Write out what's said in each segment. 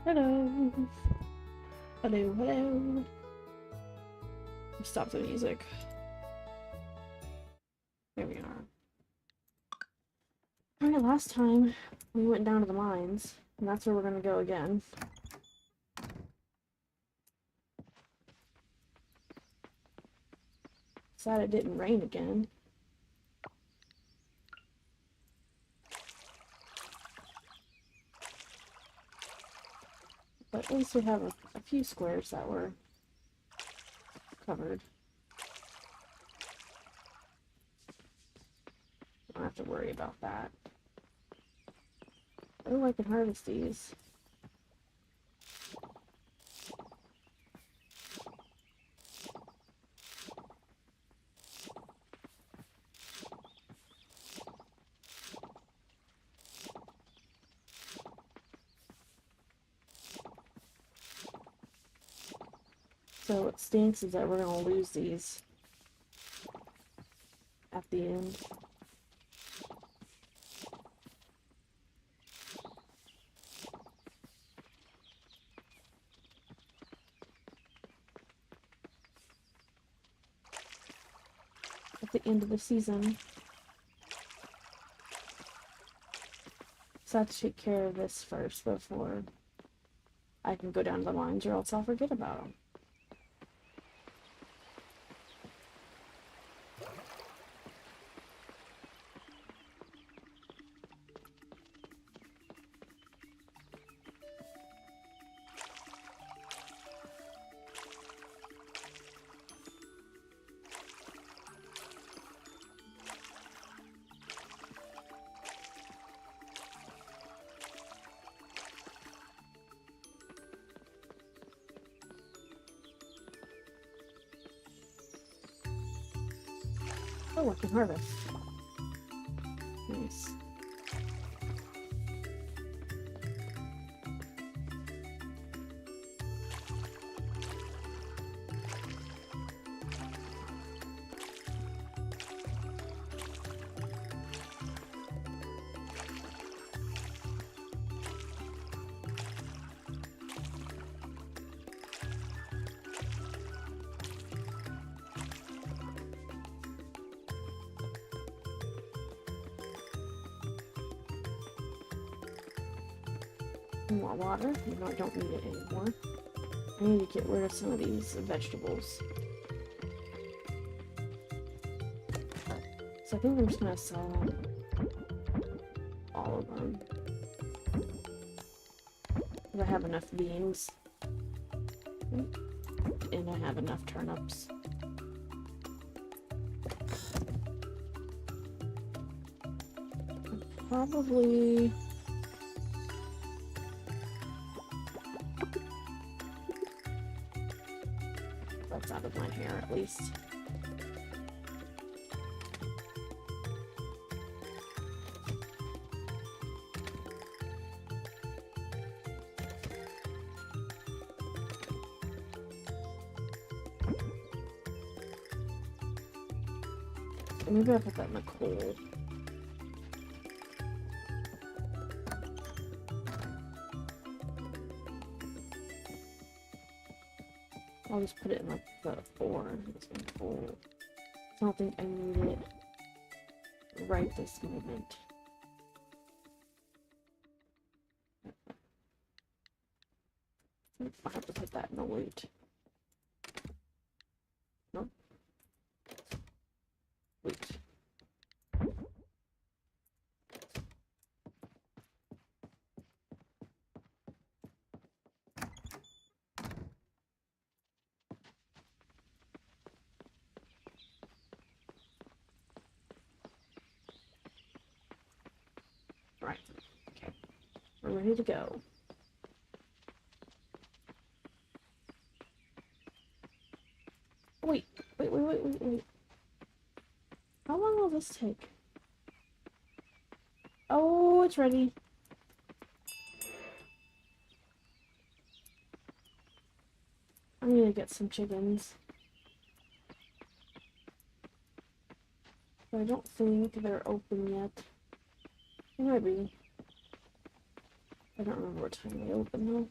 Hello. Hello, hello. Stop the music. There we are. Alright, last time we went down to the mines, and that's where we're gonna go again. Sad it didn't rain again. But at least we have a few squares that were covered. Don't have to worry about that. Oh, I can harvest these. So what stinks is that we're gonna lose these at the end. At the end of the season. So I have to take care of this first before I can go down to the mines, or else I'll forget about them. Oh, I can harvest. Nice. More water, even though I don't need it anymore. I need to get rid of some of these vegetables. So I think I'm just gonna sell all of them. Because I have enough beans. And I have enough turnips. Probably... that's out of my hair, at least. Maybe I'll put that in the coal. I'll just put it in like the ore. It's in coal. I don't think I need it right this moment. I'll have to put that in the loot. Nope. Loot. Right. Okay. We're ready to go. Wait. Wait. How long will this take? Oh, it's ready. I need to get some chickens. But I don't think they're open yet. They might be. I don't remember what time they open though.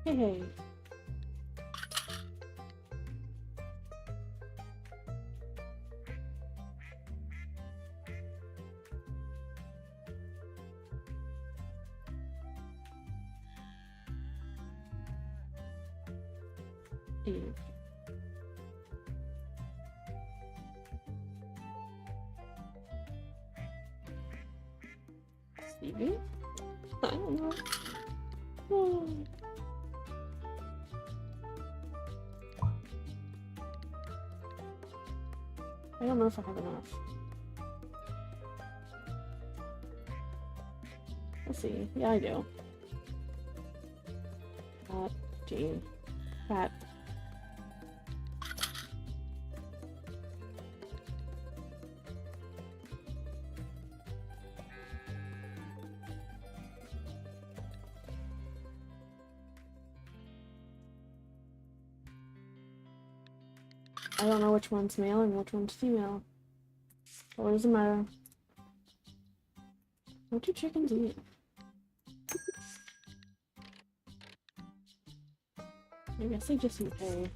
Hey, hey. Ew. Stevie? I don't know. Oh. I don't know if I have enough. Let's see. Yeah, I do. Gee. Cat. I don't know which one's male and which one's female. What does it matter? What do chickens eat? I guess they just eat hay.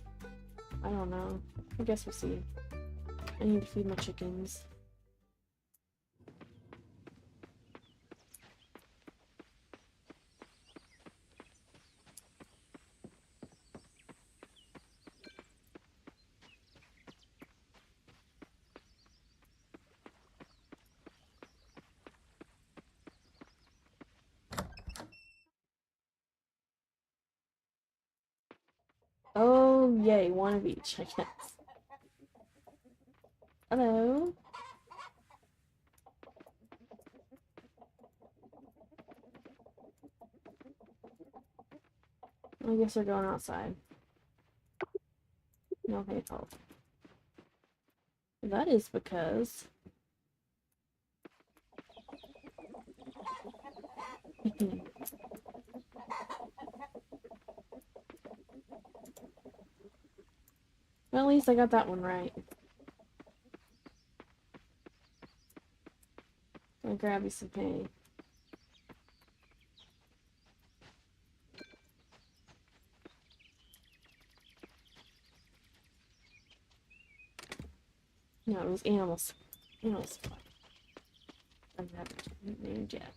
I don't know. I guess we'll see. I need to feed my chickens. Oh, yay, one of each, I guess. Hello? I guess they're going outside. No hay fault. That is because... Well, at least I got that one right. I'll grab you some hay. No, it was animals. Animals. I haven't named yet.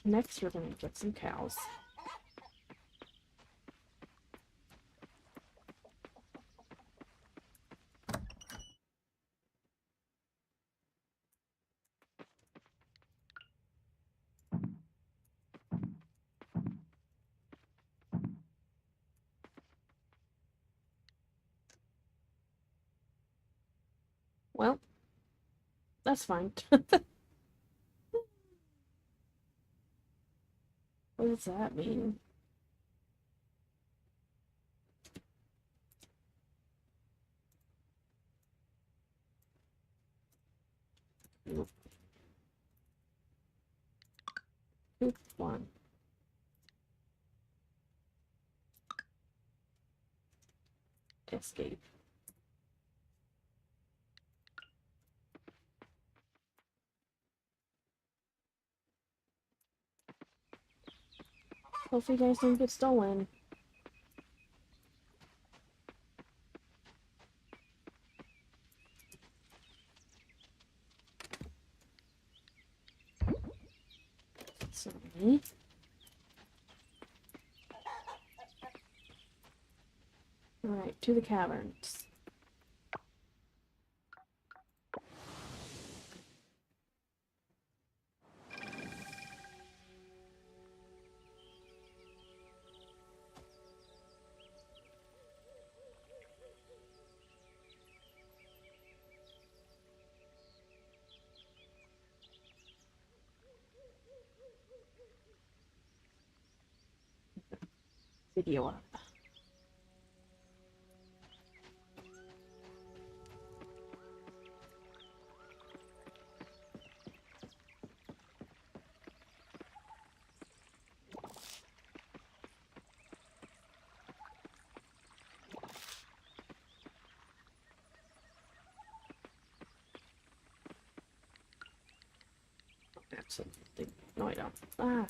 Next, we're gonna get some cows. Well, that's fine. What does that mean? Poop one. Escape. Hopefully you guys don't get stolen. Sorry. Alright, to the caverns. Video up. Absolutely. No, I don't. Ah.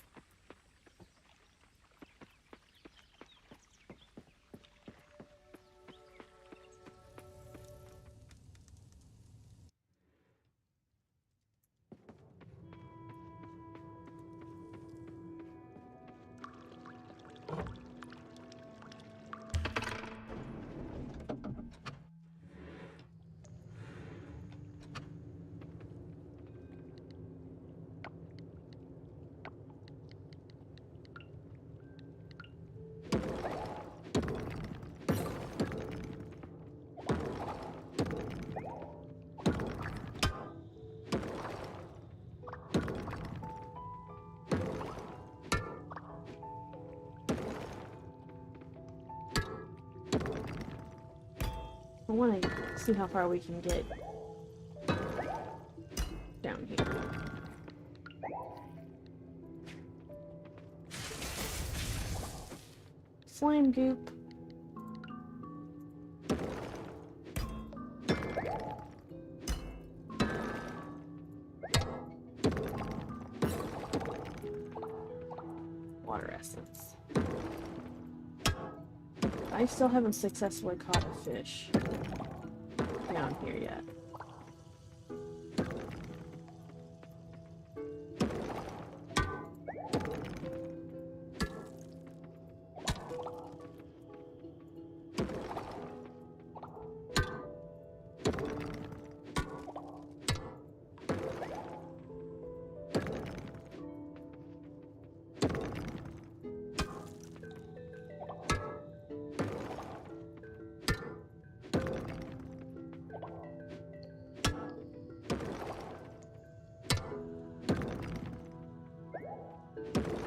want to see how far we can get down here. Slime goop. Water essence. I still haven't successfully caught a fish down here yet.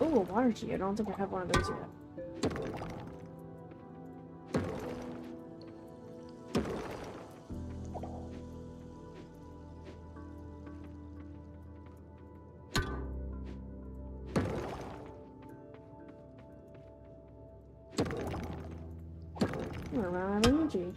Oh, a water key. I don't think I have one of those yet. We're running out of energy.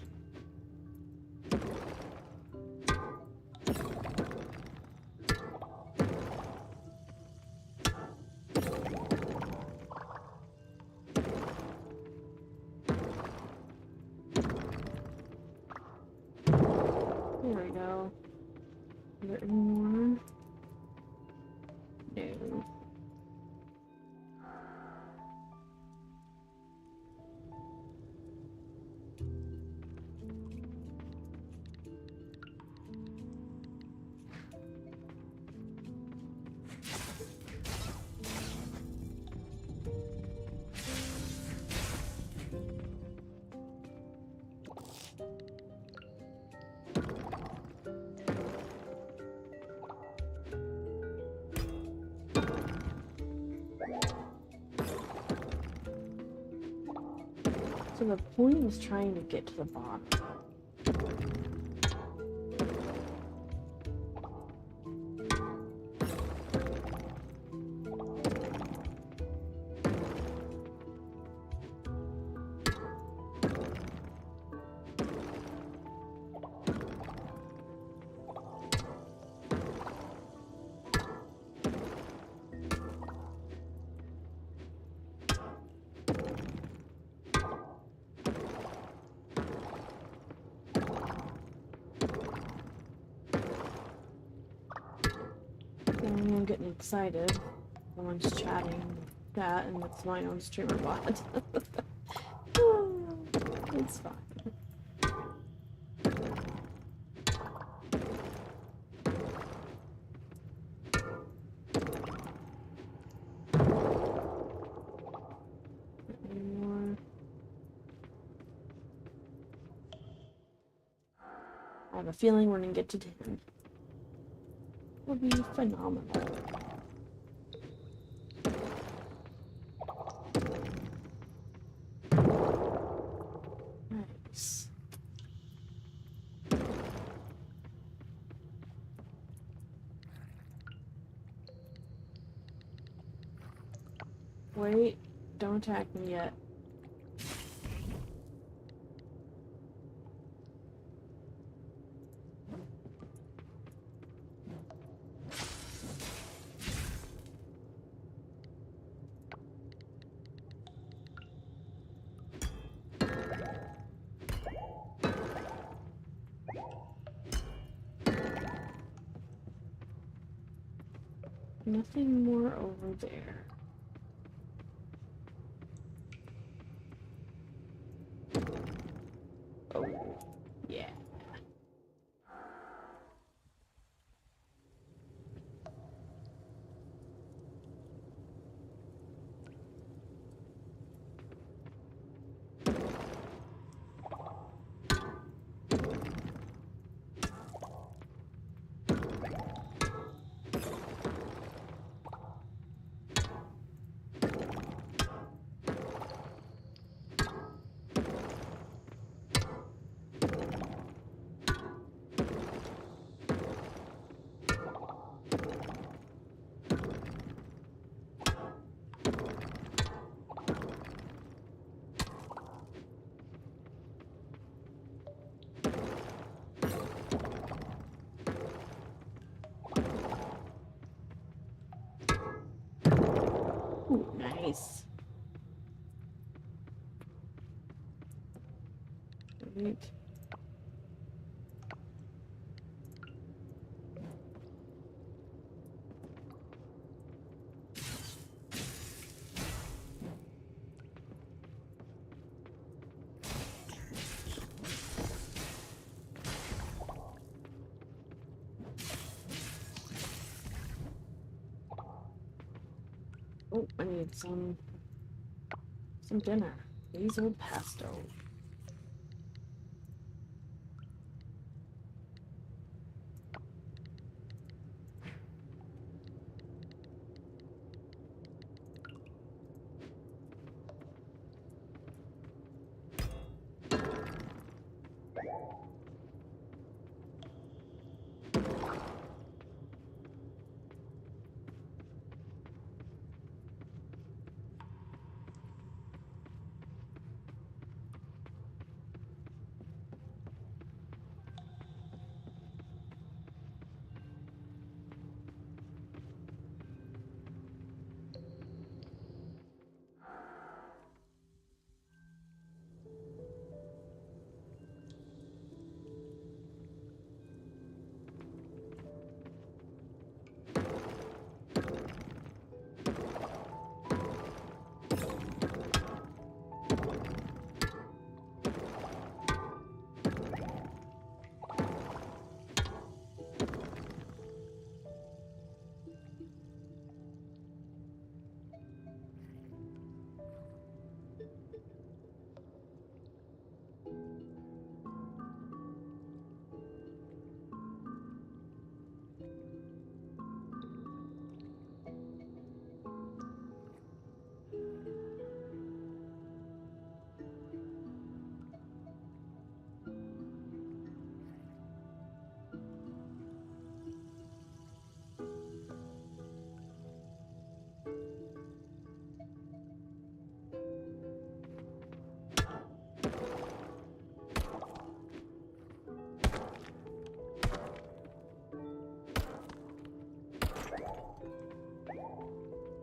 There we go. Is there any more? No. So the point is trying to get to the bottom. I'm getting excited. Someone's chatting that, and it's my own streamer bot. It's fine. Any more? I have a feeling we're gonna get to 10. Will be phenomenal. Nice. Wait, don't attack me yet. Nothing more over there. Oh, yeah. Ooh, nice. Right. Oh, I need some dinner. Basil pesto.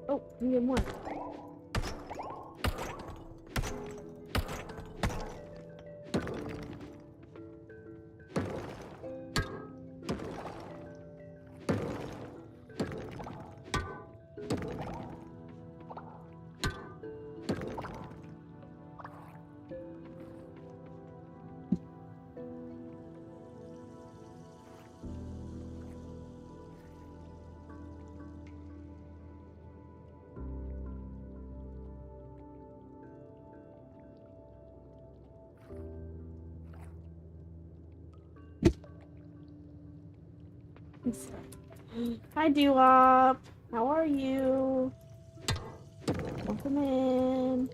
Oh, we get more. Hi, Dewop. How are you? Welcome in.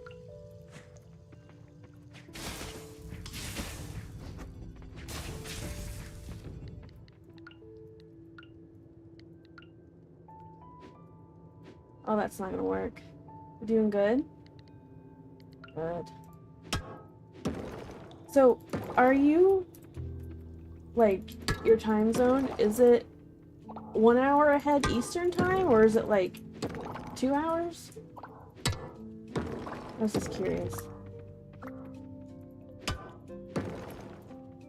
Oh, that's not gonna work. You doing good? Good. So, are you, like, your time zone, is it 1 hour ahead Eastern time, or is it, like, 2 hours? I was just curious.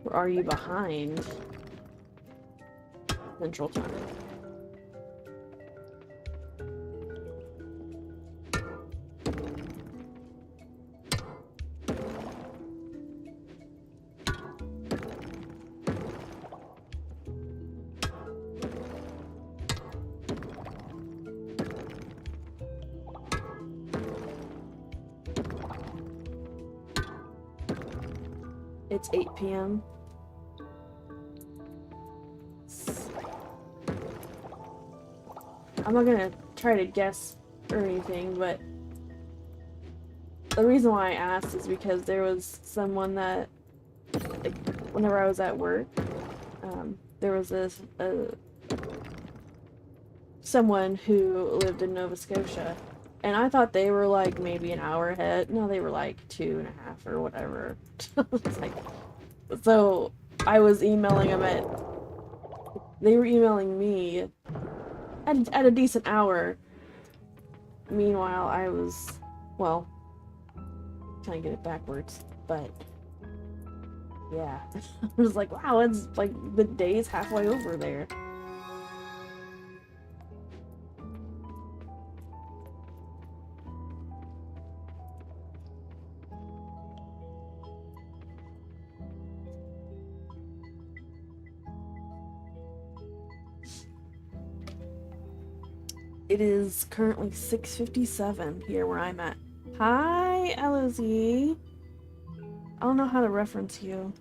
Or are you behind Central Time? It's 8 p.m. I'm not gonna try to guess or anything, but the reason why I asked is because there was someone that, like, whenever I was at work, there was someone who lived in Nova Scotia, and I thought they were like maybe an hour ahead. No, they were like 2.5 or whatever. It's like, so I was emailing them they were emailing me at a decent hour, meanwhile, I was, well, trying to get it backwards, but yeah. I was like, wow, it's like the day's halfway over there. It is currently 6:57 here where I'm at. Hi, LOZ. I don't know how to reference you.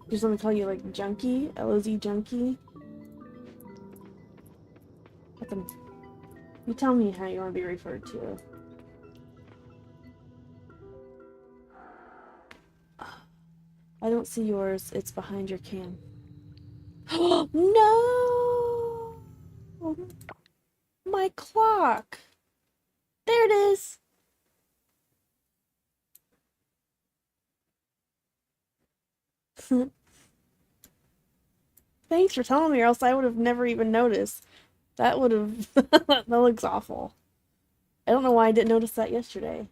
Just let me call you like Junkie, LOZ Junkie. You tell me how you want to be referred to. I don't see yours. It's behind your can. No! My clock! There it is! Thanks for telling me, or else I would have never even noticed. That would have... that looks awful. I don't know why I didn't notice that yesterday.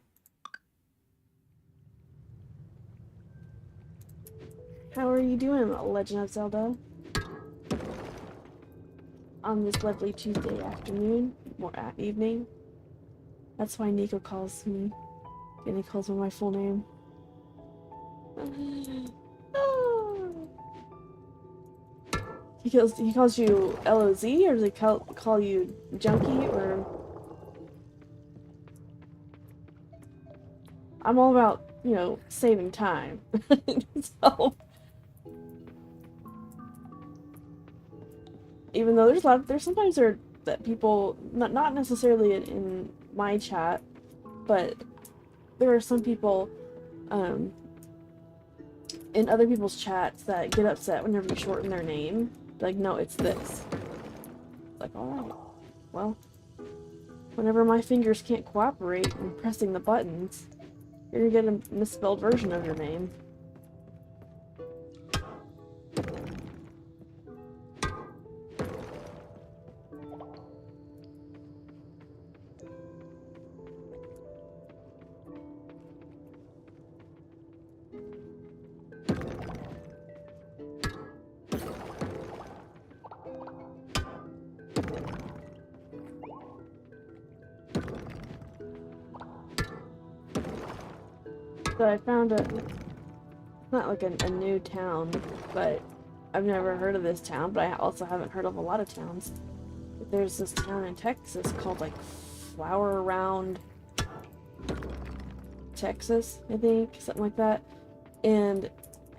How are you doing, Legend of Zelda? On this lovely Tuesday afternoon, or evening. That's why Nico calls me. And he calls me my full name. He calls you LOZ, or does he call you Junkie, or... I'm all about, you know, saving time. So... Even though there's sometimes that people, not necessarily in my chat, but there are some people, in other people's chats that get upset whenever you shorten their name. Like, no, it's this. Like, alright. Well, whenever my fingers can't cooperate in pressing the buttons, you're gonna get a misspelled version of your name. So I found not like a new town, but I've never heard of this town, but I also haven't heard of a lot of towns. But there's this town in Texas called like Flower Round, Texas, I think, something like that. And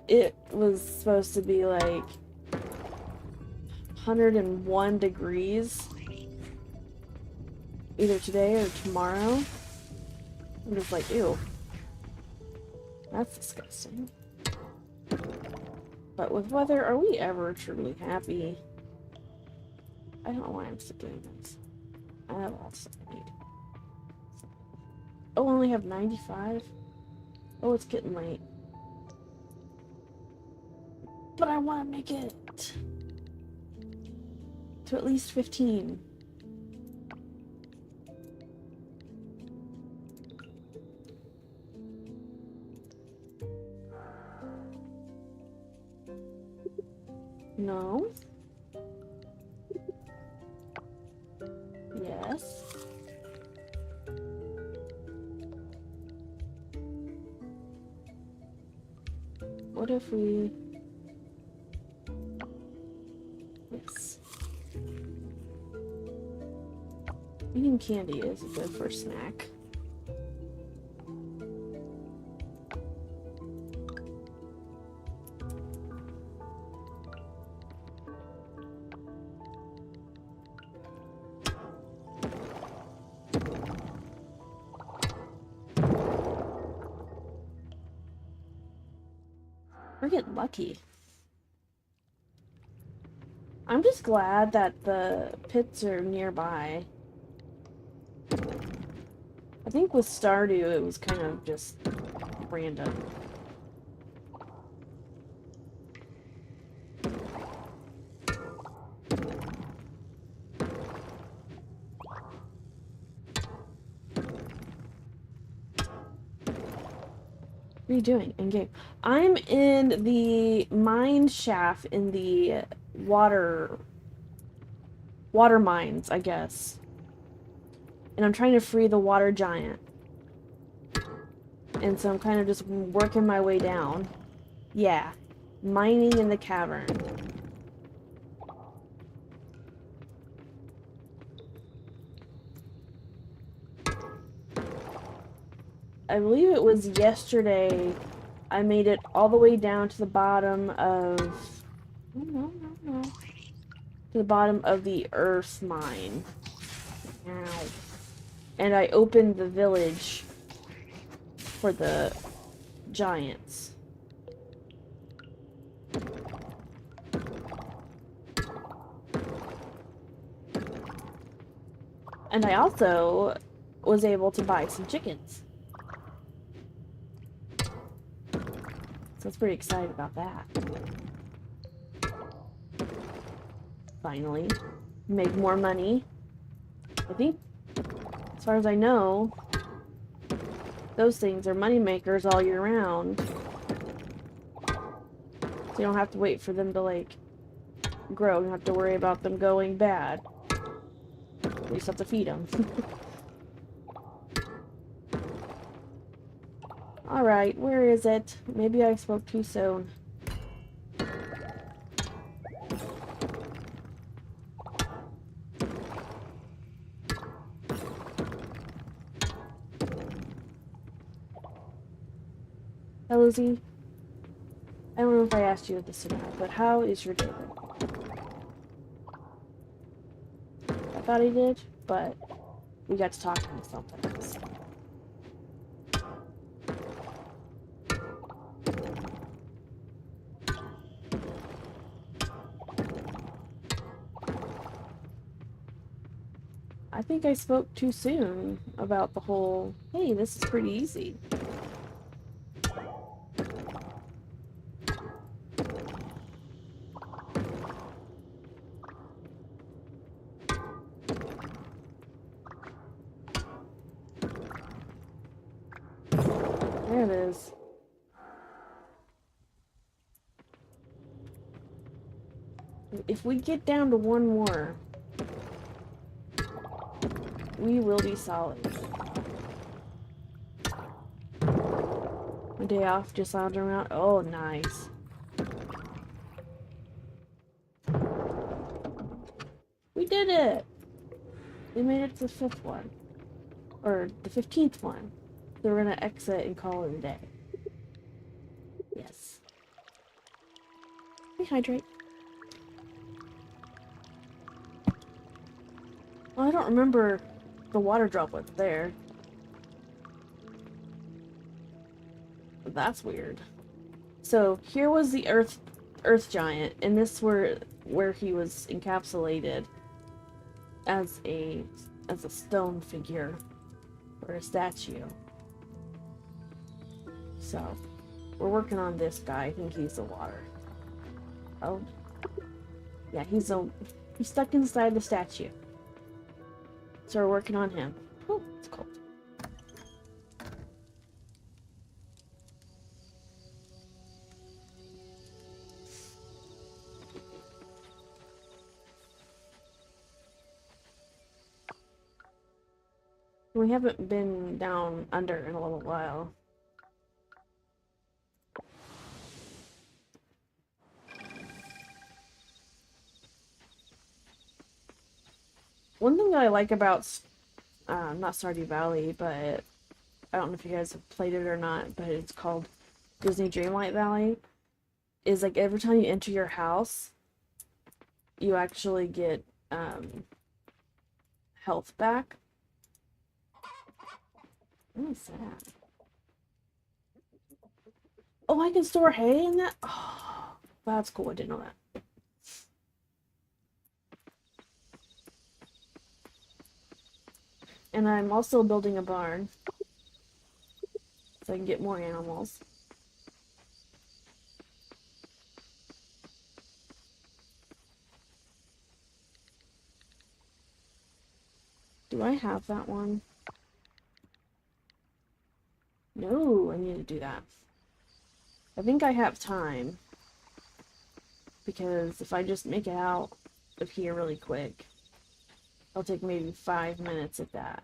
it was supposed to be like 101 degrees either today or tomorrow. I'm just like, ew. That's disgusting. But with weather, are we ever truly happy? I don't know why I'm still doing this. I have lots of need. Oh, I only have 95? Oh, it's getting late. But I want to make it to at least 15. No. Yes. What if we... Yes. Eating candy is a good first snack. We're getting lucky. I'm just glad that the pits are nearby. I think with Stardew it was kind of just random. What are you doing in game? I'm in the mine shaft in the water mines, I guess. And I'm trying to free the water giant. And so I'm kind of just working my way down. Yeah. Mining in the cavern. I believe it was yesterday I made it all the way down to the bottom of... No. To the bottom of the earth mine. Ow. And I opened the village for the giants. And I also was able to buy some chickens. So I was pretty excited about that. Finally. Make more money. I think, as far as I know, those things are money makers all year round. So you don't have to wait for them to, like, grow. You don't have to worry about them going bad. You just have to feed them. Alright, where is it? Maybe I spoke too soon. Hello, Z. I don't know if I asked you this or not, but how is your day going? I thought I did, but we got to talk about something else. I think I spoke too soon about the whole, hey, this is pretty easy. There it is. If we get down to one more, we will be solid. My day off, just lounging around. Oh, nice. We did it! We made it to the 5th one. Or the 15th one. So we're gonna exit and call it a day. Yes. Rehydrate. Well, I don't remember the water droplet there. That's weird. So here was the earth giant, and this where he was encapsulated as a stone figure or a statue. So we're working on this guy. I think he's the water. Oh, yeah, he's stuck inside the statue. So we're working on him. Oh, it's cold. We haven't been down under in a little while. One thing that I like about, not Stardew Valley, but I don't know if you guys have played it or not, but it's called Disney Dreamlight Valley, is like every time you enter your house, you actually get, health back. What is that? Oh, I can store hay in that? Oh, that's cool. I didn't know that. And I'm also building a barn so I can get more animals. Do I have that one? No, I need to do that. I think I have time. Because if I just make it out of here really quick, it'll take maybe 5 minutes at that.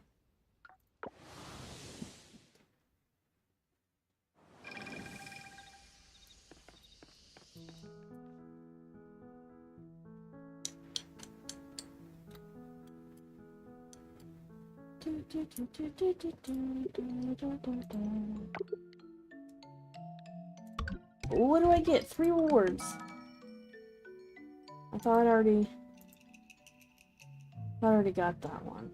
What do I get? 3 rewards. I thought I already got that one.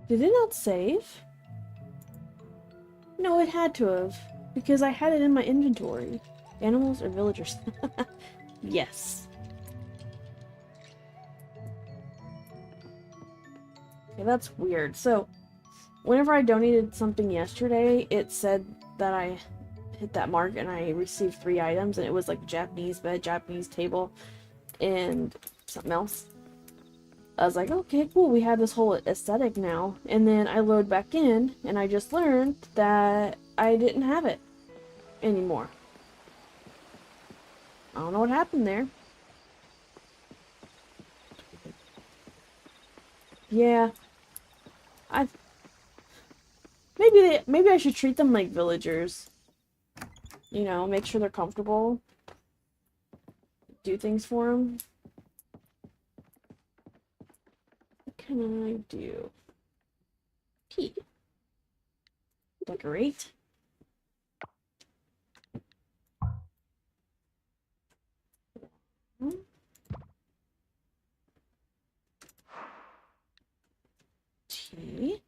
Did it not save? No, it had to have. Because I had it in my inventory. Animals or villagers? Yes. Okay, that's weird. So, whenever I donated something yesterday, it said that I hit that mark and I received 3 items, and it was like a Japanese bed, Japanese table, and something else. I was like, okay, cool, we have this whole aesthetic now. And then I load back in, and I just learned that I didn't have it anymore. I don't know what happened there. Yeah. Maybe I should treat them like villagers. You know, make sure they're comfortable. Do things for them. What can I do? P. Decorate. T.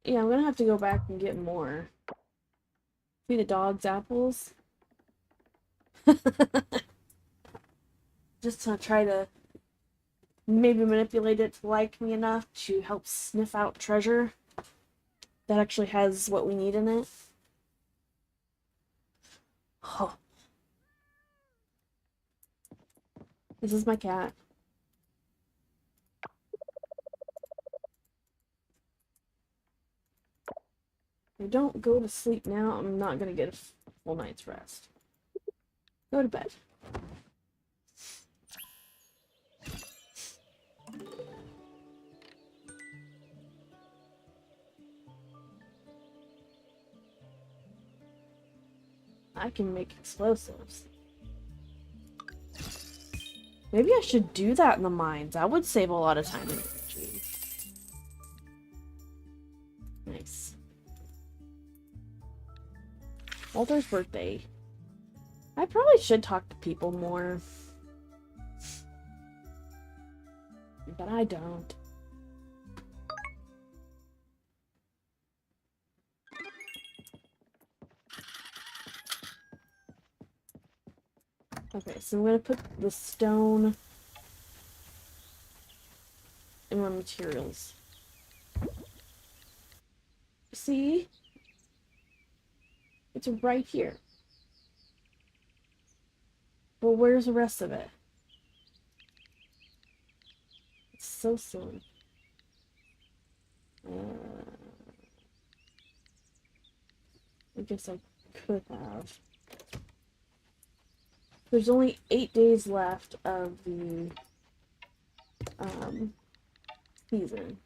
Yeah, I'm gonna have to go back and get more. Feed the dogs apples. Just to try to maybe manipulate it to like me enough to help sniff out treasure that actually has what we need in it. Oh. This is my cat. If I don't go to sleep now, I'm not gonna get a full night's rest. Go to bed. I can make explosives. Maybe I should do that in the mines. That would save a lot of time and energy. Nice. Walter's birthday. I probably should talk to people more. But I don't. Okay, so I'm gonna put the stone in my materials. See? It's right here. But where's the rest of it? It's so silly. I guess I could have. There's only 8 days left of the season.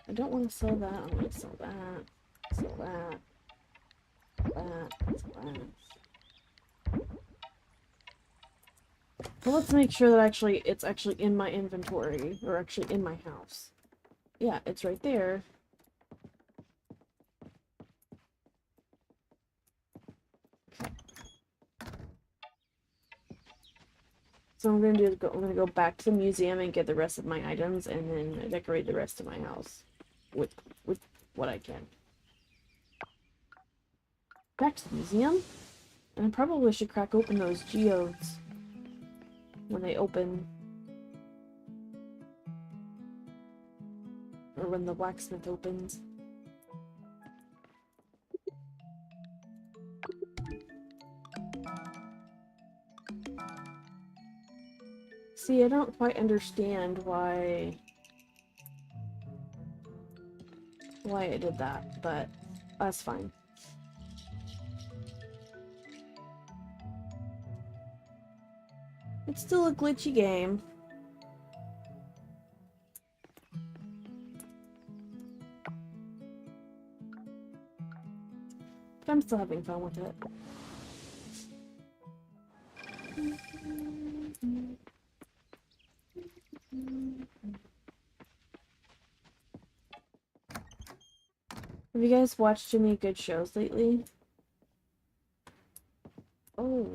I don't want to sell that. I want to sell that. Sell that. Sell that. Well, let's make sure that it's actually in my inventory, or actually in my house. Yeah, it's right there. So I'm gonna I'm gonna go back to the museum and get the rest of my items, and then decorate the rest of my house with what I can. Back to the museum, and I probably should crack open those geodes when they open, or when the blacksmith opens. See, I don't quite understand why it did that, but that's fine. It's still a glitchy game. But I'm still having fun with it. Have you guys watched any good shows lately? Oh.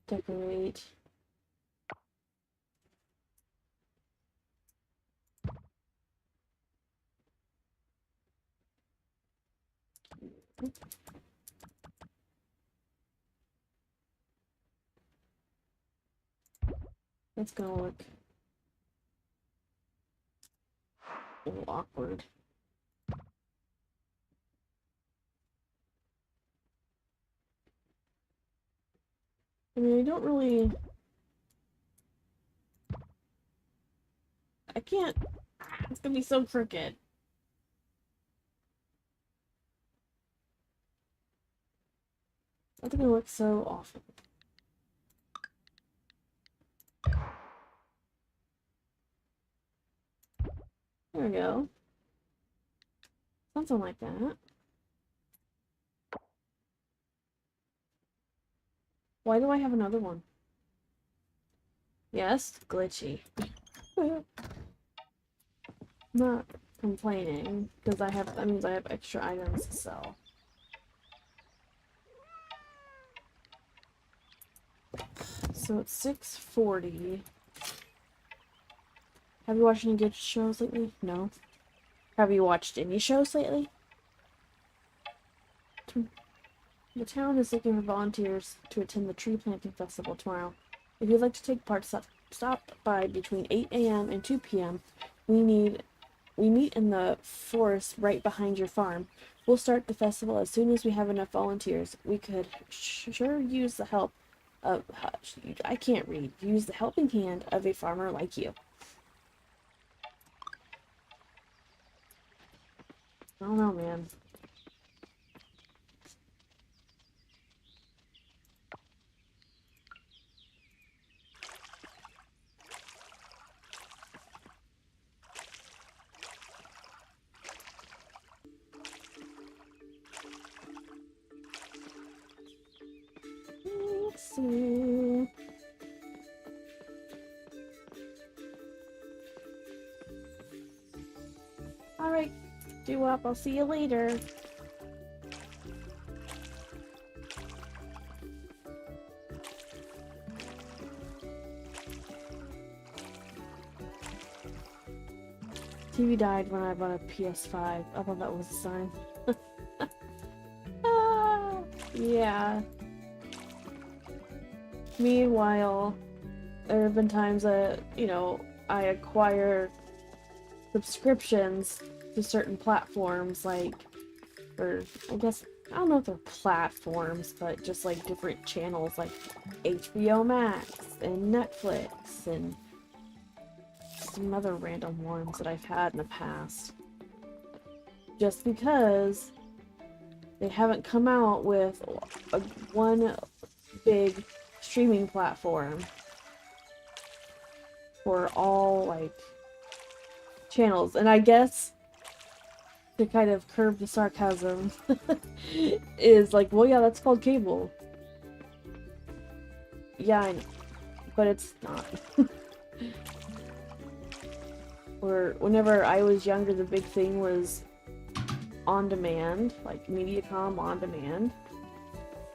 Decorate. That's gonna look a little awkward. I mean, I don't really... I can't... It's gonna be so crooked. That's gonna look so awful. There we go. Something like that. Why do I have another one? Yes, glitchy. Not complaining, because that means I have extra items to sell. So it's 6:40. Have you watched any good shows lately? No. Have you watched any shows lately? The town is looking for volunteers to attend the tree planting festival tomorrow. If you'd like to take part, stop by between 8 a.m. and 2 p.m. We meet in the forest right behind your farm. We'll start the festival as soon as we have enough volunteers. We could sure use the help of... I can't read. Use the helping hand of a farmer like you. I don't know, man. Let's see. Alright, do up. I'll see you later. TV died when I bought a PS5. I thought that was a sign. Yeah. Meanwhile, there have been times that, I acquire subscriptions to certain platforms, like, or I guess, I don't know if they're platforms, but just like different channels like HBO Max and Netflix and some other random ones that I've had in the past. Just because they haven't come out with one big streaming platform for all, like, channels. And I guess to kind of curb the sarcasm is like, well, yeah, that's called cable. Yeah, I know. But it's not. Or whenever I was younger, the big thing was on demand, like Mediacom on demand.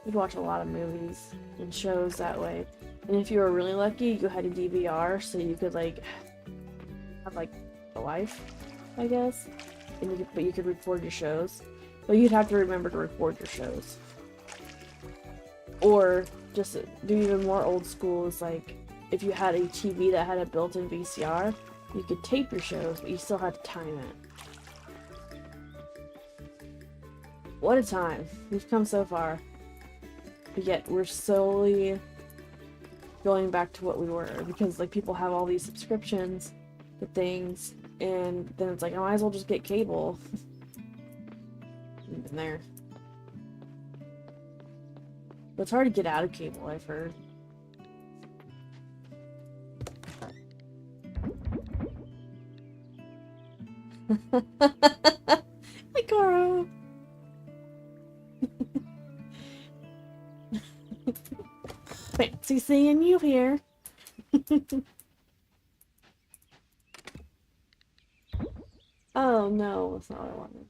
You'd watch a lot of movies and shows that way. And if you were really lucky, you had a DVR, so you could, like, have, like, a life, I guess. And but you could record your shows. But you'd have to remember to record your shows. Or just do even more old school is, like, if you had a TV that had a built-in VCR, You could tape your shows, but you still had to time it. What a time. We've come so far. But yet we're slowly going back to what we were, because like people have all these subscriptions to things, and then it's like I might as well just get cable. Been there. But it's hard to get out of cable, I've heard. Hi, Goro. Fancy seeing you here. Oh no, that's not what I wanted.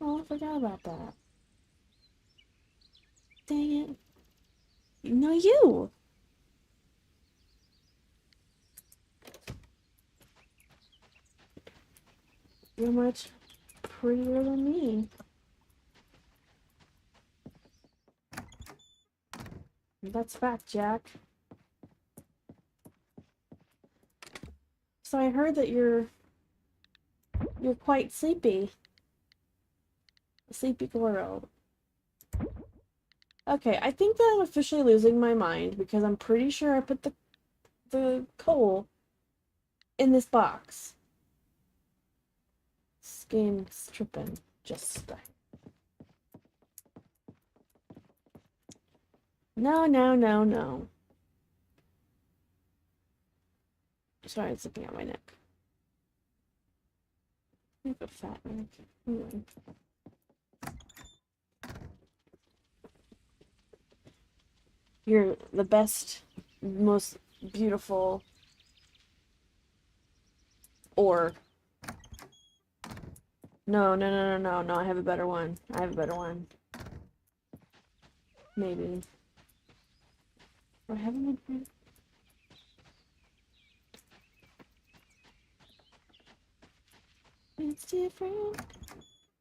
Oh, I forgot about that. Dang it. No, you! You're much prettier than me. That's fact, Jack. So I heard that you're quite sleepy. Sleepy Goro. Okay, I think that I'm officially losing my mind because I'm pretty sure I put the coal in this box. This game's tripping. Just no, no, no, no. Sorry, it's looking at my neck. I have a fat neck. Anyway. You're the best, most beautiful, or no, no, no, no, no, no, I have a better one. I have a better one. Maybe. Or haven't I? It's different.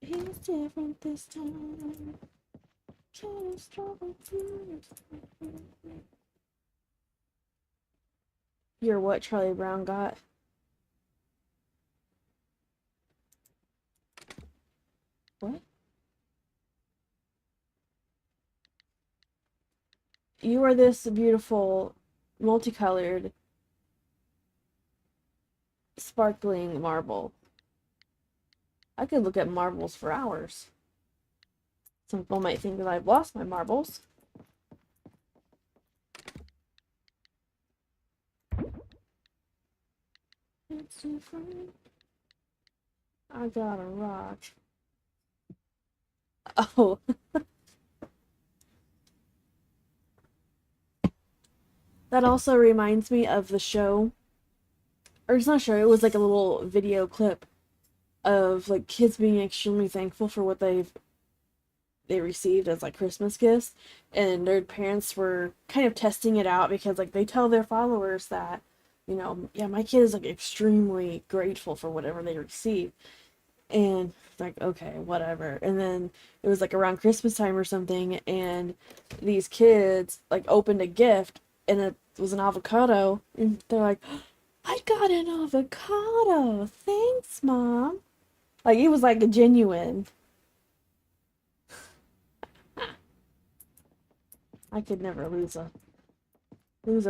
He's different this time. Kind of struggle too. You're what Charlie Brown got? What? You are this beautiful, multicolored, sparkling marble. I could look at marbles for hours. Some people might think that I've lost my marbles. It's different. I got a rock. Oh. That also reminds me of the show. Or it's not a show, it was like a little video clip of like kids being extremely thankful for what they received as like Christmas gifts, and their parents were kind of testing it out because like they tell their followers that, you know, yeah, my kid is like extremely grateful for whatever they receive. And it's like, okay, whatever. And then it was like around Christmas time or something, and these kids like opened a gift and it was an avocado, and they're like, I got an avocado. Thanks, Mom. Like it was like a genuine. I could never lose a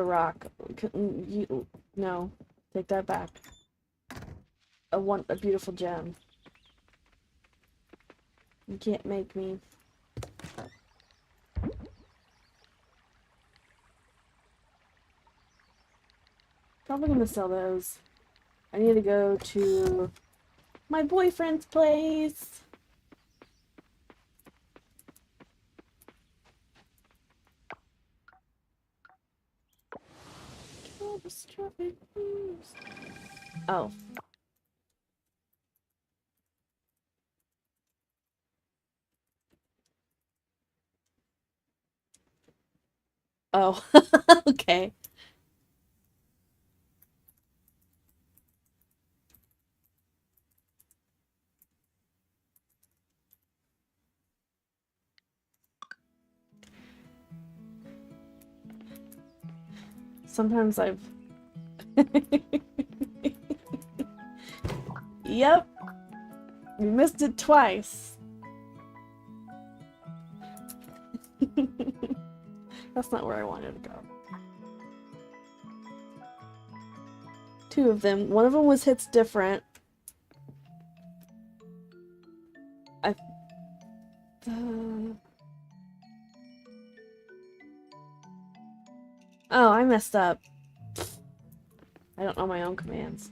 rock. You, no, take that back. A beautiful gem. You can't make me. Probably gonna sell those. I need to go to my boyfriend's place. Oh. Oh. Okay. Sometimes I've... Yep. You missed it twice. That's not where I wanted to go. Two of them. One of them was Hits Different. Oh, I messed up. I don't know my own commands.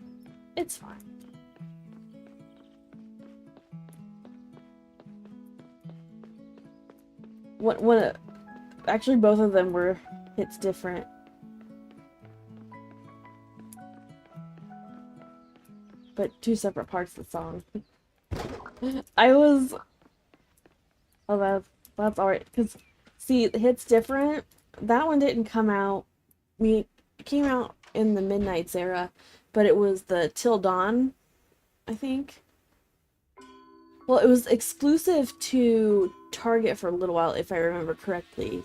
It's fine. Actually, both of them were Hits Different. But two separate parts of the song. Oh, that's alright. Because, see, Hits Different, that one didn't come out. It came out in the Midnights era, but it was the Till Dawn, I think. Well, it was exclusive to Target for a little while, if I remember correctly.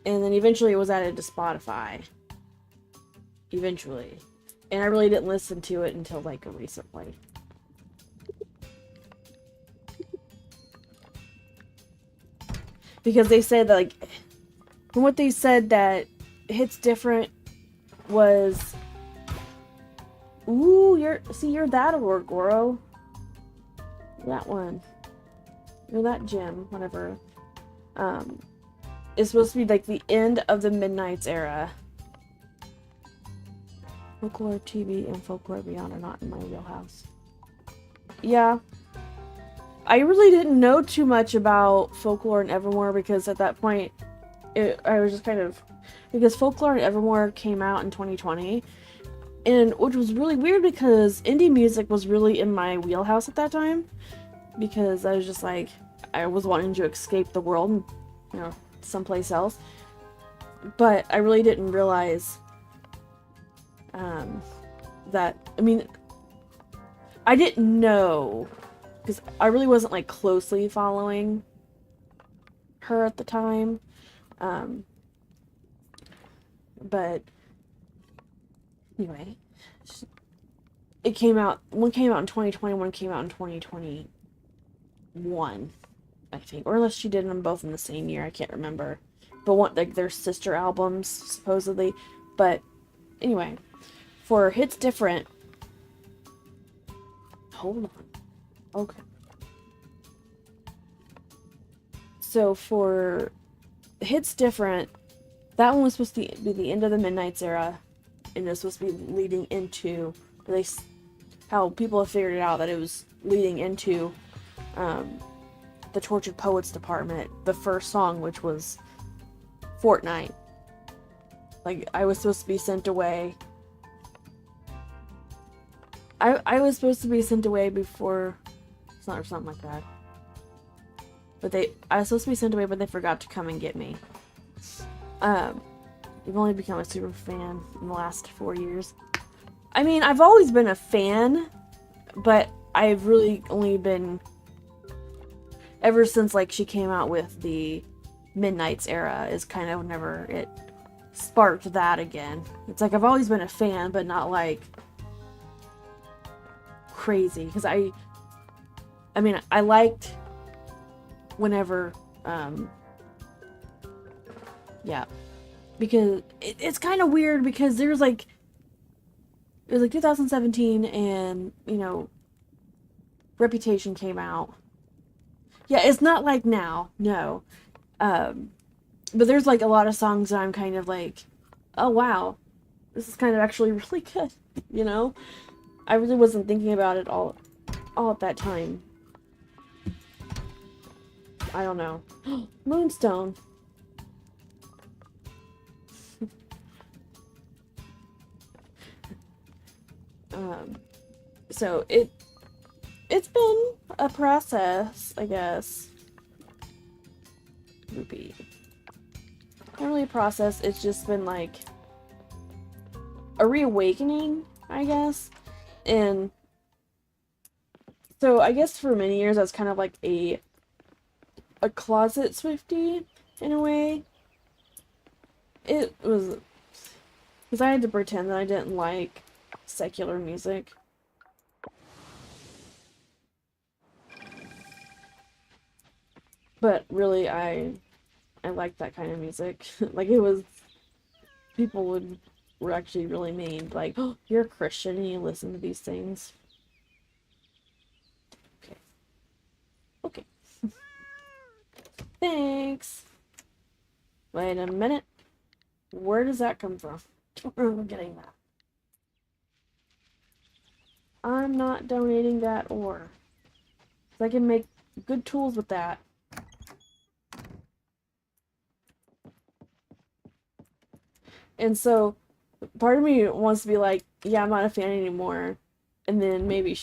And then eventually it was added to Spotify. Eventually. And I really didn't listen to it until, like, recently. Because they said that, like, from what they said, that Hits Different was... Ooh, you're that or Goro. That one. Or that gym, whatever. It's supposed to be, like, the end of the Midnights era. Folklore TV and Folklore Beyond are not in my wheelhouse. Yeah. I really didn't know too much about Folklore and Evermore because at that point, I was just kind of... Because Folklore and Evermore came out in 2020, and which was really weird because indie music was really in my wheelhouse at that time. Because I was just like, I was wanting to escape the world and, you know, someplace else. But I really didn't realize that, I mean, I didn't know, because I really wasn't, like, closely following her at the time, but, anyway, one came out in 2020, one came out in 2021, I think, or unless she did them both in the same year, I can't remember, but like, they're sister albums, supposedly, but, anyway, for Hits Different... Hold on. Okay. So for Hits Different, that one was supposed to be the end of the Midnights era, and it was supposed to be leading into, at least how people have figured it out, that it was leading into the Tortured Poets department, the first song, which was Fortnite. Like, I was supposed to be sent away... I was supposed to be sent away before... It's not or something like that. But I was supposed to be sent away, but they forgot to come and get me. You've only become a super fan in the last 4 years. I mean, I've always been a fan, but I've really only been... Ever since, like, she came out with the Midnights era is kind of whenever it sparked that again. It's like, I've always been a fan, but not, like... crazy, because I mean, I liked whenever, yeah, because it's kind of weird because there's like, it was like 2017 and, you know, Reputation came out. Yeah, it's not like now, no, but there's like a lot of songs that I'm kind of like, oh wow, this is kind of actually really good, you know? I really wasn't thinking about it all at that time. I don't know. Moonstone. So it's been a process, I guess. Rupee. Not really a process, it's just been like a reawakening, I guess. And so I guess for many years I was kind of like a closet Swiftie in a way. It was Because I had to pretend that I didn't like secular music. But really, I liked that kind of music. Like, it was, people were actually really mean. Like, oh, you're a Christian and you listen to these things. Okay. Okay. Thanks. Wait a minute. Where does that come from? Don't remember getting that. I'm not donating that ore. I can make good tools with that. And so, part of me wants to be like, yeah, I'm not a fan anymore. And then maybe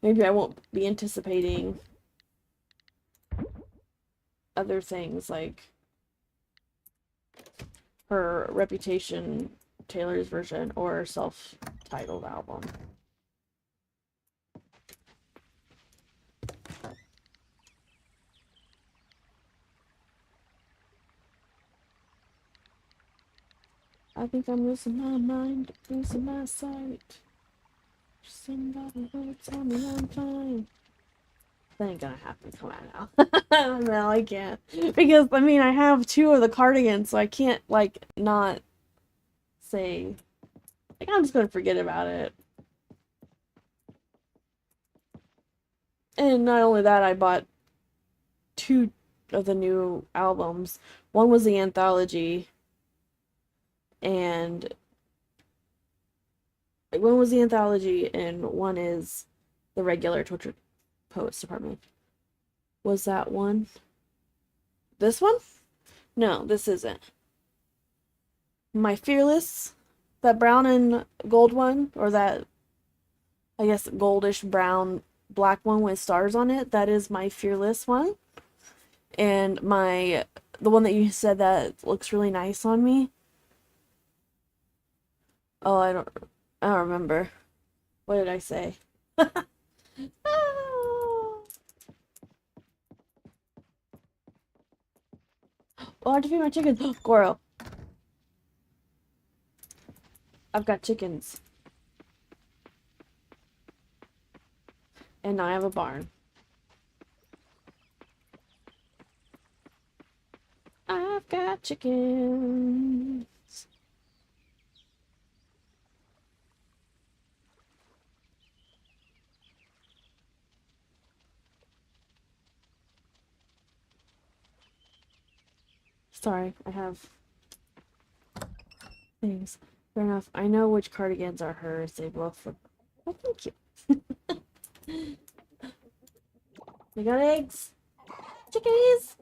I won't be anticipating other things like her Reputation, Taylor's version, or self-titled album. I think I'm losing my mind, losing my sight. Somebody will tell me I'm fine. That ain't gonna happen. Come on now. No, I can't. Because, I mean, I have 2 of the cardigans, so I can't, like, not say... Like, I'm just gonna forget about it. And not only that, I bought 2 of the new albums. One was the anthology, and... One was the anthology, and one is the regular Tortured Poets Department. Was that one? This one? No, this isn't. My Fearless, that brown and gold one, or that, I guess, goldish brown black one with stars on it, that is my Fearless one. And the one that you said that looks really nice on me. Oh, I don't remember. What did I say? Oh, I have to feed my chickens. Goro. I've got chickens. And now I have a barn. I've got chickens. Sorry, I have things. Fair enough. I know which cardigans are hers. They both look... Oh, thank you. We got eggs. Chickies.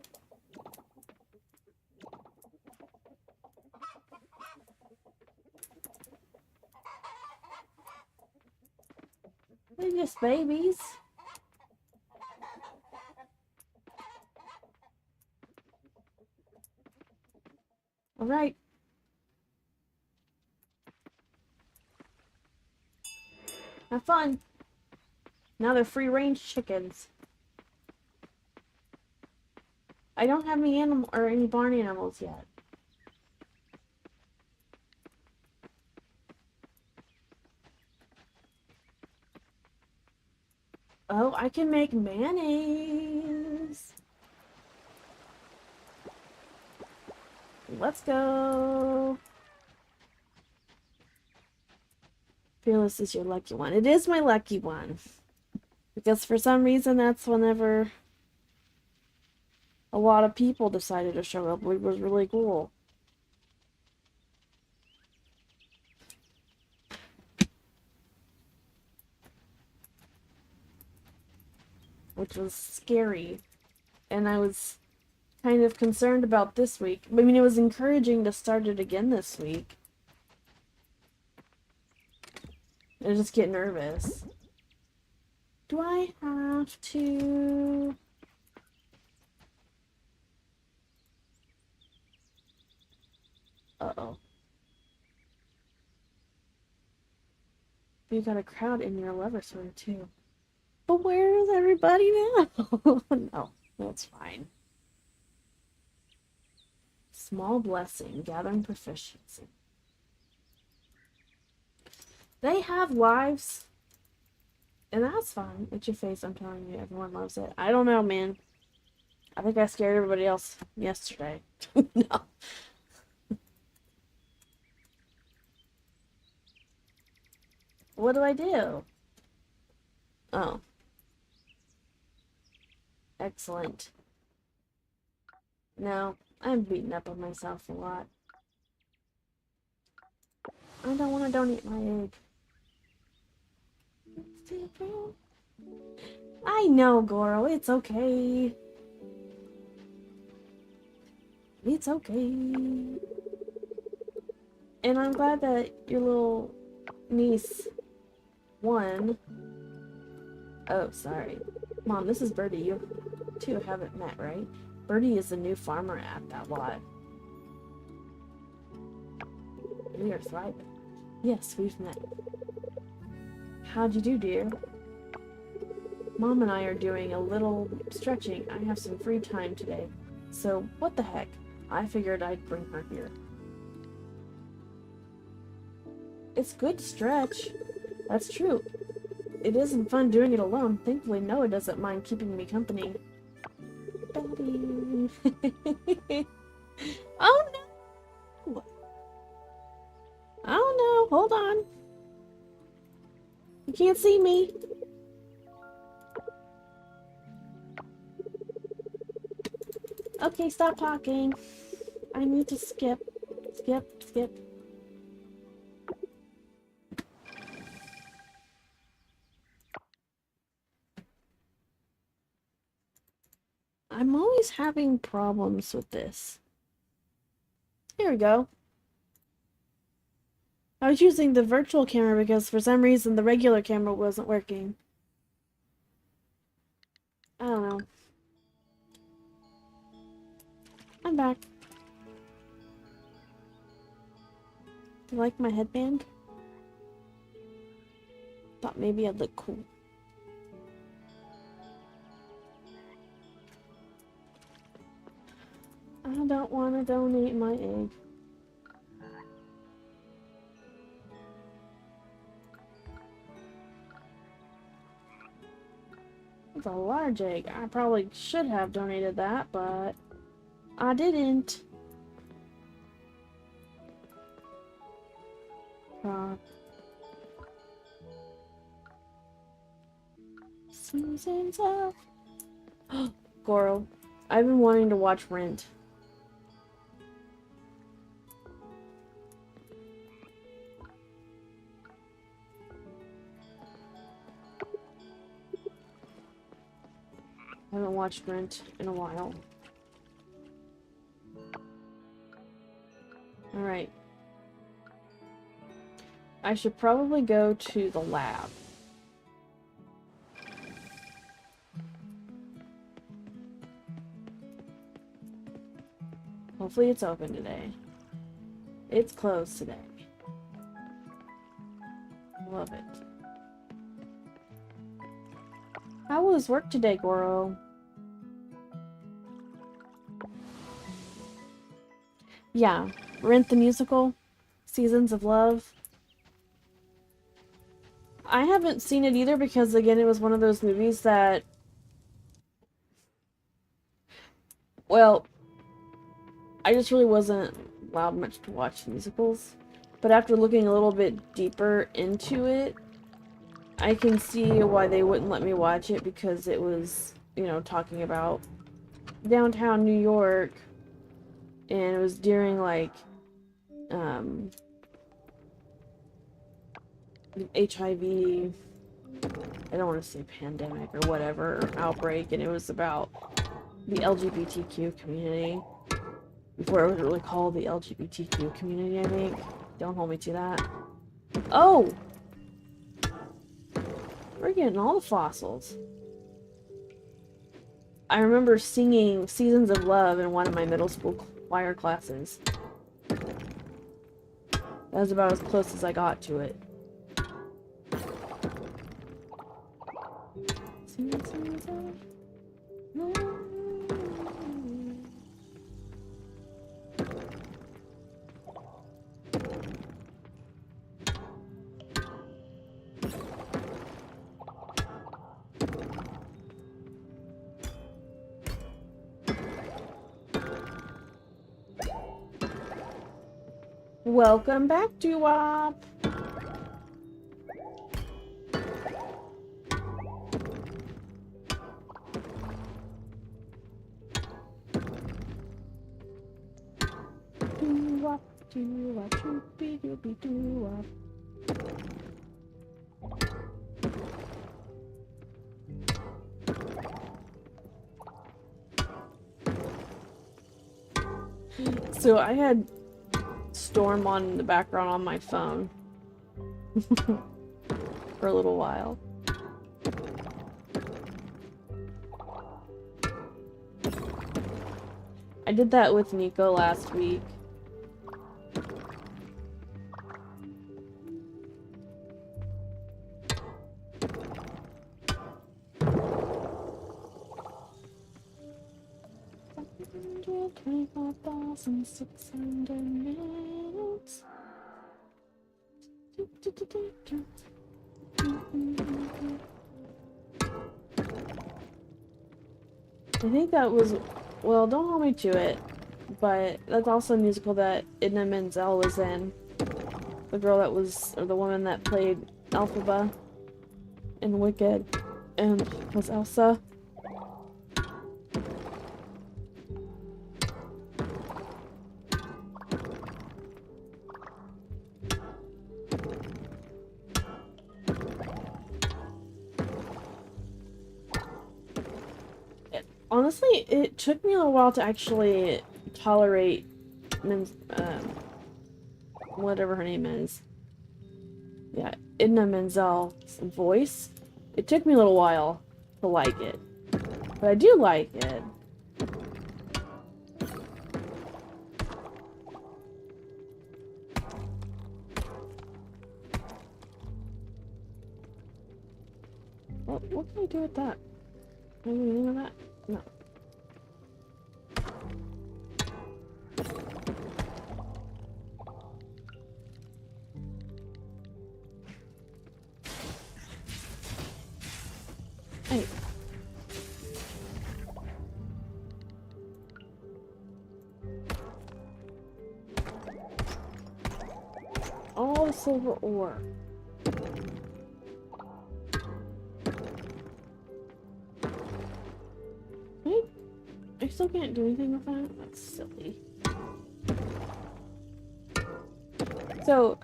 They're just babies. All right. Have fun. Now they're free-range chickens. I don't have any animal or any barn animals yet. Oh, I can make mayonnaise. Let's go. Fearless is your lucky one. It is my lucky one. Because for some reason that's whenever a lot of people decided to show up, which was really cool. Which was scary. And I was kind of concerned about this week. I mean, it was encouraging to start it again this week. I just get nervous. Do I have to... Uh-oh. You got a crowd in your lover sword too. But where is everybody now? No, that's fine. Small blessing, gathering proficiency. They have lives, and that's fine. It's your face, I'm telling you. Everyone loves it. I don't know, man. I think I scared everybody else yesterday. No. What do I do? Oh, excellent. No, I'm beating up on myself a lot. I don't want to donate my egg. I know, Goro. It's okay. It's okay. And I'm glad that your little niece won. Oh, sorry. Mom, this is Birdie. You two haven't met, right? Birdie is the new farmer at that lot. We are thriving. Yes, we've met. How'd you do, dear? Mom and I are doing a little stretching. I have some free time today. So, what the heck? I figured I'd bring her here. It's good to stretch. That's true. It isn't fun doing it alone. Thankfully, Noah doesn't mind keeping me company. Daddy. Oh no! Oh no, hold on. You can't see me. Okay, stop talking. I need to skip. Skip, skip. I'm always having problems with this. Here we go. I was using the virtual camera because for some reason the regular camera wasn't working. I don't know. I'm back. Do you like my headband? Thought maybe I'd look cool. I don't want to donate my egg. It's a large egg. I probably should have donated that, but I didn't. Seasons of... Goro, I've been wanting to watch Rent. I haven't watched Rent in a while. Alright. I should probably go to the lab. Hopefully it's open today. It's closed today. Love it. How was work today, Goro? Yeah, Rent the Musical, Seasons of Love. I haven't seen it either because, again, it was one of those movies that... Well, I just really wasn't allowed much to watch musicals. But after looking a little bit deeper into it, I can see why they wouldn't let me watch it because it was, you know, talking about downtown New York, and it was during, like, HIV, I don't want to say pandemic or whatever, outbreak, and it was about the LGBTQ community. Before it was really called the LGBTQ community, I think. Don't hold me to that. Oh! We're getting all the fossils. I remember singing Seasons of Love in one of my middle school choir classes. That was about as close as I got to it. Seasons of Love. Welcome back, Doo-Wop! Doo-Wop, doo-wop, doopy doopy doo-wop. So I had Storm on in the background on my phone for a little while. I did that with Nico last week. $24,600 minutes. I think that was, well, don't hold me to it, but that's also a musical that Idina Menzel was in. The girl that was, or the woman that played Elphaba in Wicked and was Elsa. Honestly, it took me a little while to actually tolerate whatever her name is. Yeah, Idina Menzel's voice. It took me a little while to like it. But I do like it. What can I do with that? Can I do anything with that? No. Hey. All the silver ore. I still can't do anything with that? That's silly. So,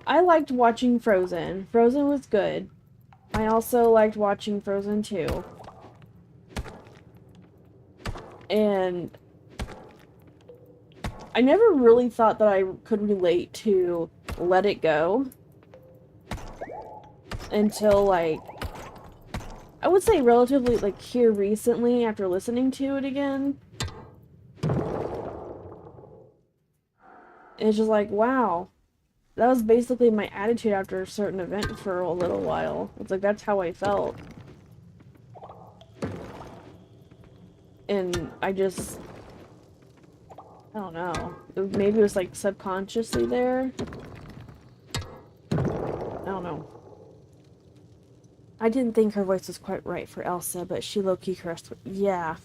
I liked watching Frozen. Frozen was good. I also liked watching Frozen 2. And I never really thought that I could relate to Let It Go until, like, I would say relatively, like, here recently after listening to it again. It's just like, wow. That was basically my attitude after a certain event for a little while. It's like, that's how I felt. And I just... I don't know. Maybe it was, like, subconsciously there. I don't know. I didn't think her voice was quite right for Elsa, but she low-key cursed. Yeah.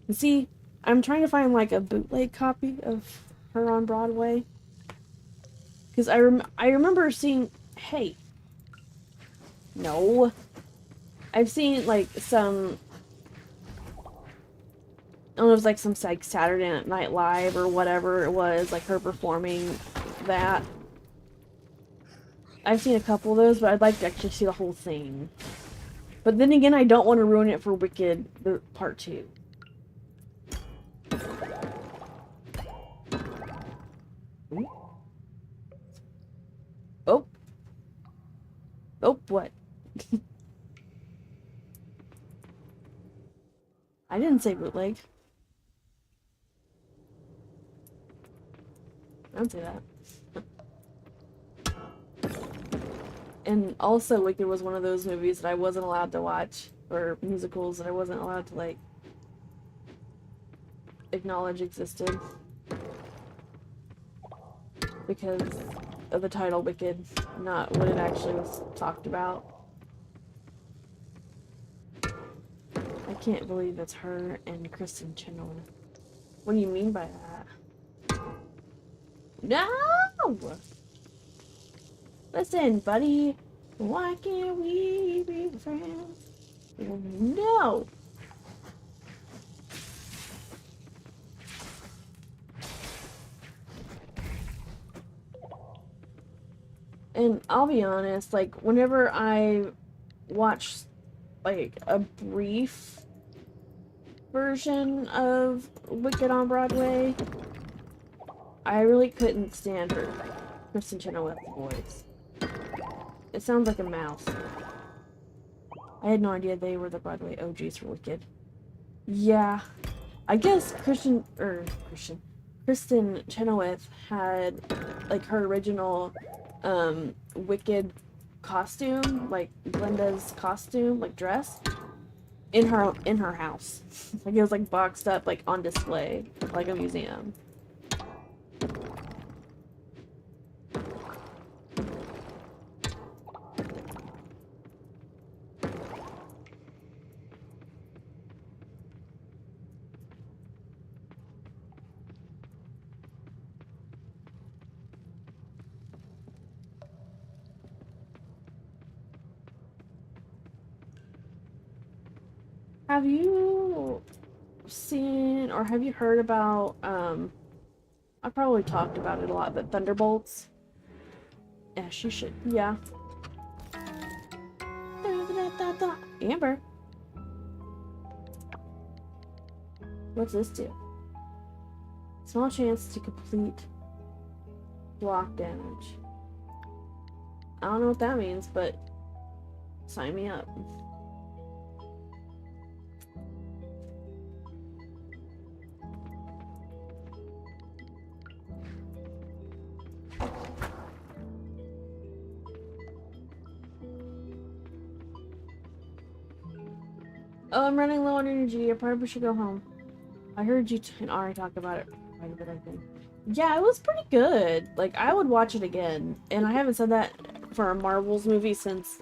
And see, I'm trying to find, like, a bootleg copy of her on Broadway. Because I remember seeing... Hey. No. I've seen, like, some... I don't know if it was, like, some, like, Saturday Night Live or whatever it was, like, her performing that. I've seen a couple of those, but I'd like to actually see the whole thing. But then again, I don't want to ruin it for Wicked Part 2. Ooh. Oh. Oh, what? I didn't say bootleg. I don't say that. And also, Wicked was one of those movies that I wasn't allowed to watch, or musicals that I wasn't allowed to, like, acknowledge existed. Because of the title Wicked, not what it actually was talked about. I can't believe it's her and Kristen Chenoweth. What do you mean by that? No! Listen, buddy. Why can't we be friends? No! And I'll be honest, like, whenever I watch, like, a brief version of Wicked on Broadway, I really couldn't stand her, Kristen Chenoweth's voice. It sounds like a mouse. I had no idea they were the Broadway OGs for Wicked. Yeah, I guess Kristen Chenoweth had like her original Wicked costume, like Glinda's costume, like dress, in her house. Like it was like boxed up, like on display, like a museum. Have you seen or have you heard about I probably talked about it a lot, but Thunderbolts? Yeah, she should. Yeah. Amber, what's this do? Small chance to complete block damage. I don't know what that means, but sign me up. Oh, I'm running low on energy. I probably should go home. I heard you and Ari talk about it quite a bit, I think. Yeah, it was pretty good. Like, I would watch it again. And I haven't said that for a Marvels movie since,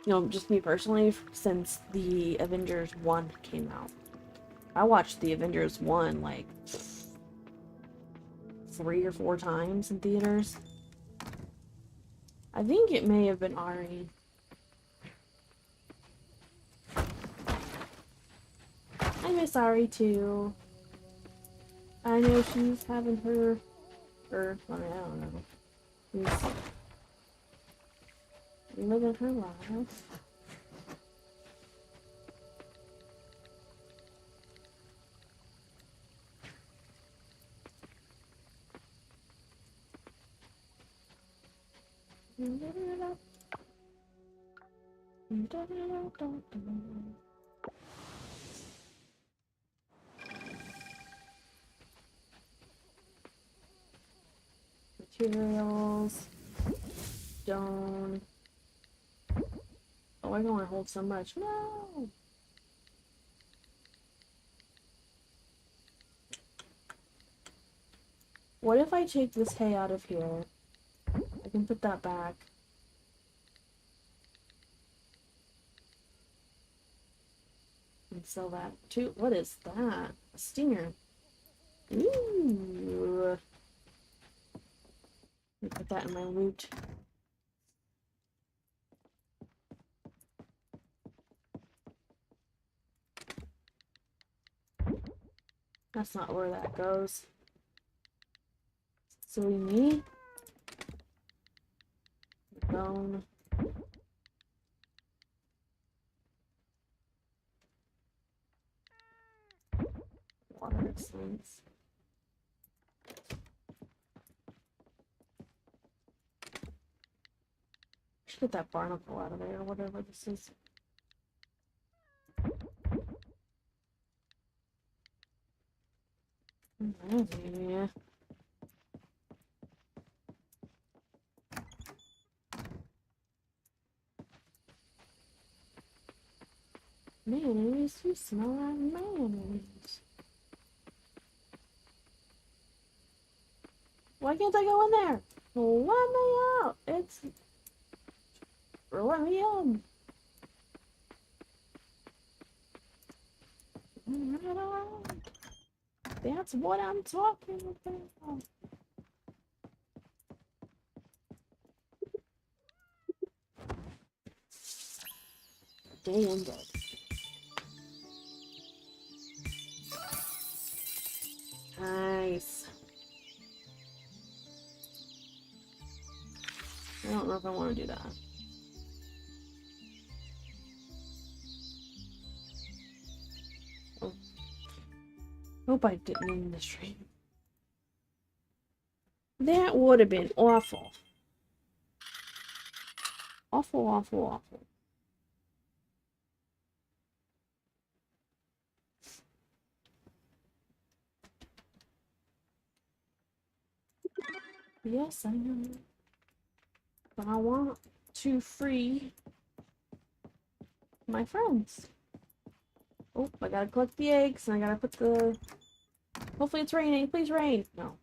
you know, just me personally, since the Avengers 1 came out. I watched the Avengers 1, like, 3 or 4 times in theaters. I think it may have been Ari. I miss Ari too. I know she's having her, I mean, I don't know. She's living her life. Materials. Stone. Oh, I don't want to hold so much. No! What if I take this hay out of here? I can put that back. And sell that too. What is that? A stinger. Ooh. Let me put that in my loot. That's not where that goes. Silly me. Bone. Water essence. Should get that barnacle out of there, or whatever this is. Yeah. Mayonnaise, you smell like mayonnaise. Why can't I go in there? Let me out! It's... Let me in! That's what I'm talking about. day ended. Nice. I don't know if I want to do that. Oh. Hope I didn't end the stream. That would have been awful. Awful, awful, awful. Yes, I know. But I want to free my friends. Oh, I gotta collect the eggs and I gotta put the... Hopefully it's raining. Please rain. No.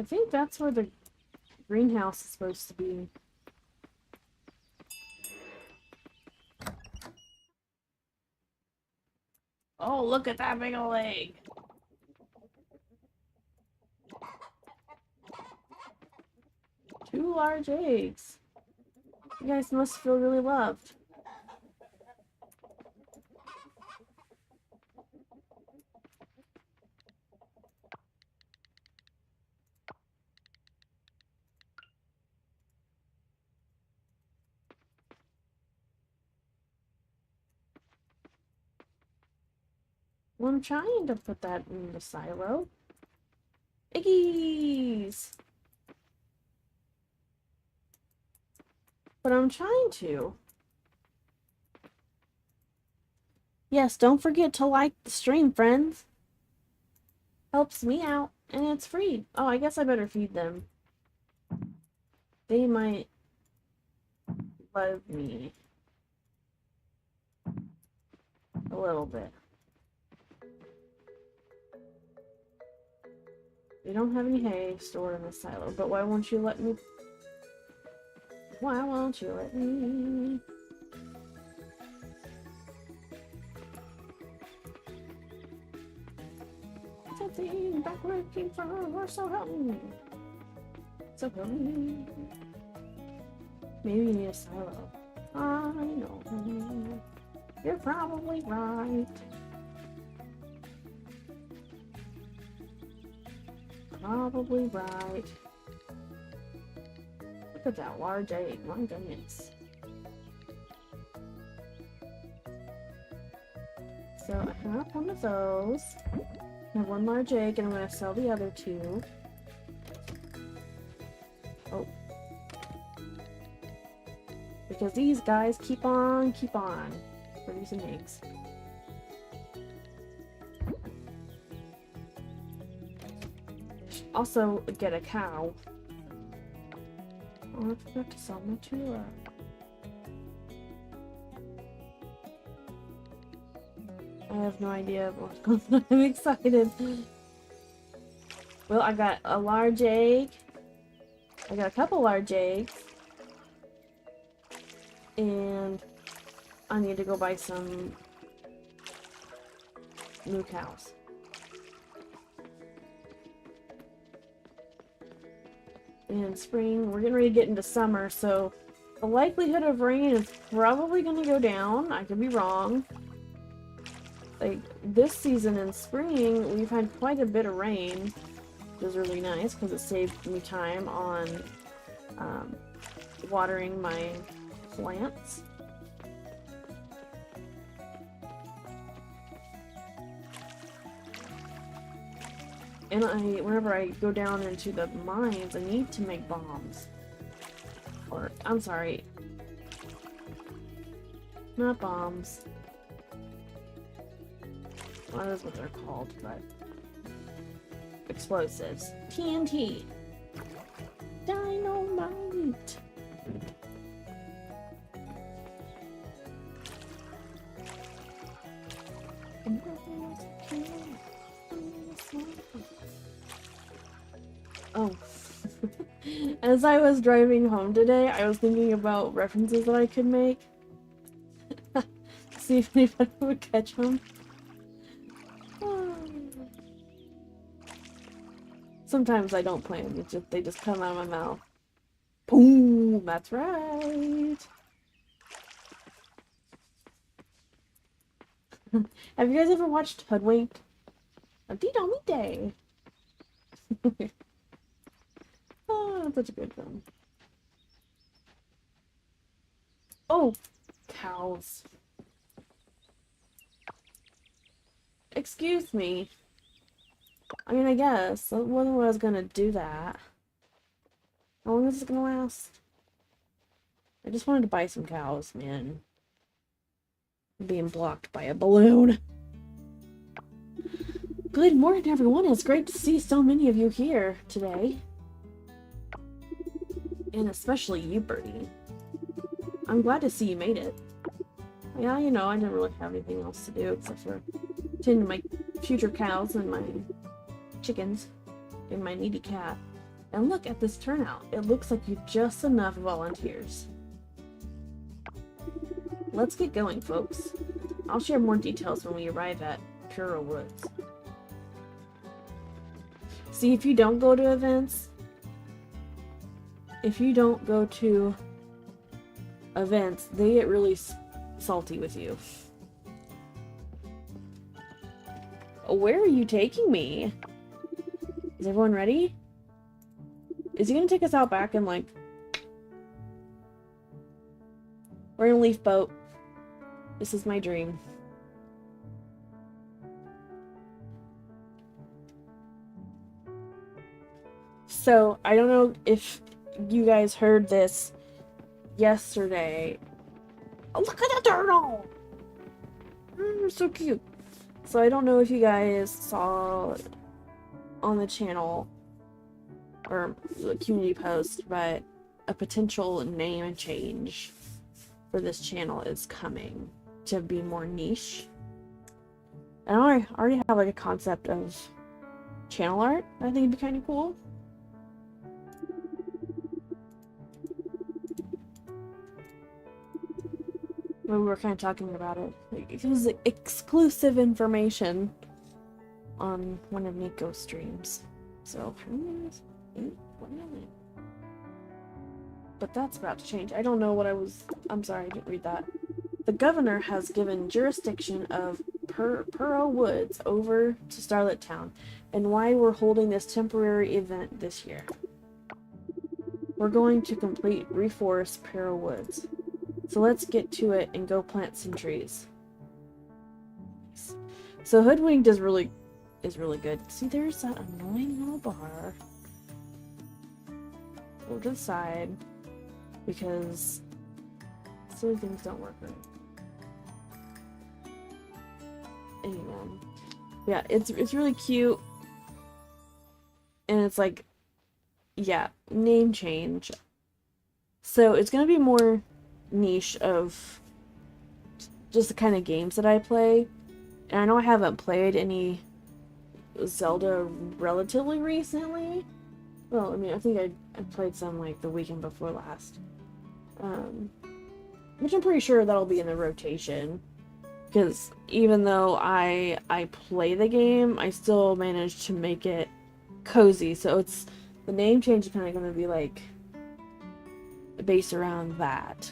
I think that's where the greenhouse is supposed to be. Oh, look at that big old egg. Two large eggs. You guys must feel really loved. Well, I'm trying to put that in the silo. Eggies! But I'm trying to. Yes, don't forget to like the stream, friends. Helps me out, and it's free. Oh, I guess I better feed them. They might love me. A little bit. We don't have any hay stored in the silo, but why won't you let me... Why won't you let me... Something backward came from, or so help me. So help me. Maybe you need a silo. I know. You're probably right. Probably right. Look at that large egg. My goodness. So I have one of those. I have one large egg, and I'm going to sell the other two. Oh. Because these guys keep on producing eggs. Also, get a cow. Oh, I forgot to sell my Tula. I have no idea what's going on. I'm excited. Well, I got a large egg. I got a couple large eggs. And I need to go buy some new cows. In spring, we're getting ready to get into summer, so the likelihood of rain is probably going to go down. I could be wrong. Like, this season in spring, we've had quite a bit of rain, which is really nice because it saved me time on watering my plants. And whenever I go down into the mines, I need to make bombs. Or, I'm sorry. Not bombs. Well, that is what they're called, but... explosives. TNT. Dynamite. Oh. As I was driving home today, I was thinking about references that I could make. See if anybody would catch them. Sometimes I don't plan, they just come out of my mouth. Boom! That's right! Have you guys ever watched Hoodwinked? Dino Mite! Oh, that's such a good film. Oh! Cows. Excuse me. I mean, I guess. That wasn't what I was gonna do that. How long is this gonna last? I just wanted to buy some cows, man. I'm being blocked by a balloon. Good morning, everyone. It's great to see so many of you here today. And especially you, Birdie. I'm glad to see you made it. Yeah, you know, I didn't really have anything else to do except for tend to my future cows and my chickens and my needy cat. And look at this turnout. It looks like you've just enough volunteers. Let's get going, folks. I'll share more details when we arrive at Puro Woods. See, if you don't go to events, they get really salty with you. Where are you taking me? Is everyone ready? Is he gonna take us out back and like... We're in a leaf boat. This is my dream. So, I don't know if you guys heard this yesterday. Oh, look at the turtle! So cute. So I don't know if you guys saw on the channel or the community post, but a potential name change for this channel is coming to be more niche. And I already have like a concept of channel art I think it'd be kind of cool. We were kind of talking about it. It was exclusive information on one of Nico's streams. So, but that's about to change. I don't know what I'm sorry, I didn't read that. The governor has given jurisdiction of Puro Woods over to Starlit Town, and why we're holding this temporary event this year. We're going to reforest Puro Woods. So let's get to it and go plant some trees. So Hoodwinked is really good. See, there's that annoying little bar. Go to the side because silly things don't work right. Anyway, yeah, it's really cute, and it's like, yeah, name change. So it's gonna be more niche of just the kind of games that I play. And I know I haven't played any Zelda relatively recently. Well, I mean, I think I played some like the weekend before last. Which I'm pretty sure that'll be in the rotation. Because even though I play the game, I still managed to make it cozy. So it's the name change is kind of going to be like based around that.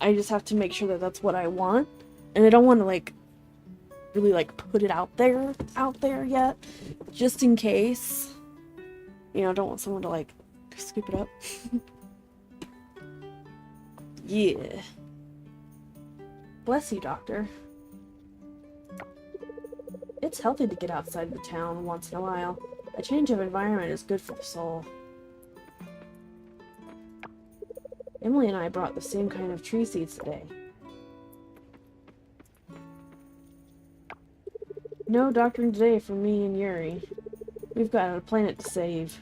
I just have to make sure that that's what I want, and I don't want to like really like put it out there yet, just in case. You know, I don't want someone to like scoop it up. Yeah. Bless you, doctor. It's healthy to get outside the town once in a while. A change of environment is good for the soul. Emily and I brought the same kind of tree seeds today. No doctoring today for me and Yuri. We've got a planet to save.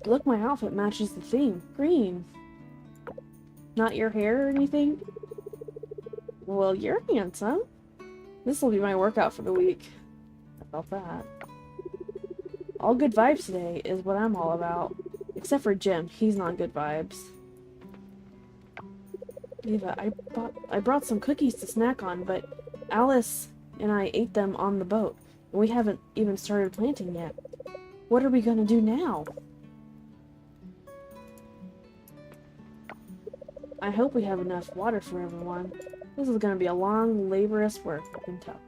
Look, my outfit matches the theme. Green. Not your hair or anything? Well, you're handsome. This will be my workout for the week. felt that. All good vibes today is what I'm all about. Except for Jim. He's not good vibes. Eva, I brought some cookies to snack on, but Alice and I ate them on the boat. And we haven't even started planting yet. What are we gonna do now? I hope we have enough water for everyone. This is gonna be a long, laborious work, I can tell.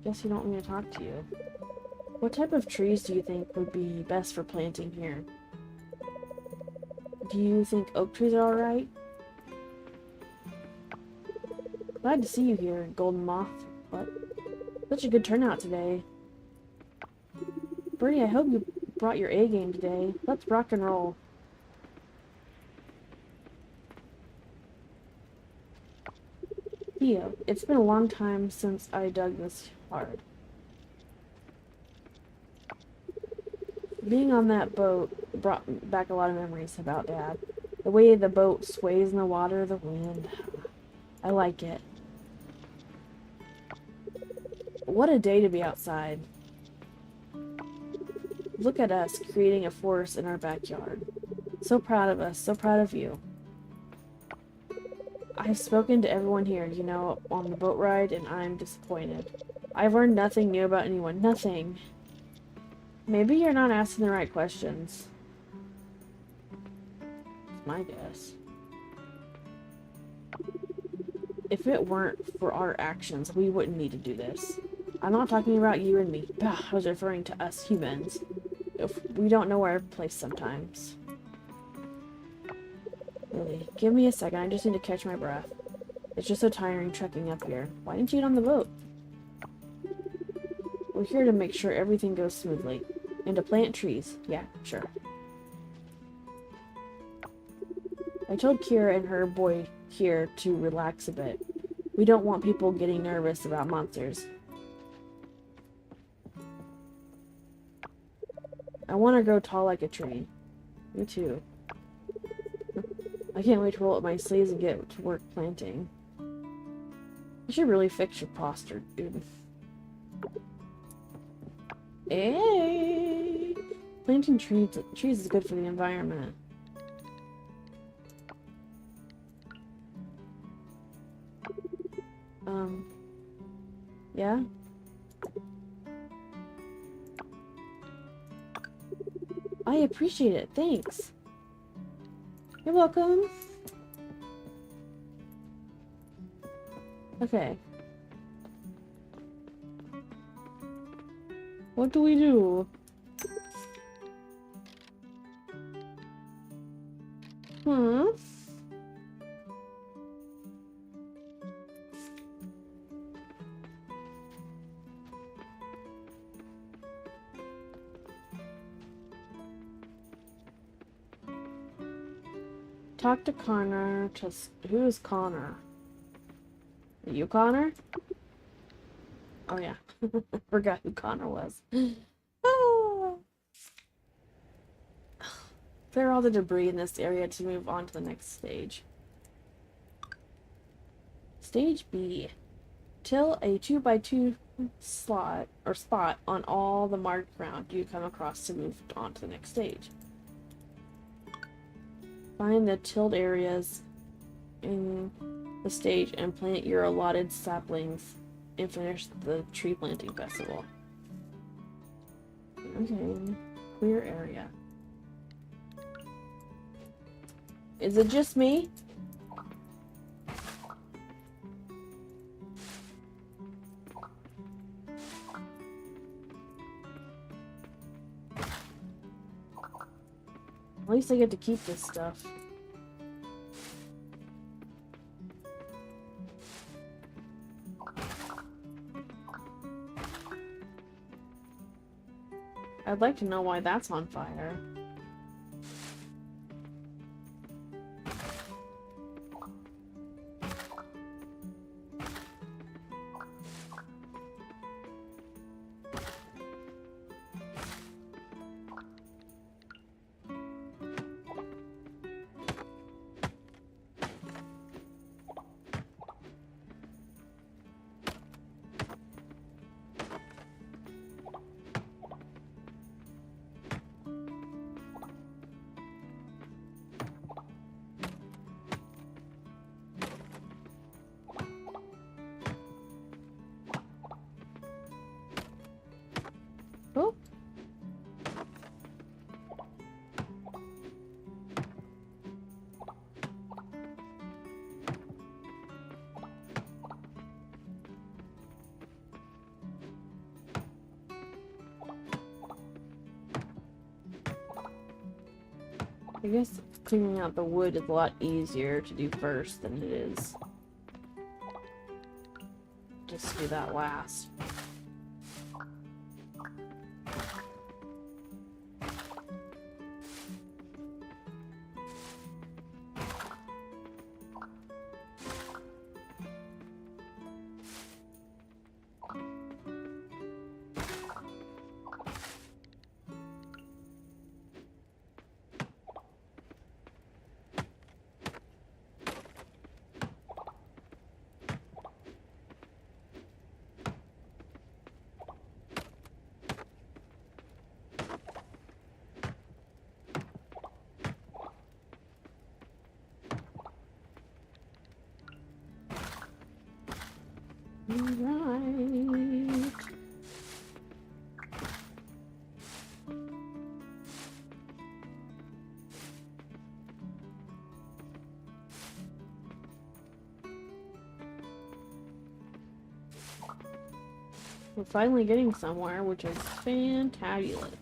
Guess you don't want me to talk to you. What type of trees do you think would be best for planting here? Do you think oak trees are alright? Glad to see you here, Golden Moth. What? Such a good turnout today. Bernie, I hope you brought your A game today. Let's rock and roll. Theo, it's been a long time since I dug this hard. Being on that boat brought back a lot of memories about Dad. The way the boat sways in the water, the wind. I like it. What a day to be outside. Look at us creating a forest in our backyard. So proud of us, so proud of you. I've spoken to everyone here, you know, on the boat ride, and I'm disappointed. I've learned nothing new about anyone. Nothing. Maybe you're not asking the right questions. That's my guess. If it weren't for our actions, we wouldn't need to do this. I'm not talking about you and me. I was referring to us humans. If we don't know our place sometimes. Really, give me a second. I just need to catch my breath. It's just so tiring trekking up here. Why didn't you get on the boat? We're here to make sure everything goes smoothly. And to plant trees. Yeah, sure. I told Kira and her boy here to relax a bit. We don't want people getting nervous about monsters. I want to grow tall like a tree. Me too. I can't wait to roll up my sleeves and get to work planting. You should really fix your posture, dude. Hey! Planting trees is good for the environment. Yeah? I appreciate it, thanks. You're welcome. Okay. What do we do? Talk to Connor. Who is Connor? Are you Connor? Oh yeah. Forgot who Connor was. Oh. Clear all the debris in this area to move on to the next stage. Stage B. Till a 2x2 spot on all the marked ground you come across to move on to the next stage. Find the tilled areas in the stage and plant your allotted saplings and finish the tree planting festival. Okay, clear area. Is it just me? At least I get to keep this stuff. I'd like to know why that's on fire. I guess cleaning out the wood is a lot easier to do first than it is just do that last. Right. We're finally getting somewhere, which is fantabulous.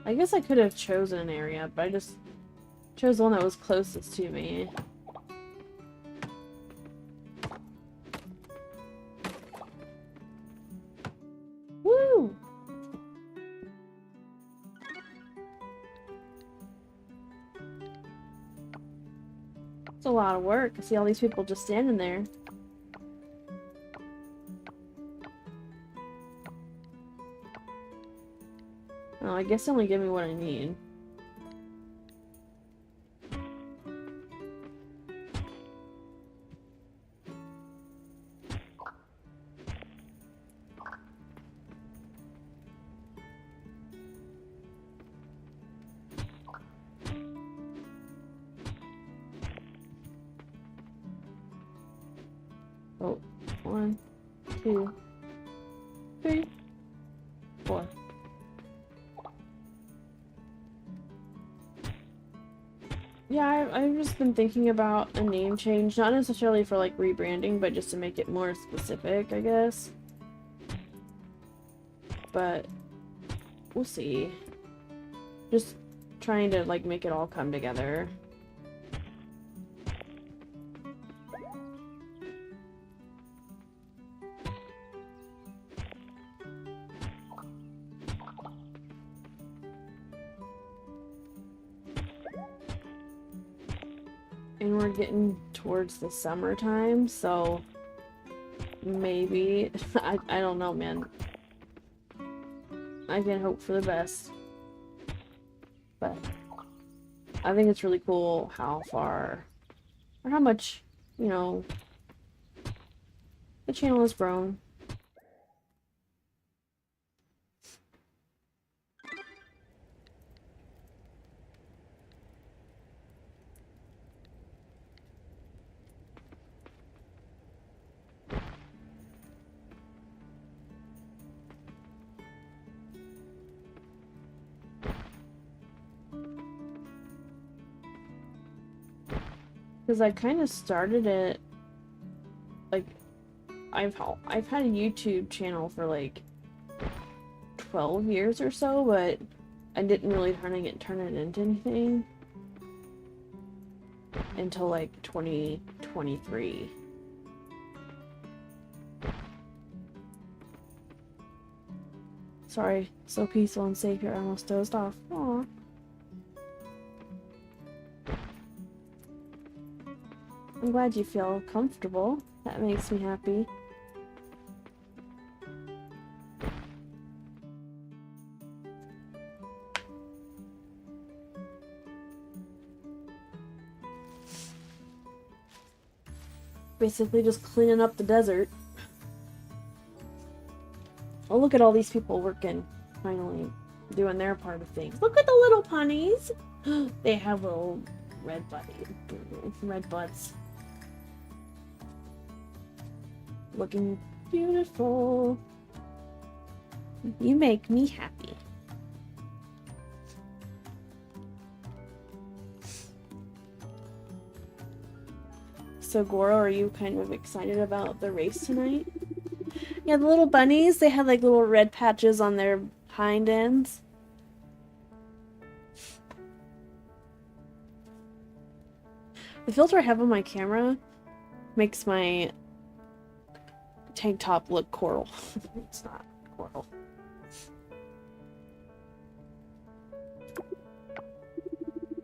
I guess I could have chosen an area, but I just chose the one that was closest to me. Woo! It's a lot of work. I see all these people just standing there. Oh, I guess they only give me what I need. Oh, 1, 2, 3, 4. Yeah, I've just been thinking about a name change, not necessarily for like rebranding, but just to make it more specific, I guess. But we'll see. Just trying to like make it all come together. And we're getting towards the summertime, so maybe I don't know, man. I can hope for the best. But I think it's really cool how far or how much, you know, the channel has grown. Because I kind of started it, like, I've had a YouTube channel for like 12 years or so, but I didn't really turn it into anything until like 2023. Sorry, so peaceful and safe here. I almost dozed off. Aw. I'm glad you feel comfortable. That makes me happy. Basically just cleaning up the desert. Oh, look at all these people working. Finally doing their part of things. Look at the little punnies! They have little red butts. Looking beautiful. You make me happy. So Goro, are you kind of excited about the race tonight? Yeah, the little bunnies, they had like little red patches on their hind ends. The filter I have on my camera makes my tank top look coral. It's not coral.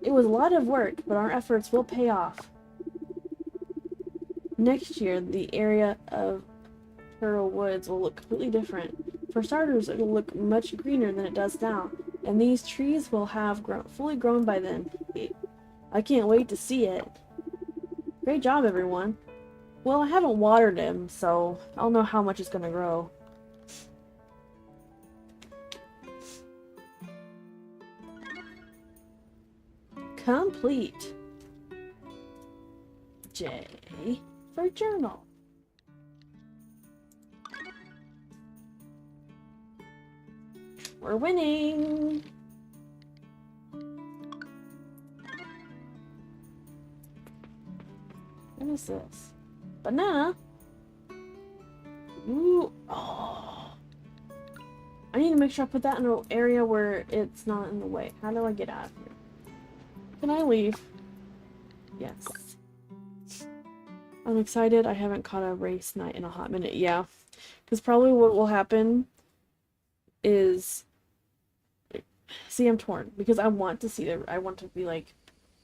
It was a lot of work, but our efforts will pay off. Next year, the area of Turtle Woods will look completely different. For starters, it'll look much greener than it does now, and these trees will have fully grown by then. I can't wait to see it. Great job, everyone. Well, I haven't watered him, so I don't know how much it's gonna grow. Complete. J for journal. We're winning! What is this? Banana? Ooh. Oh. I need to make sure I put that in an area where it's not in the way. How do I get out of here? Can I leave? Yes. I'm excited. I haven't caught a race night in a hot minute. Yeah. Because probably what will happen is... See, I'm torn. Because I want to see I want to be, like,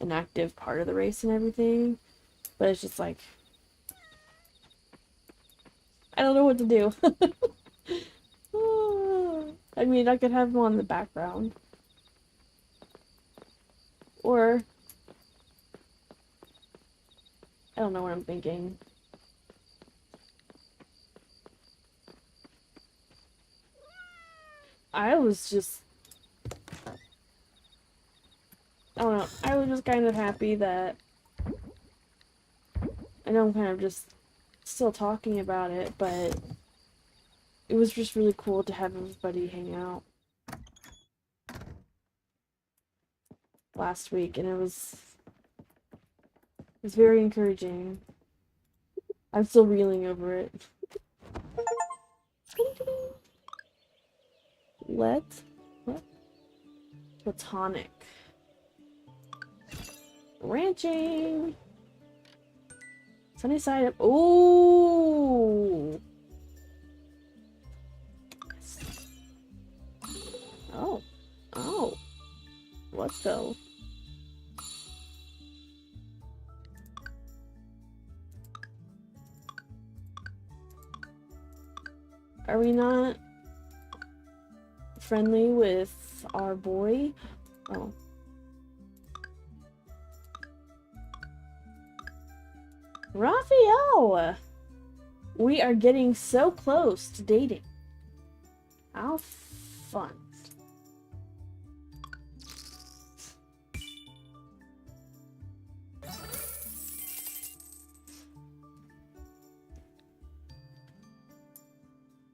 an active part of the race and everything. But it's just like... I don't know what to do. I mean, I could have them on the background. Or... I don't know what I'm thinking. I was just... I don't know. I was just kind of happy that... I know I'm kind of just still talking about it, but... It was just really cool to have everybody hang out. Last week, and it was very encouraging. I'm still reeling over it. What? Platonic. Ranching! Sunny side up. Ooh! Oh. Oh. Let's go. Are we not friendly with our boy? Oh. Raphael! We are getting so close to dating. How fun.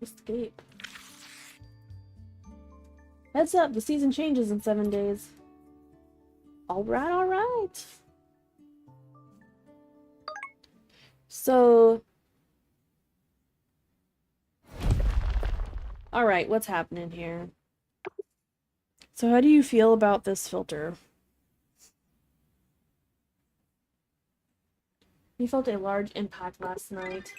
Escape. Heads up, the season changes in 7 days. Alright, alright. So... Alright, what's happening here? So how do you feel about this filter? You felt a large impact last night.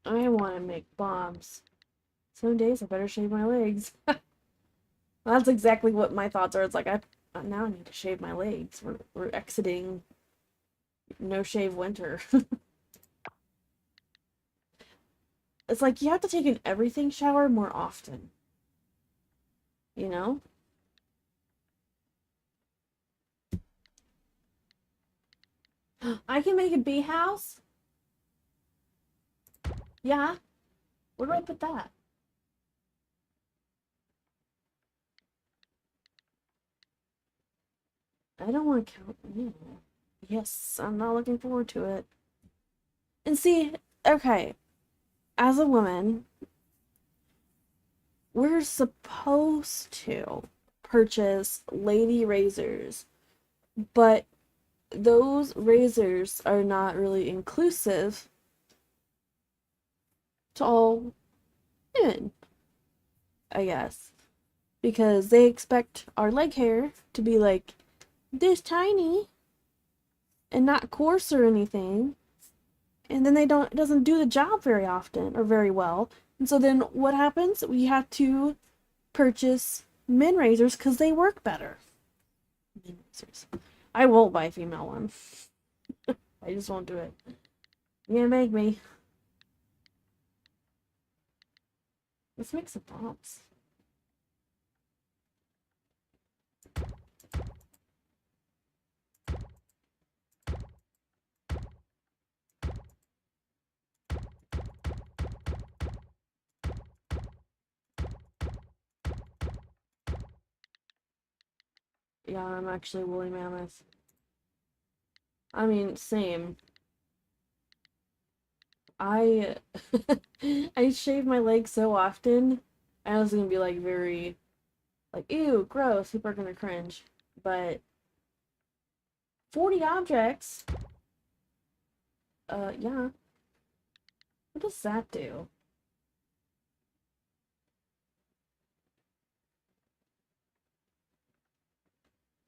I want to make bombs. Some days I better shave my legs. That's exactly what my thoughts are. It's like, now I need to shave my legs. We're exiting no shave winter. It's like you have to take an everything shower more often. You know? I can make a bee house? Yeah. Where do I put that? I don't want to count. No. Yes, I'm not looking forward to it. And see, okay, as a woman, we're supposed to purchase lady razors, but those razors are not really inclusive to all women, I guess. Because they expect our leg hair to be like this tiny and not coarse or anything. And then it doesn't do the job very often or very well. And so then what happens? We have to purchase men razors because they work better. Men razors. I won't buy a female one. I just won't do it. You can't make me. Let's make some bombs. Yeah, I'm actually woolly mammoth. I mean, same. I I shave my legs so often. I was gonna be like very like ew, gross. People are gonna cringe. But 40 objects. Yeah. What does that do?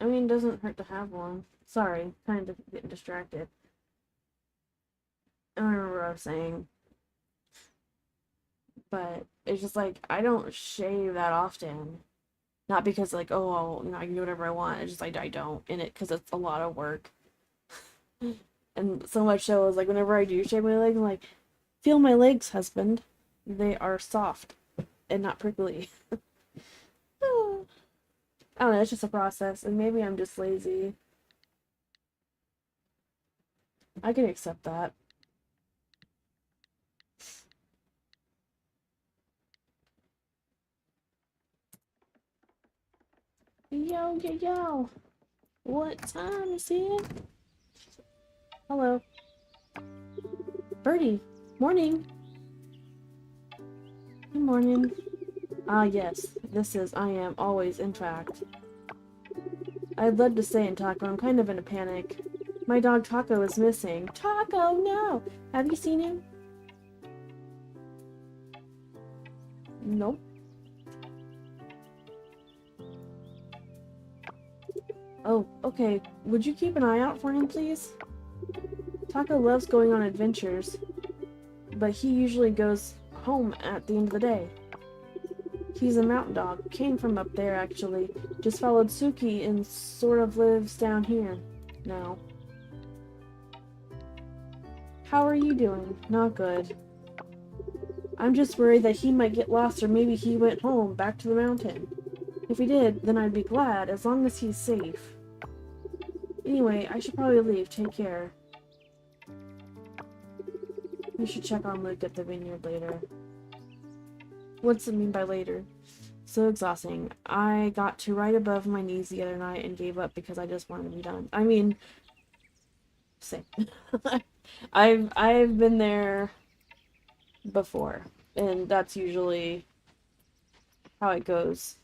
I mean, it doesn't hurt to have one. Sorry, kind of getting distracted. I don't remember what I was saying, but it's just like I don't shave that often. Not because like, oh, I can do whatever I want. It's just like I don't in it because it's a lot of work. And so much so is like whenever I do shave my legs, I'm like, feel my legs, husband. They are soft and not prickly. I don't know, it's just a process, and maybe I'm just lazy. I can accept that. Yo, yo, yo! What time is it? Hello. Birdie. Morning. Good morning. Ah, yes. I am always, in fact. I'd love to stay and talk, but I'm kind of in a panic. My dog Taco is missing. Taco, no! Have you seen him? Nope. Oh, okay. Would you keep an eye out for him, please? Taco loves going on adventures, but he usually goes home at the end of the day. He's a mountain dog. Came from up there, actually. Just followed Suki and sort of lives down here now. How are you doing? Not good. I'm just worried that he might get lost, or maybe he went home, back to the mountain. If he did, then I'd be glad, as long as he's safe. Anyway, I should probably leave. Take care. We should check on Luke at the vineyard later. What's it mean by later? So exhausting. I got to right above my knees the other night and gave up because I just wanted to be done. I mean, same. I've been there before, and that's usually how it goes.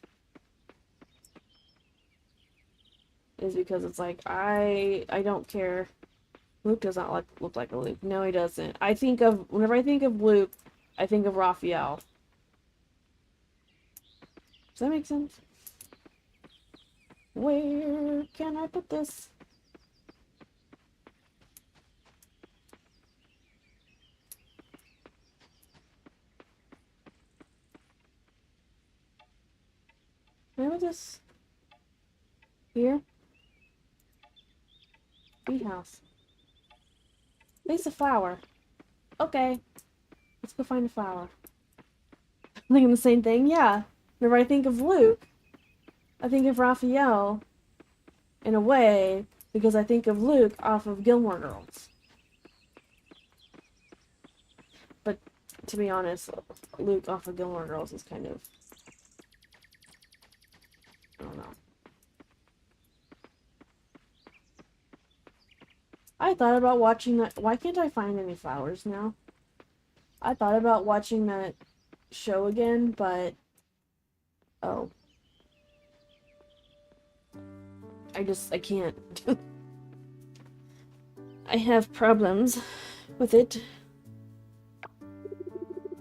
Is because it's like I don't care. Luke does not look like a Luke. No, he doesn't. Whenever I think of Luke, I think of Raphael. Does that make sense? Where can I put this? Can I put this here? Bee house. Place a flower. Okay. Let's go find a flower. I'm thinking the same thing. Yeah. Whenever I think of Luke, I think of Raphael in a way because I think of Luke off of Gilmore Girls. But to be honest, Luke off of Gilmore Girls is kind of, I don't know. I thought about watching that. Why can't I find any flowers now? I thought about watching that show again, but oh. I can't. I have problems with it.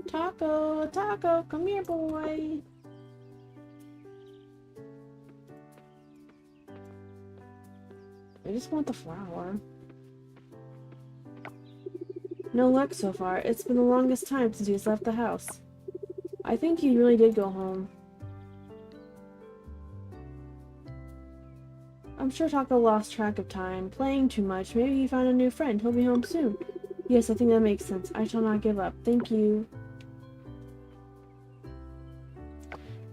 Taco, Taco, come here, boy. I just want the flower. No luck so far. It's been the longest time since he's left the house. I think he really did go home. I'm sure Taco lost track of time, playing too much. Maybe he found a new friend. He'll be home soon. Yes, I think that makes sense. I shall not give up. Thank you.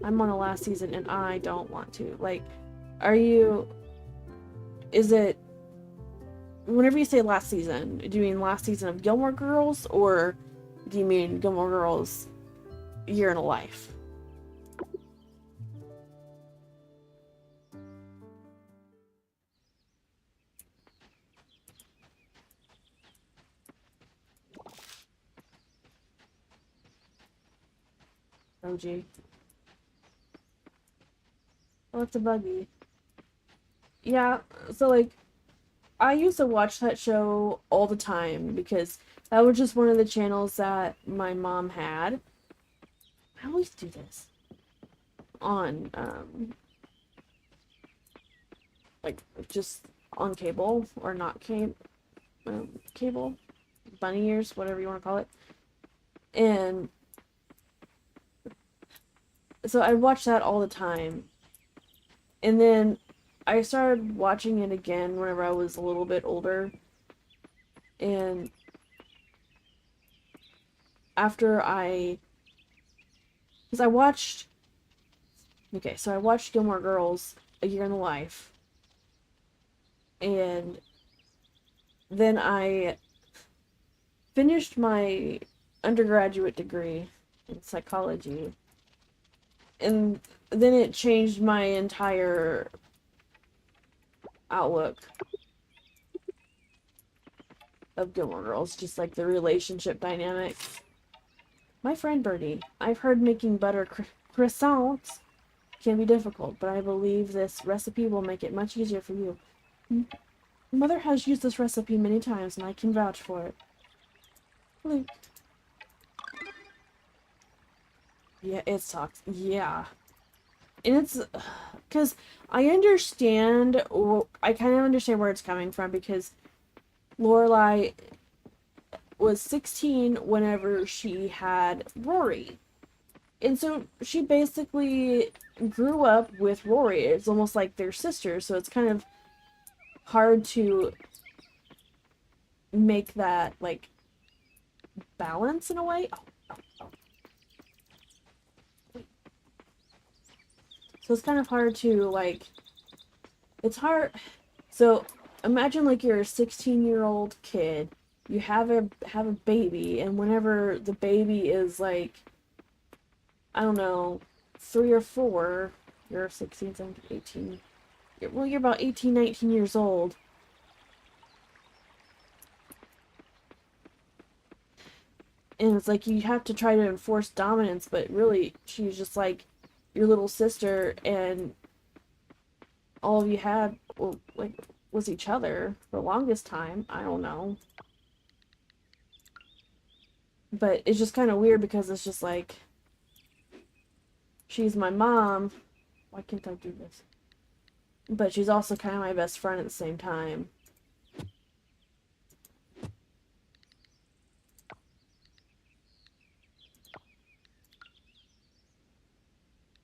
I'm on the last season and I don't want to. Like, are you... Is it... Whenever you say last season, do you mean last season of Gilmore Girls? Or do you mean Gilmore Girls Year in a Life? Oh, gee. Oh, it's a buggy. Yeah, so like, I used to watch that show all the time because that was just one of the channels that my mom had. I always do this on, like, just on cable or not cable, bunny ears, whatever you want to call it. And so I watched that all the time. And then I started watching it again whenever I was a little bit older. And after because I watched, okay, so I watched Gilmore Girls, A Year in the Life. And then I finished my undergraduate degree in psychology. And then it changed my entire outlook of Gilmore Girls, just like the relationship dynamics. My friend Birdie, I've heard making butter croissants can be difficult, but I believe this recipe will make it much easier for you. Mother has used this recipe many times, and I can vouch for it. Luke. Yeah, it's toxic. Yeah. And it's... Because I understand... I kind of understand where it's coming from, because Lorelai was 16 whenever she had Rory. And so she basically grew up with Rory. It's almost like they're sisters, so it's kind of hard to make that, like, balance in a way. So it's kind of hard to, like, it's hard. So imagine, like, you're a 16-year-old kid, you have a baby, and whenever the baby is, like, I don't know, 3 or 4, you're 16, 17, 18, well, you're about 18, 19 years old. And it's like you have to try to enforce dominance, but really, she's just like your little sister, and all of you had, well, like, was each other for the longest time. I don't know. But it's just kind of weird because it's just like, she's my mom. Why can't I do this? But she's also kind of my best friend at the same time.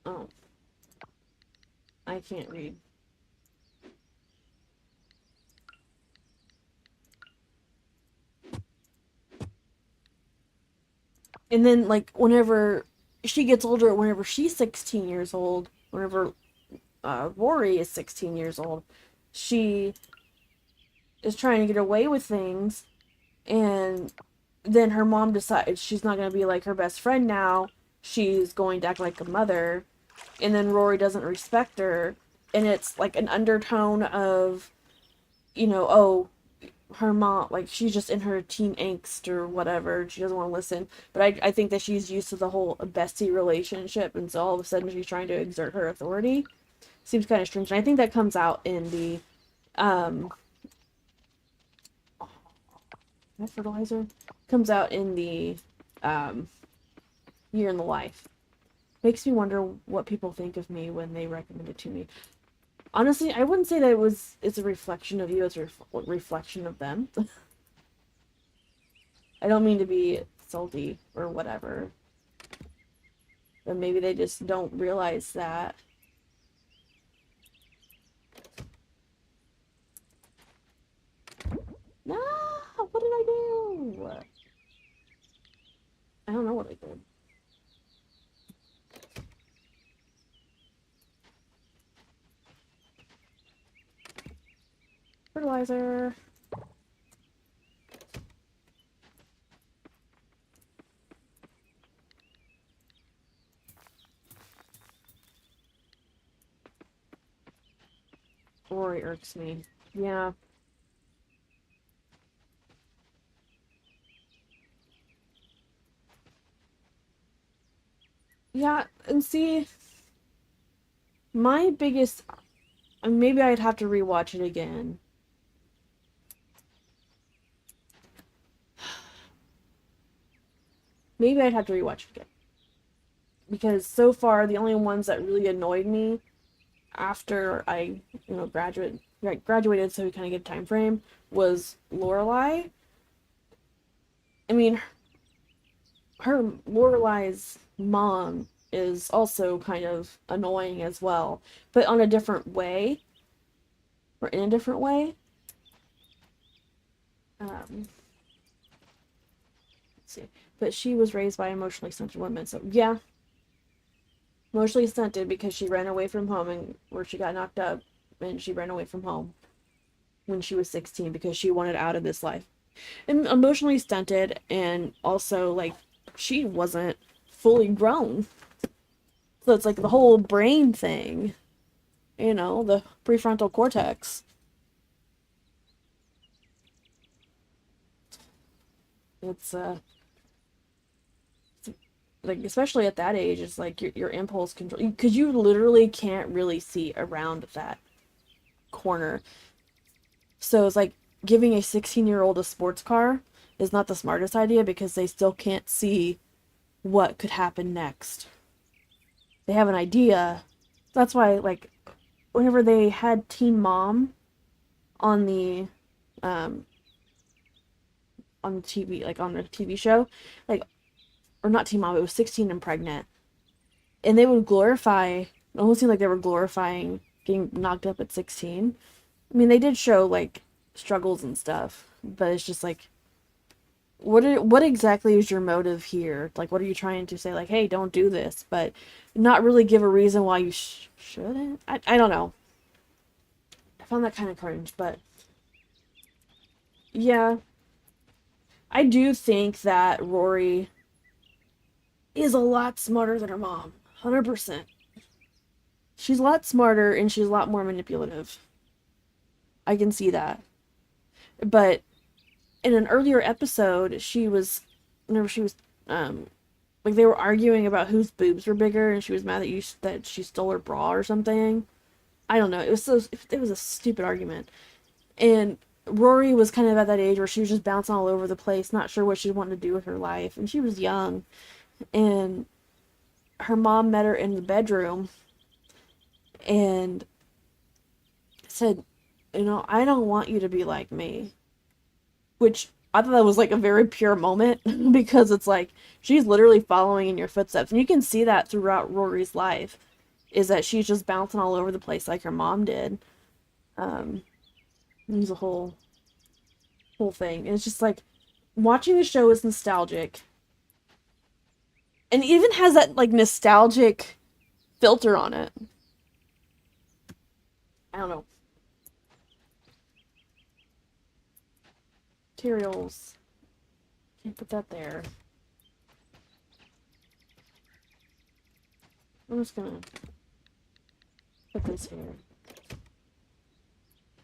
Oh. I can't read. And then, like, whenever she gets older, whenever she's 16 years old, whenever Rory is 16 years old, she is trying to get away with things, and then her mom decides she's not going to be like her best friend now. She's going to act like a mother, and then Rory doesn't respect her, and it's like an undertone of, you know, oh, her mom, like, she's just in her teen angst or whatever, she doesn't want to listen. But I think that she's used to the whole bestie relationship, and so all of a sudden she's trying to exert her authority. Seems kind of strange, and I think that comes out in the that fertilizer comes out in the Year in the Life. Makes me wonder what people think of me when they recommend it to me. Honestly, I wouldn't say that it's a reflection of you, it's a reflection of them. I don't mean to be salty or whatever. But maybe they just don't realize that. No! What did I do? I don't know what I did. Fertilizer. Rory irks me. Yeah. Yeah, and see, my biggest... Maybe I'd have to rewatch it again. Maybe I'd have to rewatch it again. Because so far, the only ones that really annoyed me after I, graduated, so we kind of get a time frame, was Lorelai. I mean, her Lorelai's mom is also kind of annoying as well, but on a different way, or in a different way. Let's see. But she was raised by emotionally stunted women, so yeah. Emotionally stunted because she ran away from home and where she got knocked up, and she ran away from home when she was 16 because she wanted out of this life. And emotionally stunted, and also, like, she wasn't fully grown. So it's like the whole brain thing, the prefrontal cortex. It's like, especially at that age, it's like your impulse control, because you literally can't really see around that corner. So it's like giving a 16-year-old a sports car is not the smartest idea because they still can't see what could happen next. They have an idea. That's why, like, whenever they had Teen Mom on the um on the TV, like on the TV show, like, or not Teen Mom, it was 16 and Pregnant, and they would glorify. It almost seemed like they were glorifying getting knocked up at 16. I mean, they did show like struggles and stuff, but it's just like, what exactly is your motive here? Like, what are you trying to say? Like, hey, don't do this, but not really give a reason why you shouldn't. I don't know. I found that kind of cringe, but yeah, I do think that Rory is a lot smarter than her mom. 100%. She's a lot smarter and she's a lot more manipulative. I can see that. But in an earlier episode, whenever she was, like, they were arguing about whose boobs were bigger, and she was mad that she stole her bra or something. I don't know. It was a stupid argument, and Rory was kind of at that age where she was just bouncing all over the place, not sure what she wanted to do with her life, and she was young, and her mom met her in the bedroom, and said, I don't want you to be like me, which I thought that was like a very pure moment because it's like she's literally following in your footsteps, and you can see that throughout Rory's life, is that she's just bouncing all over the place like her mom did. It was a whole thing. And it's just like watching the show is nostalgic, and it even has that like nostalgic filter on it. I don't know. Materials. Can't put that there. I'm just gonna put this here.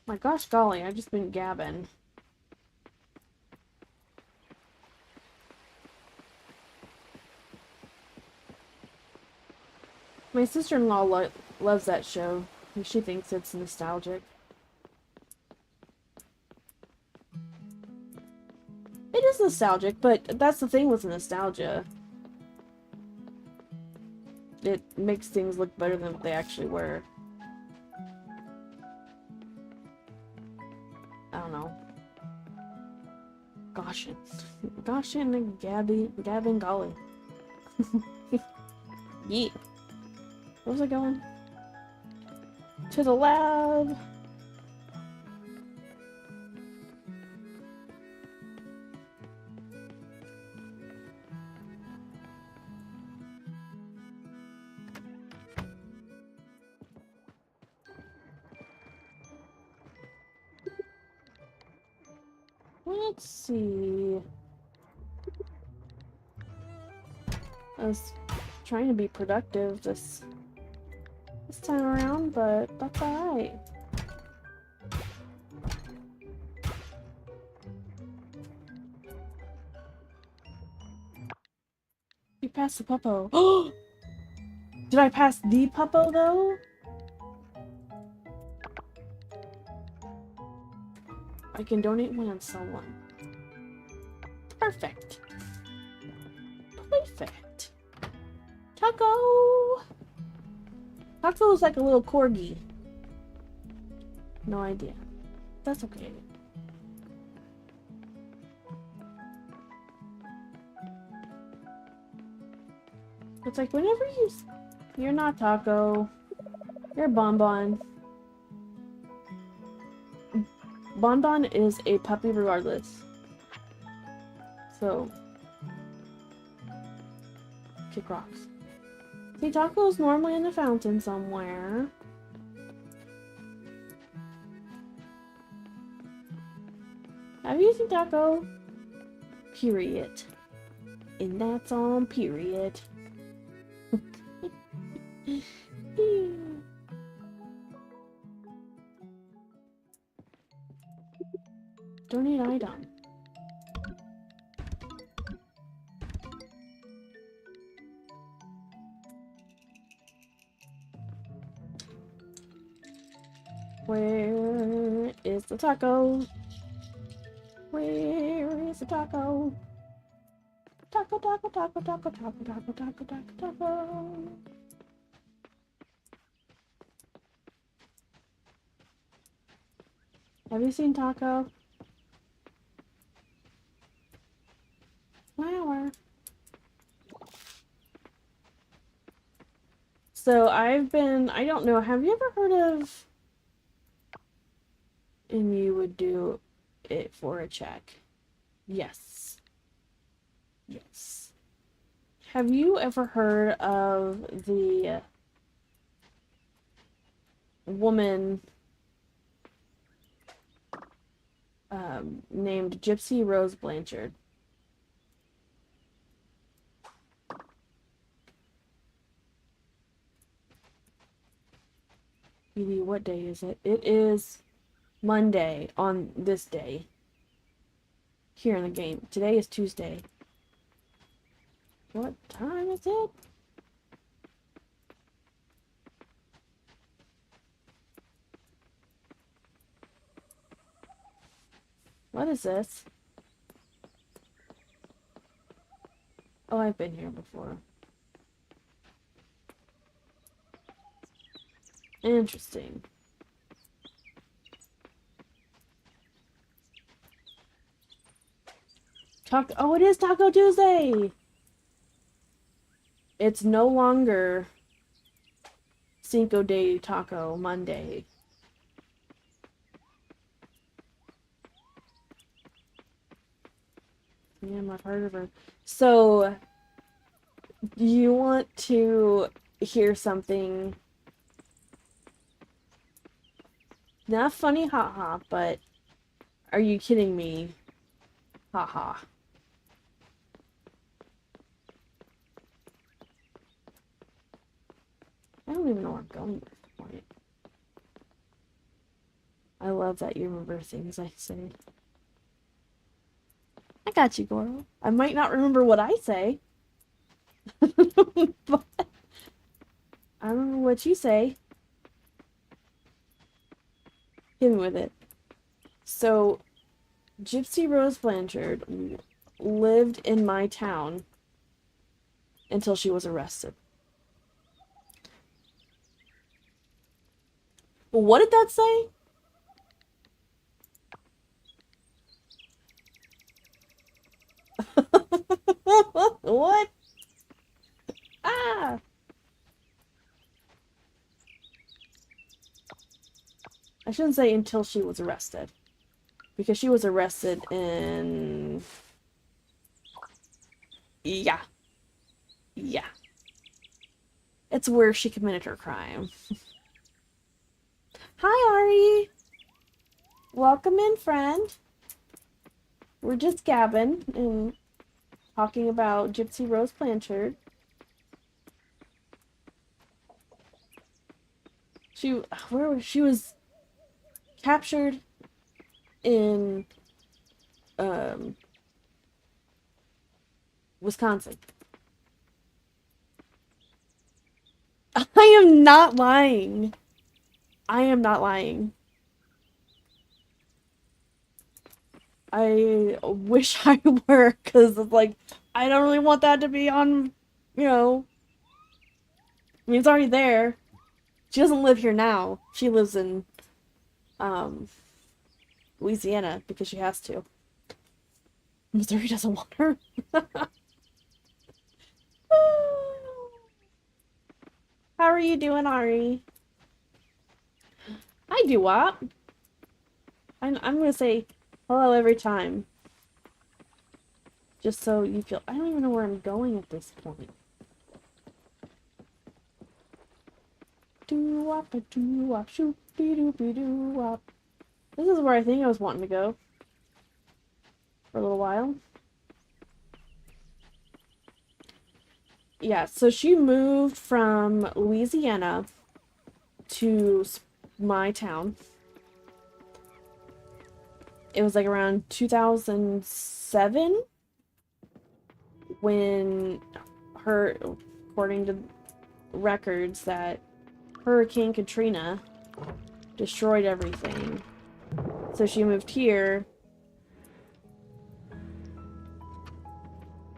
My gosh golly, I've just been gabbing. My sister-in-law loves that show. She thinks it's nostalgic. is nostalgic, but that's the thing with nostalgia. It makes things look better than what they actually were. I don't know. Goshen. Goshen and Gavin Golly. Yeah. Where was I going? To the lab! Let's see. I was trying to be productive this time around, but that's alright. You passed the puppo. Oh! Did I pass the puppo though? I can donate one and sell one. Perfect. Perfect. Taco! Taco is like a little corgi. No idea. That's okay. It's like whenever you're not Taco. You're Bonbon. Bonbon is a puppy regardless. So kick rocks. See, Taco's normally in the fountain somewhere. Have you seen Taco? Period. And that's on period. Donate item. Where is the taco? Where is the taco? Taco, taco, taco, taco, taco, taco, taco, taco, taco. Have you seen Taco? Flower. So I don't know, have you ever heard of, and you would do it for a check? Yes. Yes. Have you ever heard of the woman named Gypsy Rose Blanchard? Evie, what day is it? It is Monday on this day. Here in the game. Today is Tuesday. What time is it? What is this? Oh, I've been here before. Interesting. Oh, it is Taco Tuesday! It's no longer Cinco de Taco Monday. Yeah, I've heard of her. So, do you want to hear something? Not funny, haha, but are you kidding me? Haha. I don't even know where I'm going at this point. I love that you remember things I say. I got you, Goro. I might not remember what I say. But I remember what you say. Hit me with it. So, Gypsy Rose Blanchard lived in my town until she was arrested. Well, what did that say? What? Ah! I shouldn't say until she was arrested. Because she was arrested in... Yeah. Yeah. It's where she committed her crime. Hi, Ari! Welcome in, friend. We're just gabbing and talking about Gypsy Rose Blanchard. She was captured in Wisconsin. I am not lying. I am not lying. I wish I were, because it's like, I don't really want that to be on, you know. I mean, it's already there. She doesn't live here now. She lives in, Louisiana, because she has to. Missouri doesn't want her. How are you doing, Ari? I do what? I'm gonna say hello every time. Just so you feel... I don't even know where I'm going at this point. Doo-wop, a doo-wop, shoop-dee-doo-be-doo-wop. This is where I think I was wanting to go. For a little while. Yeah, so she moved from Louisiana to my town. It was like around 2007 when according to records, that Hurricane Katrina destroyed everything. So she moved here,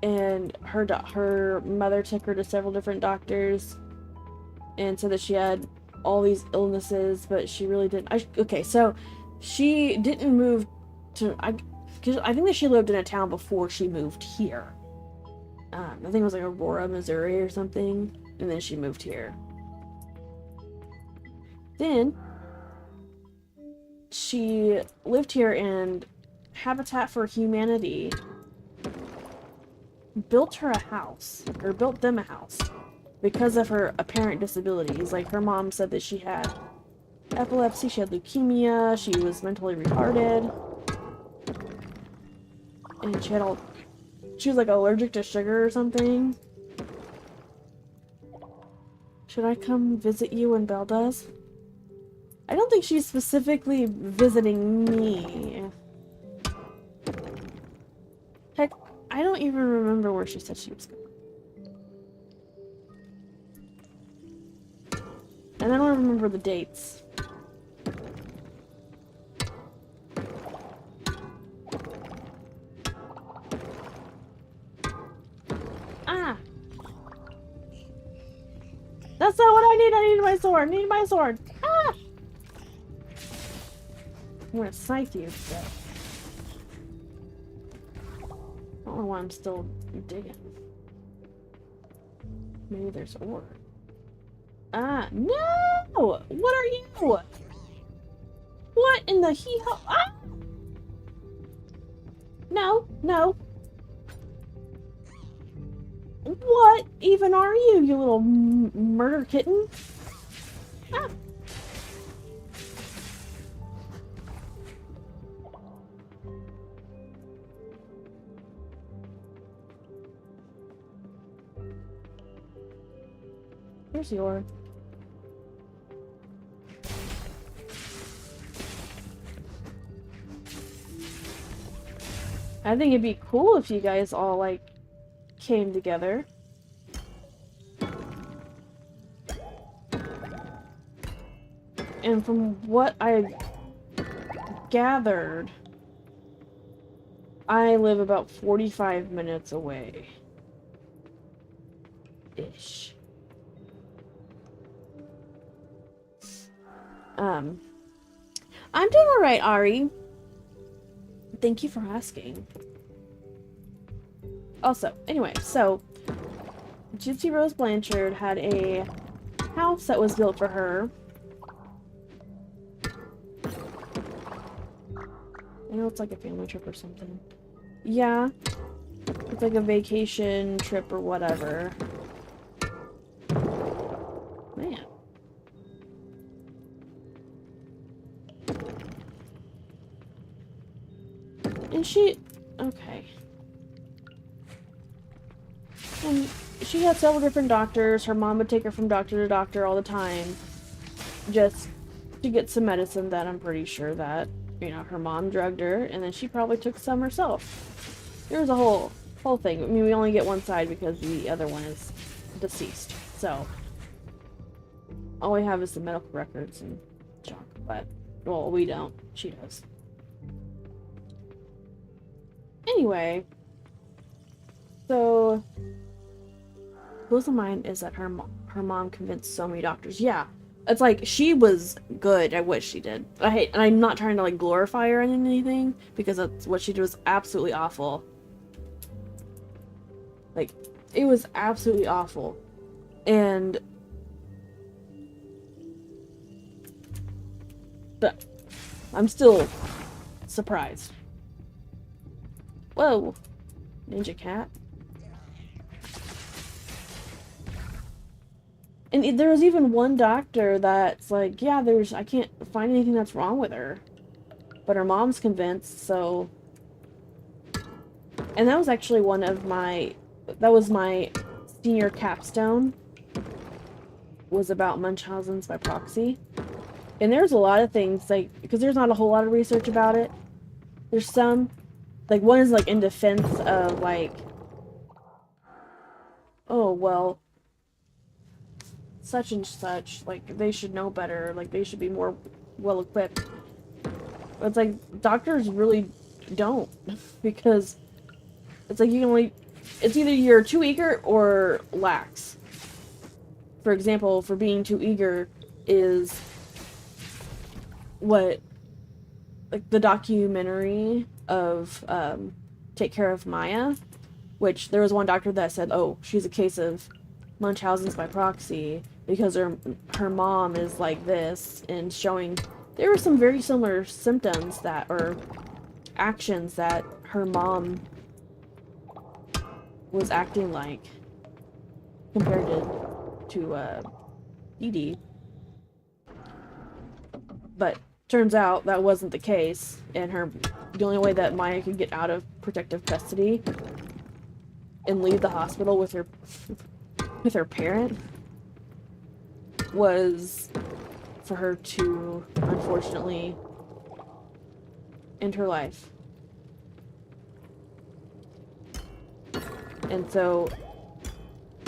and her mother took her to several different doctors and said that she had all these illnesses, but she really didn't. Okay, so she didn't move to... because I think that she lived in a town before she moved here. I think it was like Aurora, Missouri or something, and then she moved here. Then she lived here, and Habitat for Humanity built her a house, or built them a house, because of her apparent disabilities. Like, her mom said that she had epilepsy, she had leukemia, she was mentally retarded, and she was like allergic to sugar or something. Should I come visit you when Belle does? I don't think she's specifically visiting me. Heck, I don't even remember where she said she was going. And I don't remember the dates. Ah! That's not what I need! I need my sword! I need my sword! Ah! I'm gonna scythe you, but... I don't know why I'm still digging. Maybe there's ore. Ah, no! What are you? What in the hee-haw? Ah! No, no. What even are you, you little murder kitten? Ah! Here's your... I think it'd be cool if you guys all, like, came together. And from what I gathered, I live about 45 minutes away. Ish. I'm doing alright, Ari. Thank you for asking. Also, anyway, so Gypsy Rose Blanchard had a house that was built for her. I know it's like a family trip or something. Yeah. It's like a vacation trip or whatever. Man. And she... Okay. And she had several different doctors. Her mom would take her from doctor to doctor all the time. Just to get some medicine that I'm pretty sure that, you know, her mom drugged her. And then she probably took some herself. There was a whole thing. I mean, we only get one side because the other one is deceased. So, all we have is the medical records and junk. But, well, we don't. She does. Anyway, so close of mine is that her mom convinced so many doctors. Yeah, it's like she was good at what she did. And I'm not trying to like glorify her in anything because that's what she did was absolutely awful. Like, it was absolutely awful, and but I'm still surprised. Whoa, Ninja Cat. And there was even one doctor that's like, yeah, I can't find anything that's wrong with her. But her mom's convinced, so... And that was actually that was my senior capstone. Was about Munchausen's by proxy. And there's a lot of things, like, because there's not a whole lot of research about it. There's some... Like, one is, like, in defense of, like... Oh, well... Such and such, like, they should know better, like, they should be more well-equipped. But it's like, doctors really don't, because it's like you can only, it's either you're too eager or lax. For example, for being too eager is what, like, the documentary of, Take Care of Maya, which there was one doctor that said, oh, she's a case of Munchausen's by proxy, because her mom is like this, and showing there were some very similar symptoms that, or actions that her mom was acting like compared to Dee Dee. But turns out that wasn't the case, and the only way that Maya could get out of protective custody and leave the hospital with her parent was for her to, unfortunately, end her life. And so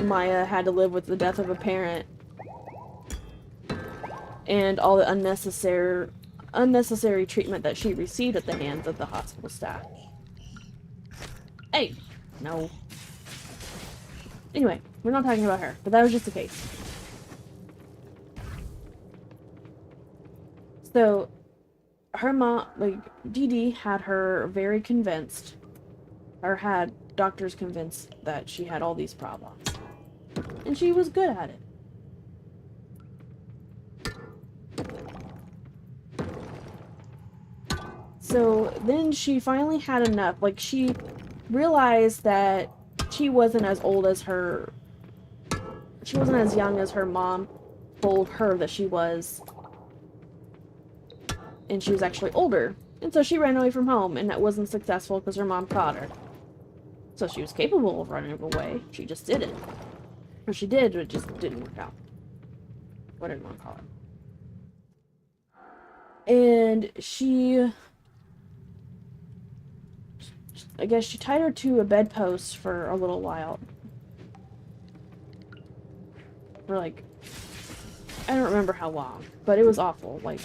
Maya had to live with the death of a parent and all the unnecessary treatment that she received at the hands of the hospital staff. Hey! No. Anyway, we're not talking about her, but that was just the case. So, her mom, like, Dee Dee had her very convinced, or had doctors convinced that she had all these problems. And she was good at it. So, then she finally had enough. Like, she realized that she wasn't as old as her... She wasn't as young as her mom told her that she was. And she was actually older. And so she ran away from home, and that wasn't successful because her mom caught her. So she was capable of running away. She just didn't. Or she did, but it just didn't work out. What did mom call it? And she... I guess she tied her to a bedpost for a little while. For like... I don't remember how long, but it was awful. Like...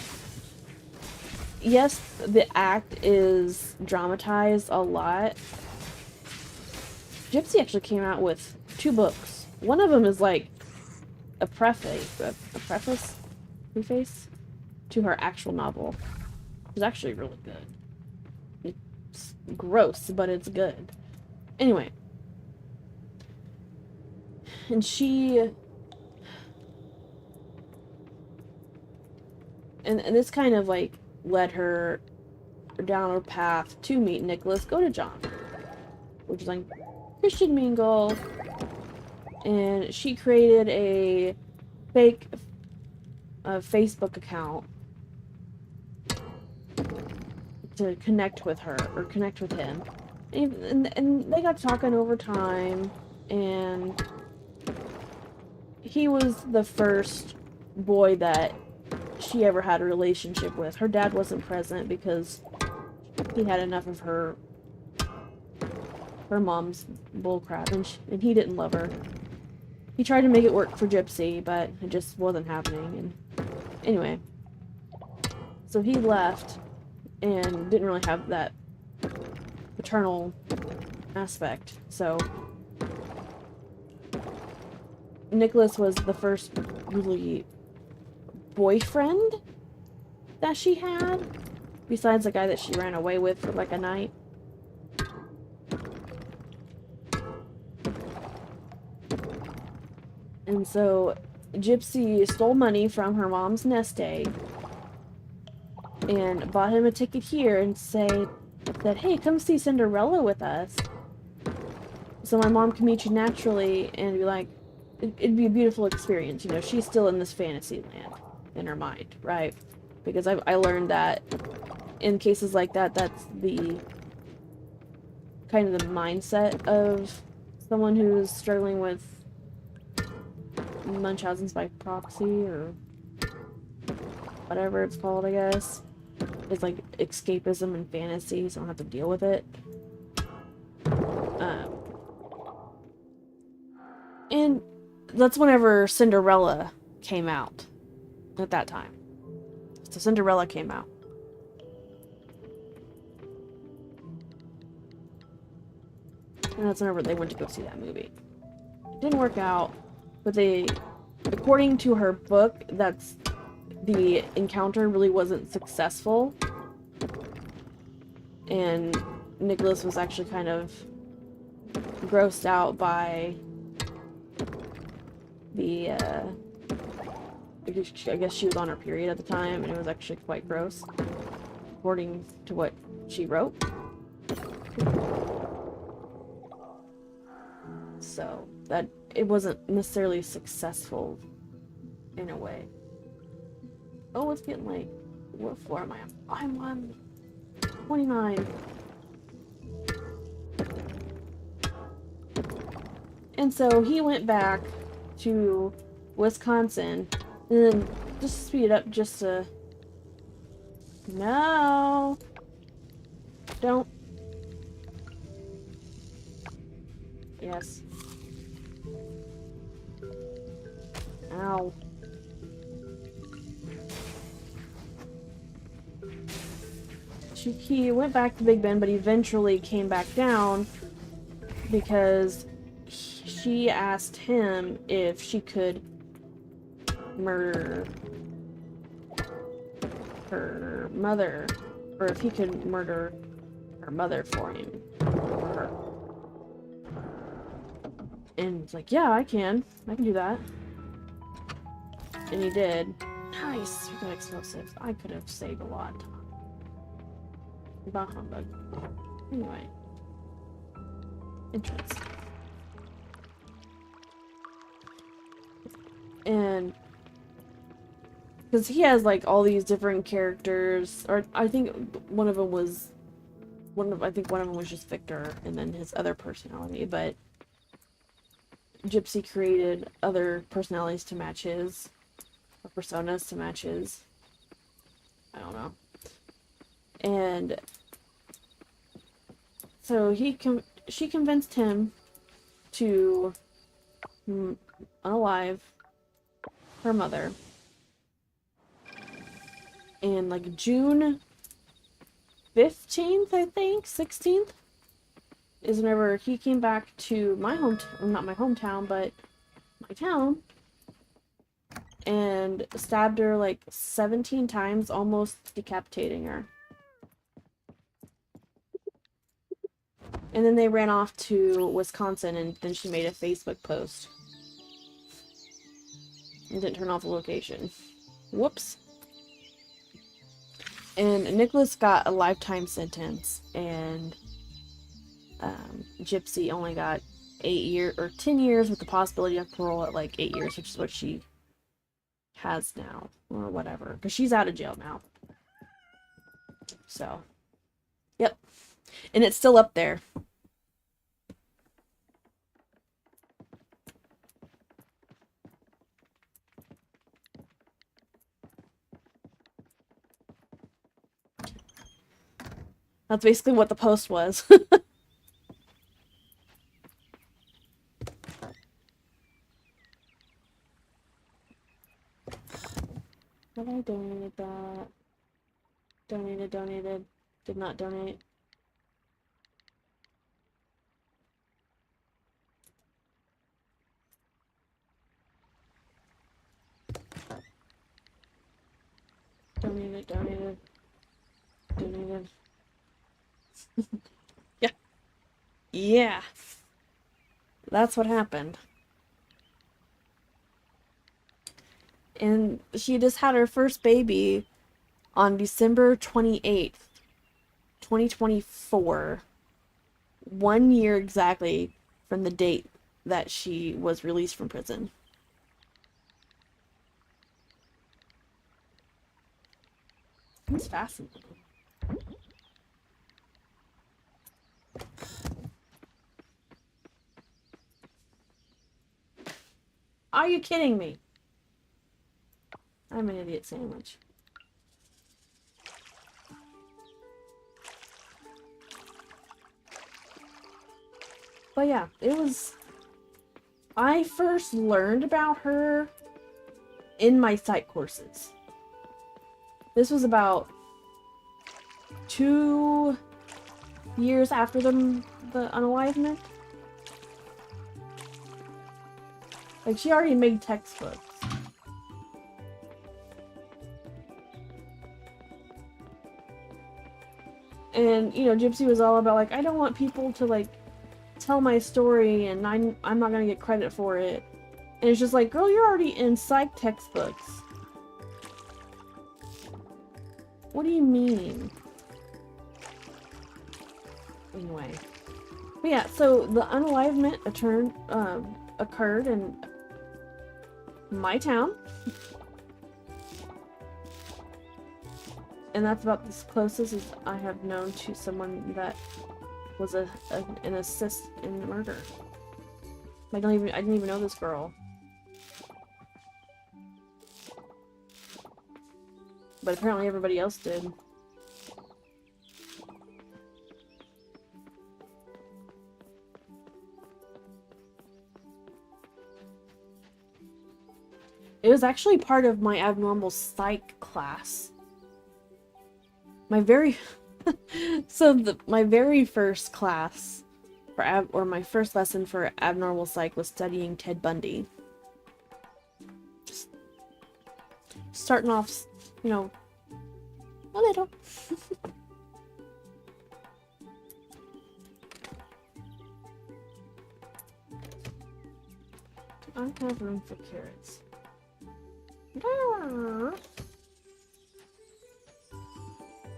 yes, the act is dramatized a lot. Gypsy actually came out with 2 books. One of them is like a preface to her actual novel. It's actually really good. It's gross, but it's good. Anyway, and and this kind of like led her down a path to meet Nicholas Godejohn, which is like Christian Mingle, and she created a fake Facebook account to connect with her or connect with him, and they got talking over time, and he was the first boy that she ever had a relationship with. Her dad wasn't present because he had enough of her mom's bullcrap, and he didn't love her. He tried to make it work for Gypsy, but it just wasn't happening. And anyway, so he left and didn't really have that paternal aspect. So Nicholas was the first really boyfriend that she had, besides the guy that she ran away with for like a night. And so Gypsy stole money from her mom's nest egg and bought him a ticket here and said, hey, come see Cinderella with us. So my mom can meet you naturally and be like, it'd be a beautiful experience. You know, she's still in this fantasy land in her mind, right? Because I learned that in cases like that, that's the kind of the mindset of someone who's struggling with Munchausen's by proxy, or whatever it's called, I guess. It's like escapism and fantasy, so I don't have to deal with it. And that's whenever Cinderella came out at that time. So Cinderella came out. And that's whenever they went to go see that movie. It didn't work out, but according to her book, the encounter really wasn't successful. And Nicholas was actually kind of grossed out by I guess she was on her period at the time, and it was actually quite gross, according to what she wrote. So that it wasn't necessarily successful in a way. Oh, it's getting late. What floor am I on? I'm on 29. And so he went back to Wisconsin, and then just speed it up just to... No! Don't. Yes. Ow. He went back to Big Ben, but eventually came back down because she asked him if she could murder her mother, or if he could murder her mother for him, or her. And it's like, yeah, I can do that. And he did. Nice, good explosives. I could have saved a lot of time. Bah humbug. Anyway. Entrance. And because he has like all these different characters, or I think one of them was just Victor, and then his other personality, but Gypsy created other personalities to match his, or personas to match his. I don't know. And so she convinced him to unalive her mother. And like June 15th, I think, 16th, is whenever he came back to my hometown, not my hometown, but my town, and stabbed her like 17 times, almost decapitating her. And then they ran off to Wisconsin, and then she made a Facebook post. And didn't turn off the location. Whoops. And Nicholas got a lifetime sentence, and Gypsy only got 10 years with the possibility of parole at like 8 years, which is what she has now, or whatever, because she's out of jail now. So, yep. And it's still up there. That's basically what the post was. But I donated that. Donated. Did not donate. Donated. Yeah. Yeah. That's what happened. And she just had her first baby on December 28th, 2024. 1 year exactly from the date that she was released from prison. It's fascinating. Are you kidding me? I'm an idiot sandwich. But yeah, it was... I first learned about her in my psych courses. This was about 2 years after the unalivement. Like, she already made textbooks. And, you know, Gypsy was all about, like, I don't want people to, like, tell my story and I'm not gonna get credit for it. And it's just like, girl, you're already in psych textbooks. What do you mean? Anyway. But yeah, so the unalivement occurred in my town. And that's about as closest as I have known to someone that was an assist in the murder. I didn't even know this girl. But apparently everybody else did. It was actually part of my abnormal psych class. My very my very first class for my first lesson for abnormal psych was studying Ted Bundy. Just starting off, you know, a little. I have room for carrots.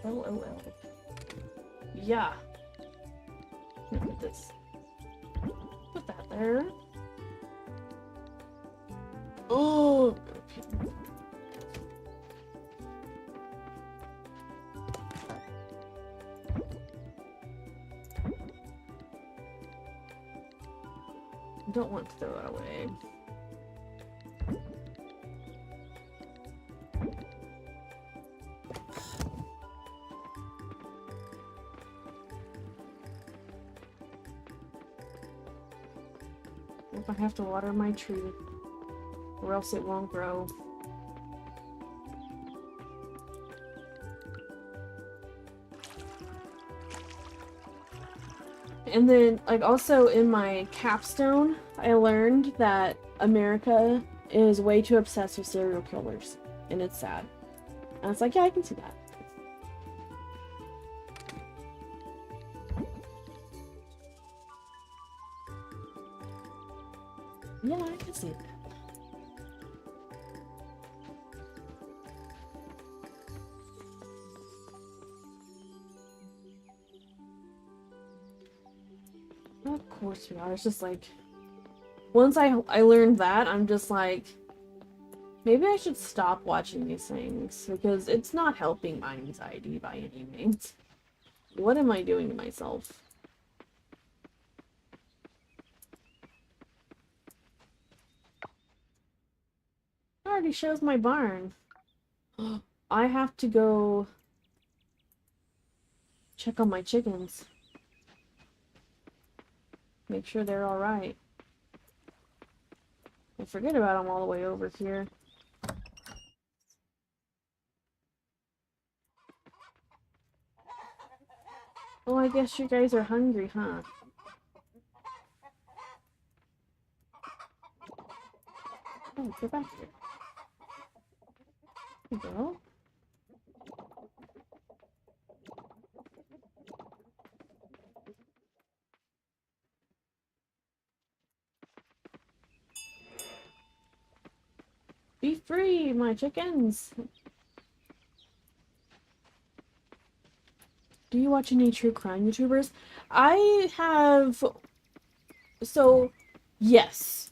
LOL. Yeah. Put this. Put that there. Oh. I don't want to throw it away. If I have to water my tree, or else it won't grow. And then, like, also in my capstone, I learned that America is way too obsessed with serial killers, and it's sad. And it's like, yeah, I can see that. Yeah, I can see that. Of course we are. It's just like, once I learned that, I'm just like, maybe I should stop watching these things because it's not helping my anxiety by any means. What am I doing to myself? It already shows my barn. I have to go check on my chickens. Make sure they're alright. I forget about them all the way over here. Oh, I guess you guys are hungry, huh? Oh, get back here. There you go. Be free, my chickens! Do you watch any true crime YouTubers? I have... So, yes.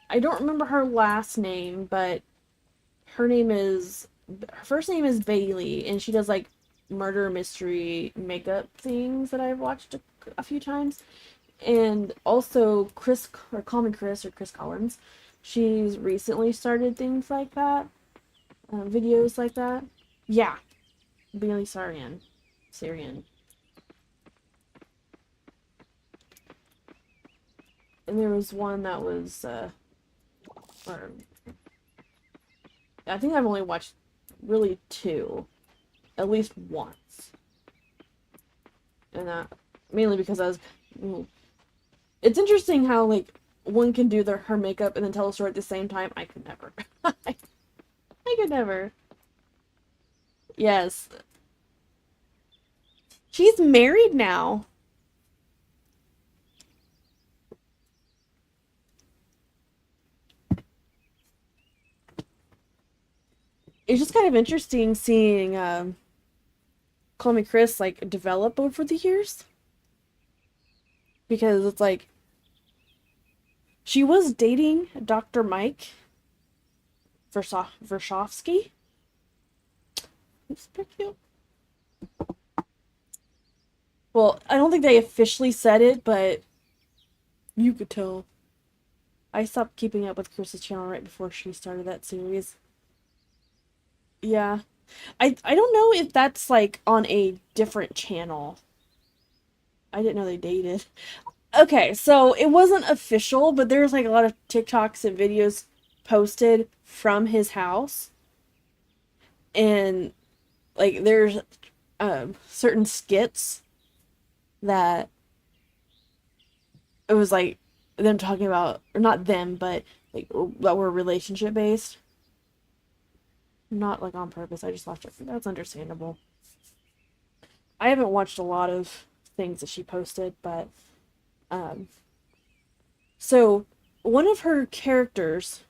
I don't remember her last name, but her name is... Her first name is Bailey, and she does, like, murder mystery makeup things that I've watched a few times. And also Chris, or Call Me Chris, or Chris Collins. She's recently started things like that. Videos like that. Yeah. Bailey Sarian. And there was one that was, or I think I've only watched really two, at least once. And that, mainly because I was, it's interesting how, like, one can do her makeup and then tell a story at the same time. I could never. I could never. Yes. She's married now. It's just kind of interesting seeing Call Me Chris like develop over the years. Because it's like she was dating Dr. Mike Vershovsky. It's pretty cute. Well, I don't think they officially said it, but you could tell. I stopped keeping up with Chris's channel right before she started that series. Yeah. I don't know if that's like on a different channel. I didn't know they dated. Okay, so it wasn't official, but there's like a lot of TikToks and videos posted from his house. And like there's certain skits that it was like them talking about, or not them, but like that were relationship based. Not like on purpose. I just watched it. That's understandable. I haven't watched a lot of things that she posted, but um so one of her characters,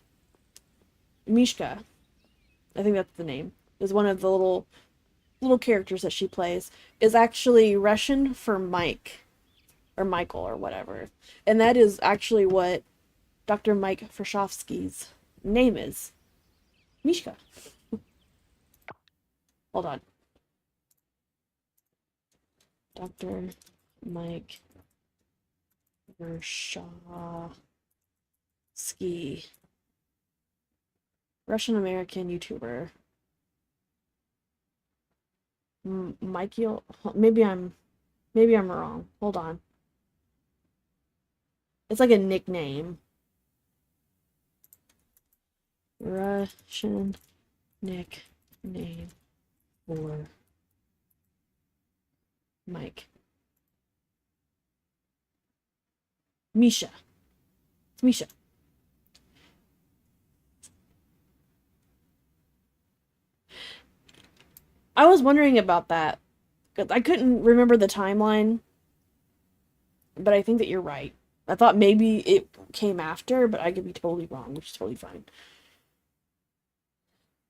Mishka, I think that's the name, is one of the little characters that she plays, is actually Russian for Mike or Michael or whatever. And that is actually what Dr. Mike Vershovsky's name is. Mishka. Hold on. Dr. Mike Vershovsky. Russian American YouTuber. Michael, maybe I'm wrong. Hold on. It's like a nickname. Russian nickname for Mike. Misha. It's Misha. I was wondering about that. I couldn't remember the timeline, but I think that you're right. I thought maybe it came after, but I could be totally wrong, which is totally fine.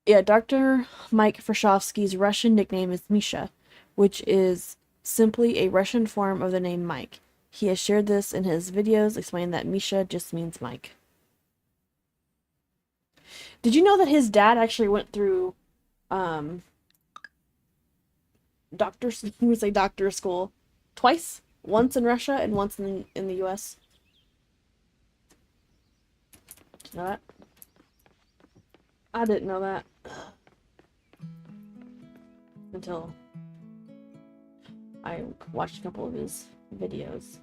Yeah, Dr. Mike Frashovsky's Russian nickname is Misha, which is simply a Russian form of the name Mike. He has shared this in his videos, explaining that Misha just means Mike. Did you know that his dad actually went through doctor school twice? Once in Russia and once in the US. Did you know that? I didn't know that until I watched a couple of his videos.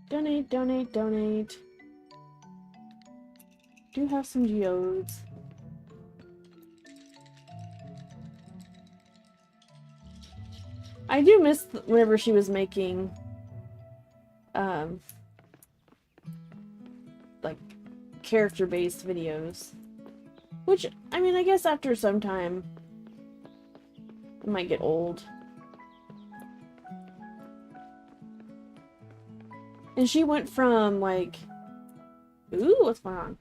Donate, donate, donate. Do have some geodes. I do miss whenever she was making like character-based videos. Which, I mean, I guess after some time it might get old. And she went from like, ooh, what's going on?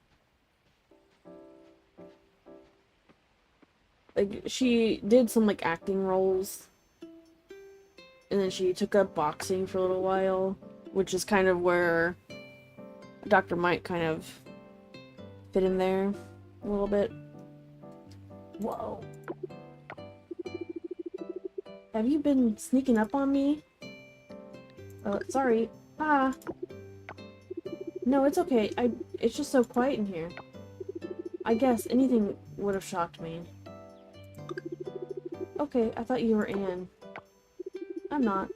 Like, she did some like acting roles. And then she took up boxing for a little while, which is kind of where Dr. Mike kind of fit in there a little bit. Whoa. Have you been sneaking up on me? Sorry. Ah. No, it's okay. It's just so quiet in here. I guess anything would have shocked me. Okay, I thought you were Anne. I'm not.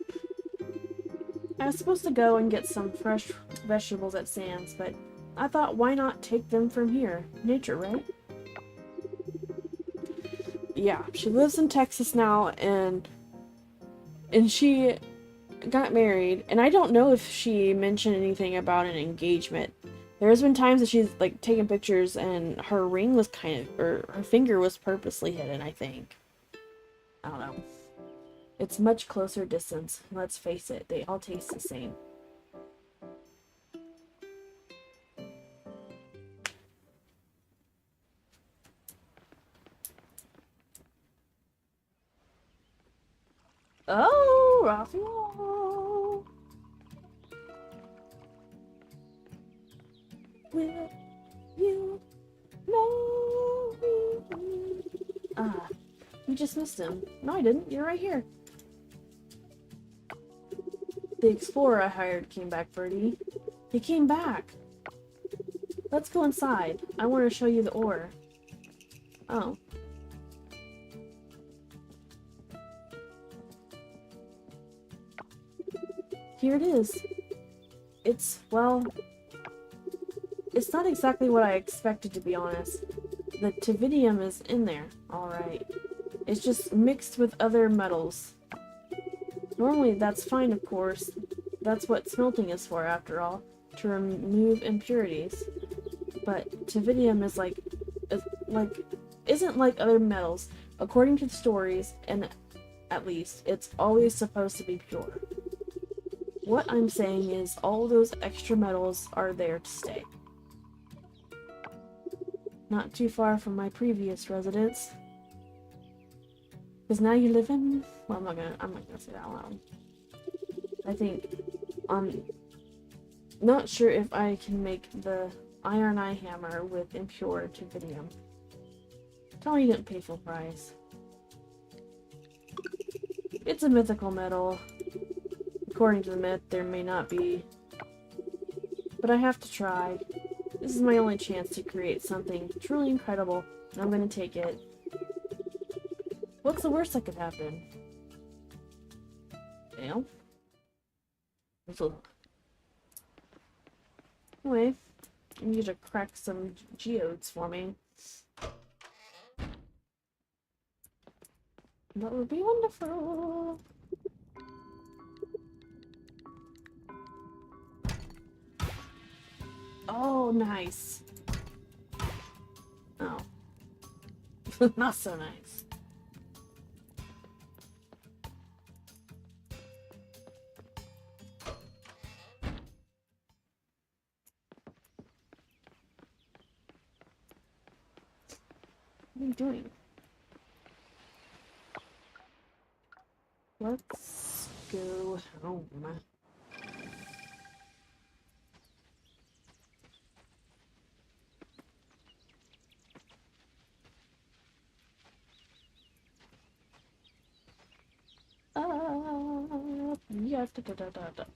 I was supposed to go and get some fresh vegetables at Sam's, but I thought, why not take them from here? Nature, right? Yeah, she lives in Texas now, and she got married, and I don't know if she mentioned anything about an engagement. There's been times that she's like taken pictures and her ring was or her finger was purposely hidden, I think. I don't know. It's much closer distance. Let's face it, they all taste the same. Oh, Raphael! Will you know me? Ah, you just missed him. No, I didn't. You're right here. The explorer I hired came back, Birdie. He came back. Let's go inside. I want to show you the ore. Oh. Here it is. Well, it's not exactly what I expected, to be honest. The Tividium is in there, alright. It's just mixed with other metals. Normally that's fine, of course. That's what smelting is for, after all. To remove impurities. But Tividium is isn't like other metals. According to the stories, and at least, it's always supposed to be pure. What I'm saying is, all those extra metals are there to stay. Not too far from my previous residence. Because now you live in... Well, I'm not gonna say that out loud. I think... I'm not sure if I can make the iron eye hammer with impure Tividium. Tell me you didn't pay full price. It's a mythical metal. According to the myth, there may not be. But I have to try. This is my only chance to create something truly incredible, and I'm gonna take it. What's the worst that could happen? Fail? Anyway, I need you to crack some geodes for me. That would be wonderful. Oh, nice. Oh. Not so nice. What are you doing? Let's go home. Yeah,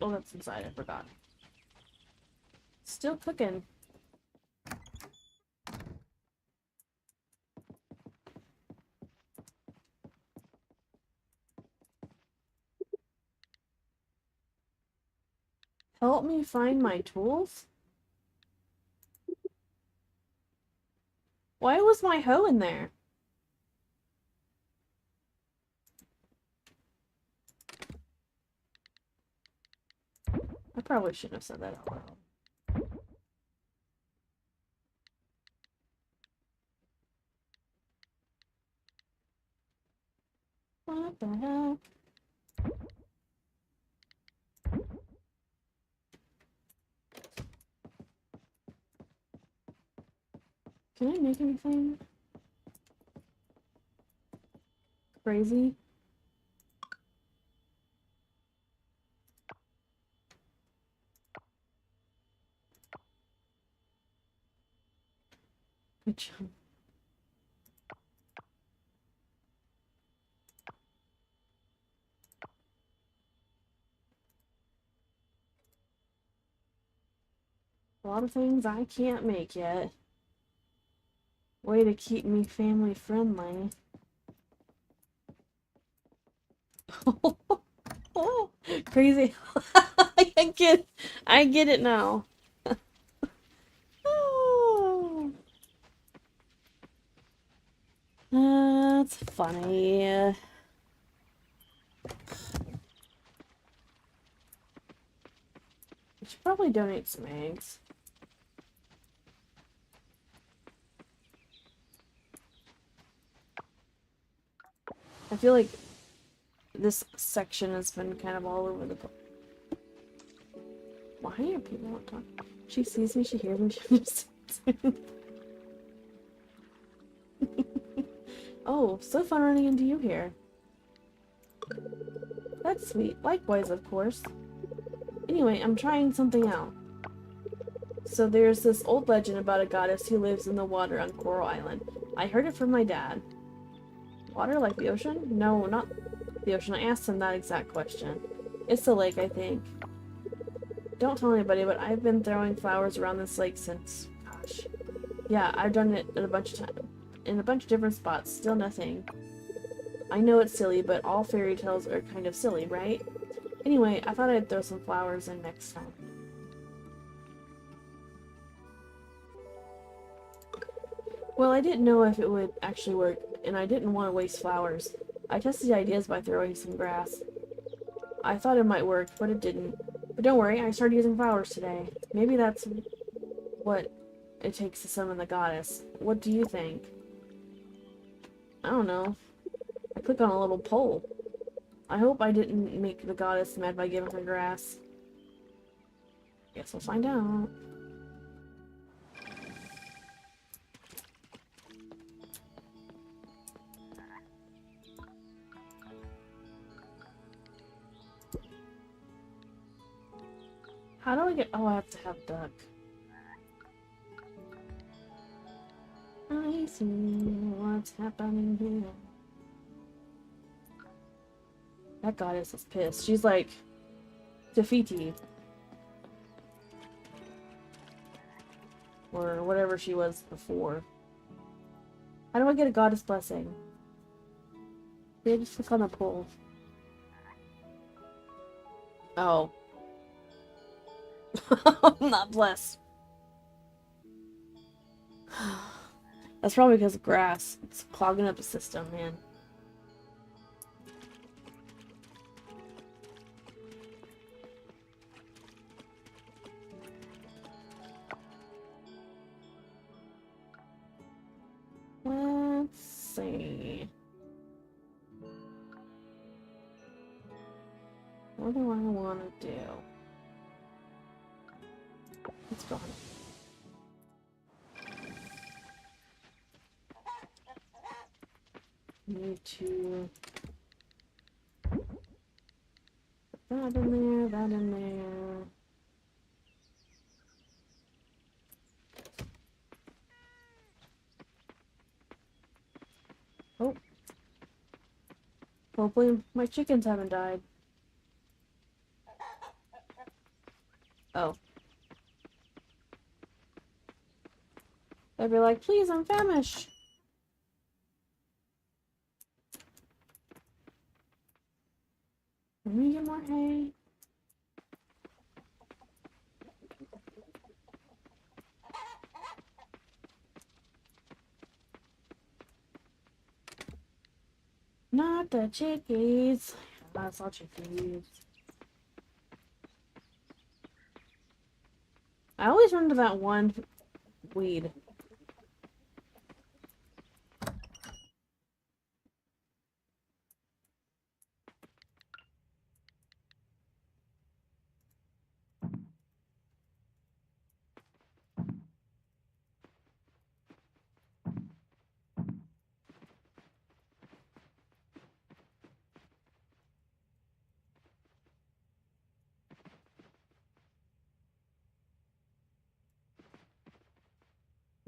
Oh, that's inside. I forgot. Still cooking. Help me find my tools? Why was my hoe in there? I probably shouldn't have said that out loud. What the heck? Can I make anything crazy? Good job. A lot of things I can't make yet. Way to keep me family friendly. Crazy. I get it now. Oh. That's funny. I should probably donate some eggs. I feel like this section has been kind of all over the place. Why are people not talking? She sees me, she hears me, she understands. Oh, so fun running into you here. That's sweet. Likewise, of course. Anyway, I'm trying something out. So there's this old legend about a goddess who lives in the water on Coral Island. I heard it from my dad. Water like the ocean? No, not the ocean. I asked him that exact question. It's the lake, I think. Don't tell anybody, but I've been throwing flowers around this lake since... Gosh. Yeah, I've done it in a bunch of times. In a bunch of different spots. Still nothing. I know it's silly, but all fairy tales are kind of silly, right? Anyway, I thought I'd throw some flowers in next time. Well, I didn't know if it would actually work, and I didn't want to waste flowers. I tested ideas by throwing some grass. I thought it might work, but it didn't. But don't worry, I started using flowers today. Maybe that's what it takes to summon the goddess. What do you think? I don't know. I click on a little pole. I hope I didn't make the goddess mad by giving her grass. Guess we'll find out. How do I get... Oh, I have to have duck. I see what's happening here. That goddess is pissed. She's like... Tafiti. Or whatever she was before. How do I get a goddess blessing? Did I just click on the pole? Oh. I'm not blessed. That's probably because of grass. It's clogging up the system, man. What do I want to do? It's gone. Need to put that in there, that in there. Oh. Hopefully my chickens haven't died. Oh. They'd be like, please, I'm famished. Let me get more hay. Not the chickies. I saw chickies. I always run to that one weed.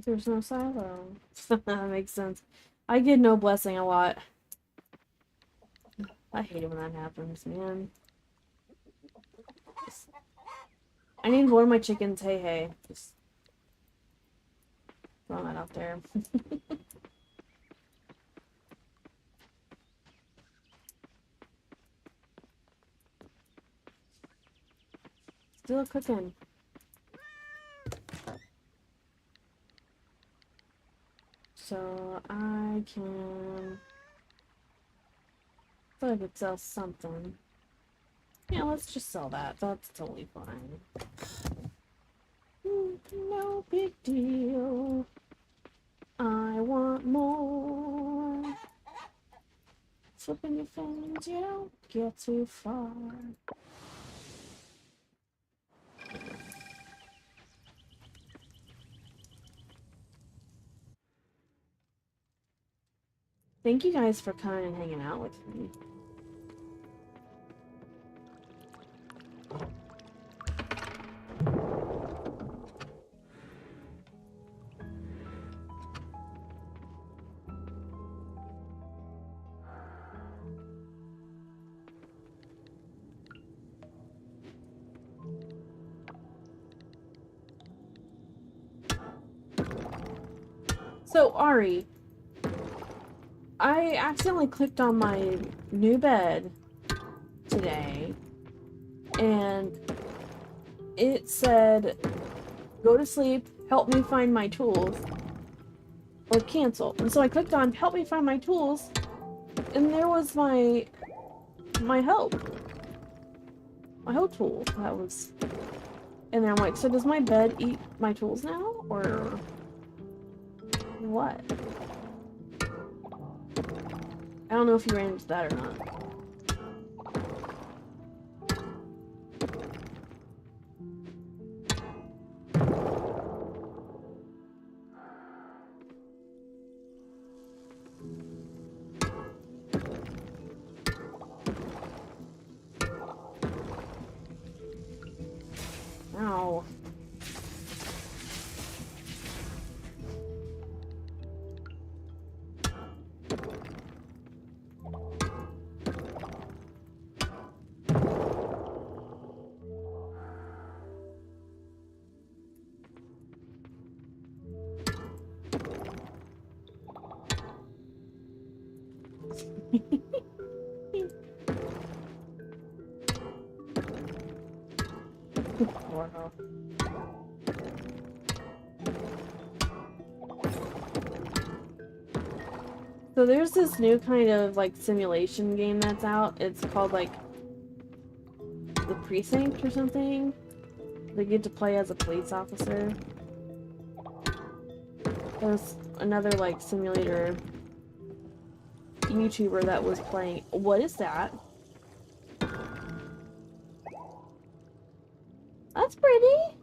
There's no silo. That makes sense. I get no blessing a lot. I hate it when that happens, man. I need one of my chickens. Hey. Just throwing that out there. Still cooking. So I can... I thought I could sell something. Yeah, let's just sell that. That's totally fine. No big deal. I want more. Flipping your fins, you don't get too far. Thank you guys for coming and hanging out with me. So, Ari, I accidentally clicked on my new bed today, and it said, go to sleep, help me find my tools, or cancel. And so I clicked on help me find my tools, and there was my help tool that was in there. I'm like, so does my bed eat my tools now, or what? I don't know if you ran into that or not. Ow. Wow. So there's this new kind of like simulation game that's out. It's called like The Precinct or something. They get to play as a police officer. There's another like simulator YouTuber that was playing. What is that? pretty.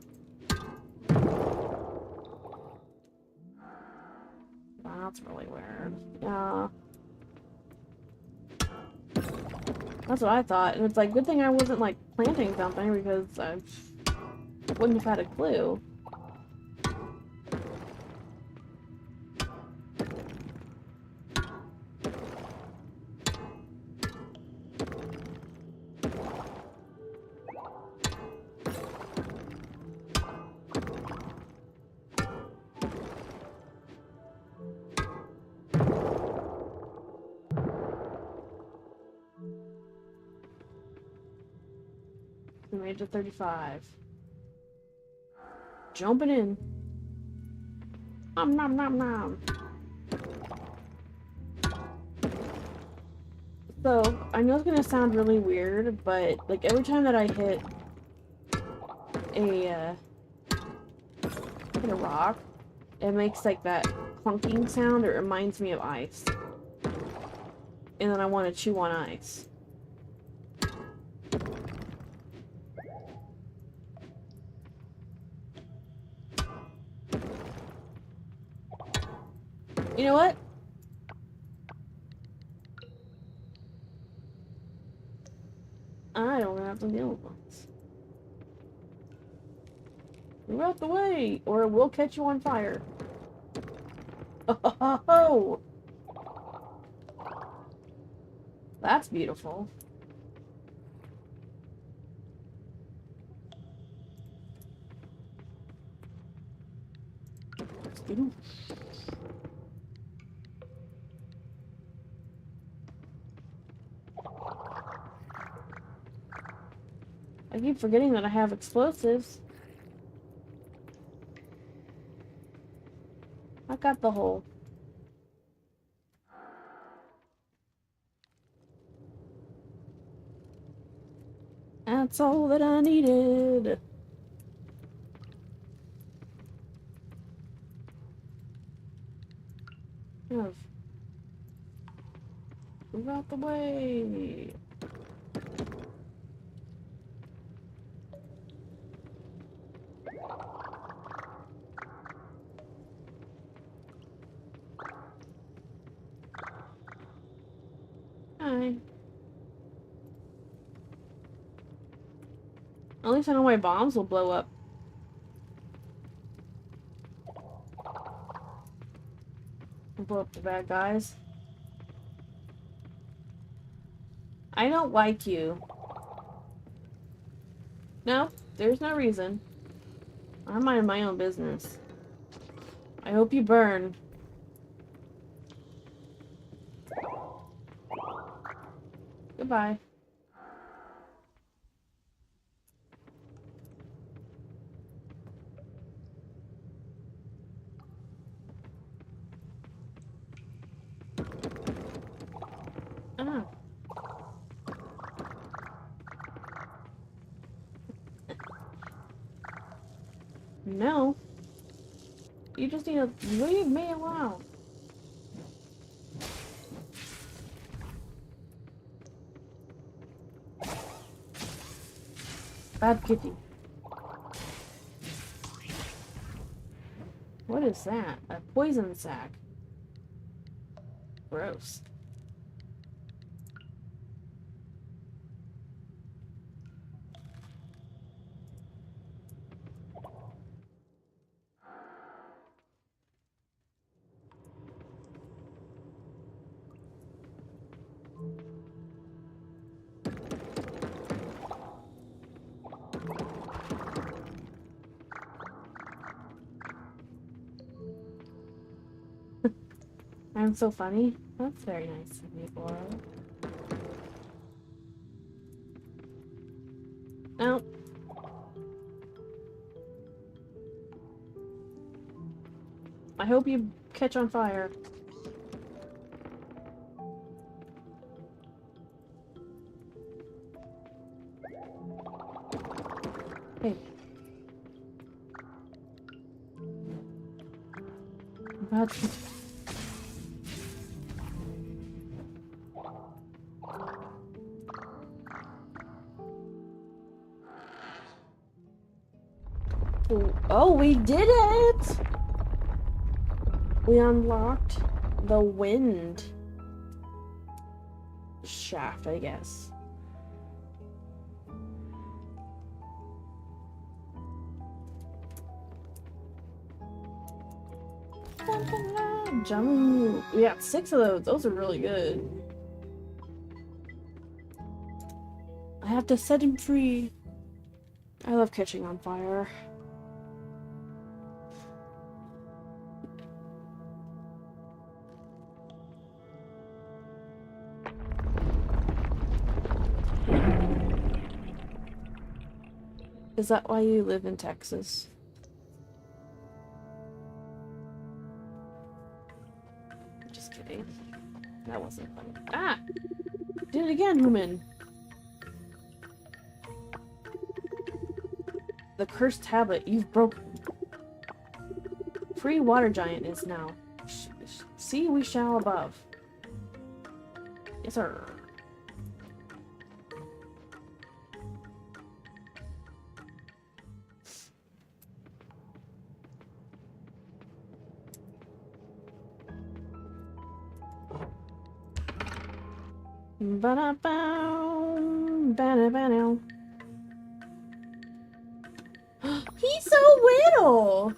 That's really weird. Yeah. That's what I thought. And it's like, good thing I wasn't like planting something because I wouldn't have had a clue. We made it to 35. Jumping in. Nom nom nom nom. So, I know it's gonna sound really weird, but like every time that I hit a rock, it makes like that clunking sound. It reminds me of ice. And then I want to chew on ice. You know what? I don't have to deal with this. Move out the way, or it will catch you on fire. Oh, that's beautiful. I keep forgetting that I have explosives. I got the hole. That's all that I needed. Move out the way. Hi. At least I know my bombs will blow up. Blow up the bad guys. I don't like you. No, there's no reason. I mind my own business. I hope you burn. Goodbye. Ah. No. You just need to leave me alone. Bad kitty. What is that? A poison sac. Gross. I'm so funny. That's very nice of me, Laura. No. I hope you catch on fire. Hey. That's... Oh, we did it! We unlocked the wind shaft, I guess. Jump. We got 6 of those. Those are really good. I have to set him free. I love catching on fire. Is that why you live in Texas? Just kidding. That wasn't funny. Ah! Did it again, human. The cursed tablet you've broken. Free water giant is now. See we shall above. Yes, sir. Ba-da-bow, ba-da-ba-dow. He's so little!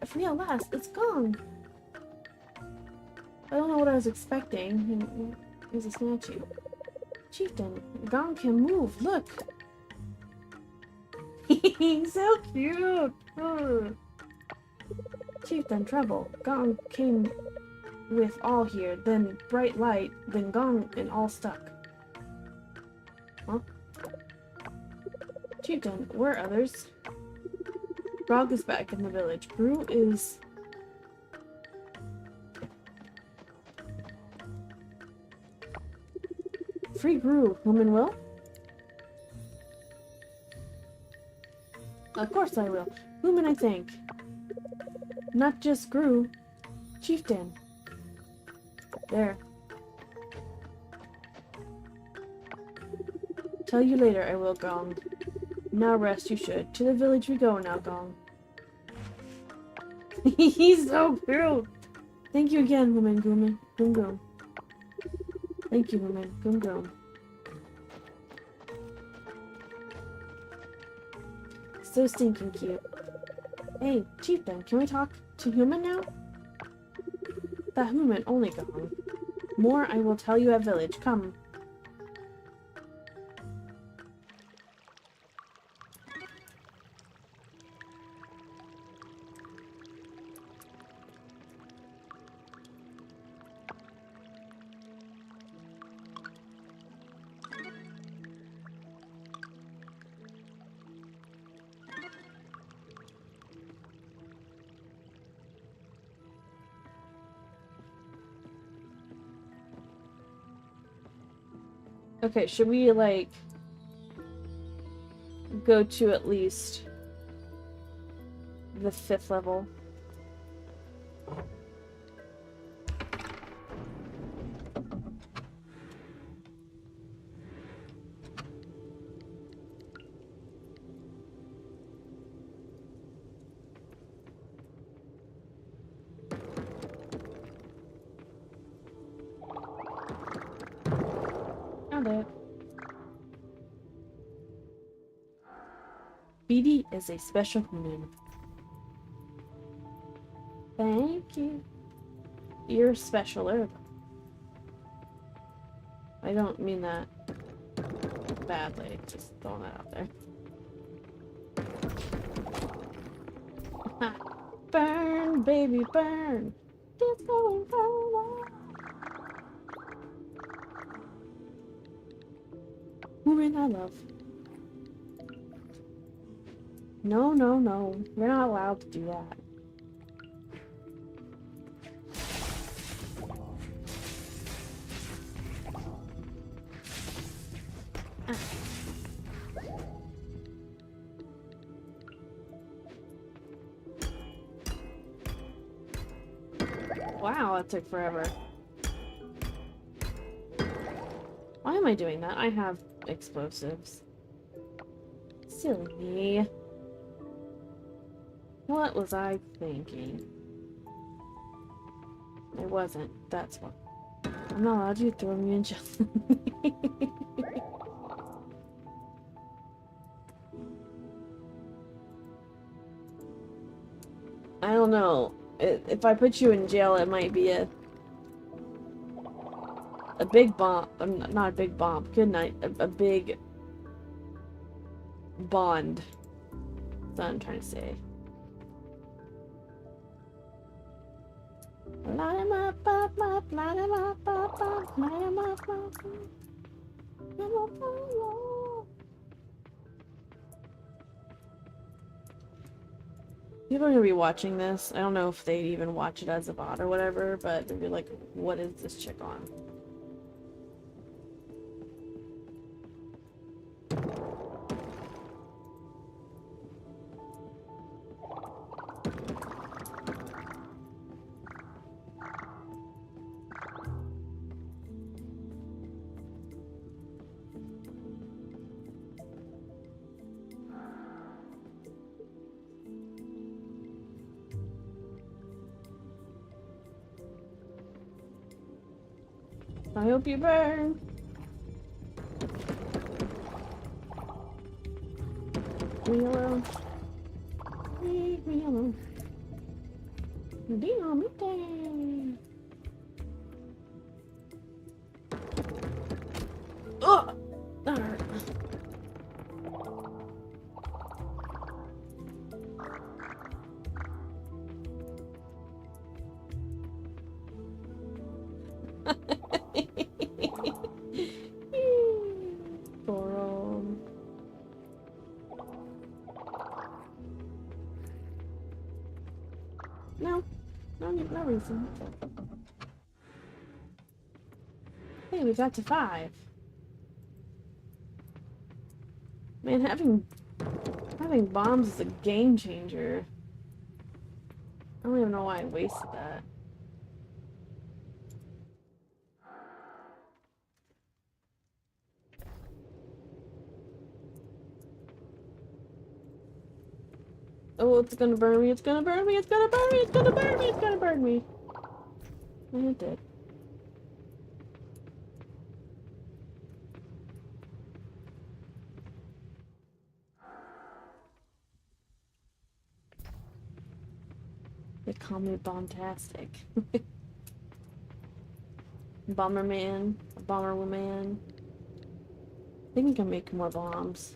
Free at last, it's gone. I don't know what I was expecting. He's a statue. Chieftain, Gong can move, look! He's so cute! Chieftain, trouble. Gong came with all here, then bright light, then Gong and all stuck. Huh? Chieftain, where are others? Grog is back in the village. Gru is... Free Gru, human will? Of course I will. Human, I think. Not just Gru. Chieftain. There. Tell you later, I will, Gong. Now rest you should. To the village we go now, Gong. He's so cute! Thank you again, woman Goom Goom. Thank you, woman Goom Goom. So stinking cute. Hey, Chieftain, can we talk to human now? That human only Gong. More I will tell you at village. Come. Okay, should we, like, go to at least the 5th level? BD is a special human. Thank you. You're specialer. I don't mean that badly, just throwing that out there. Burn, baby, burn. It's going forward. Woman I love. No, no, no. You're not allowed to do that. Ah. Wow, that took forever. Why am I doing that? I have explosives. Silly me. What was I thinking? It wasn't. That's what. I'm not allowed you to throw me in jail. I don't know. If I put you in jail, it might be a big bomb. Not a big bomb. Good night. A big bond. That's what I'm trying to say. Light him up, up, up, light him up, up, up, light him up, up, up. People are gonna be watching this. I don't know if they'd even watch it as a bot or whatever, but they'd be like, what is this chick on? I hope you burn. Leave me alone. Leave me alone. Dynamite. Ugh! That hurt. No reason. Hey, we got to 5. Man, having bombs is a game changer. I don't even know why I wasted that. Oh, it's gonna burn me, it's gonna burn me, it's gonna burn me, it's gonna burn me, it's gonna burn me. And it did. They call me Bombtastic. Bomberman, Bomberwoman. I think we can make more bombs.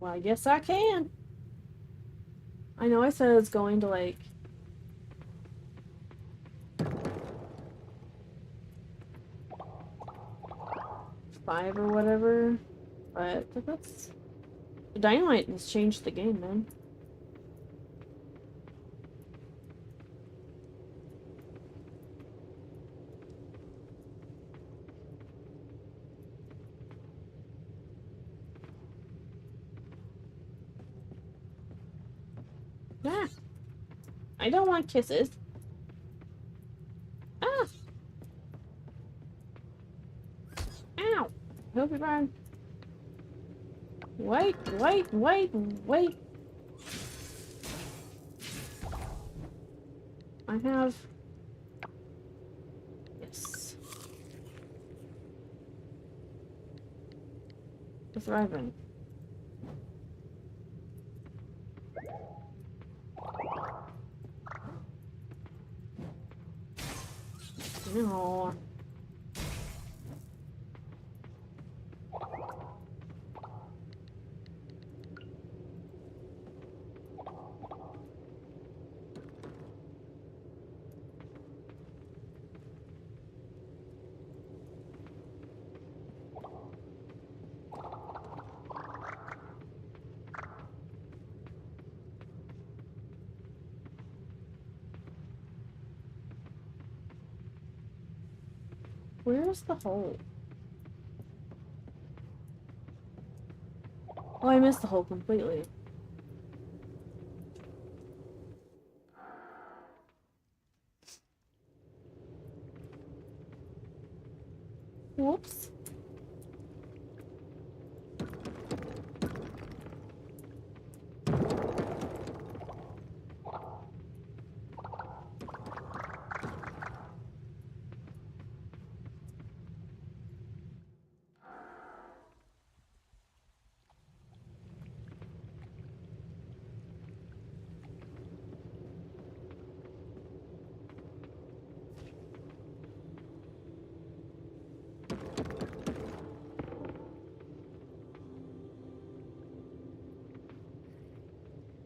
Well, I guess I can. I know I said it's going to like 5 or whatever, but that's Dynamite has changed the game, man. Ah! I don't want kisses. Ah! Ow! I hope you burn. Wait, wait, wait, wait. I have... Yes. We're thriving. No. Where's the hole? Oh, I missed the hole completely. Whoops.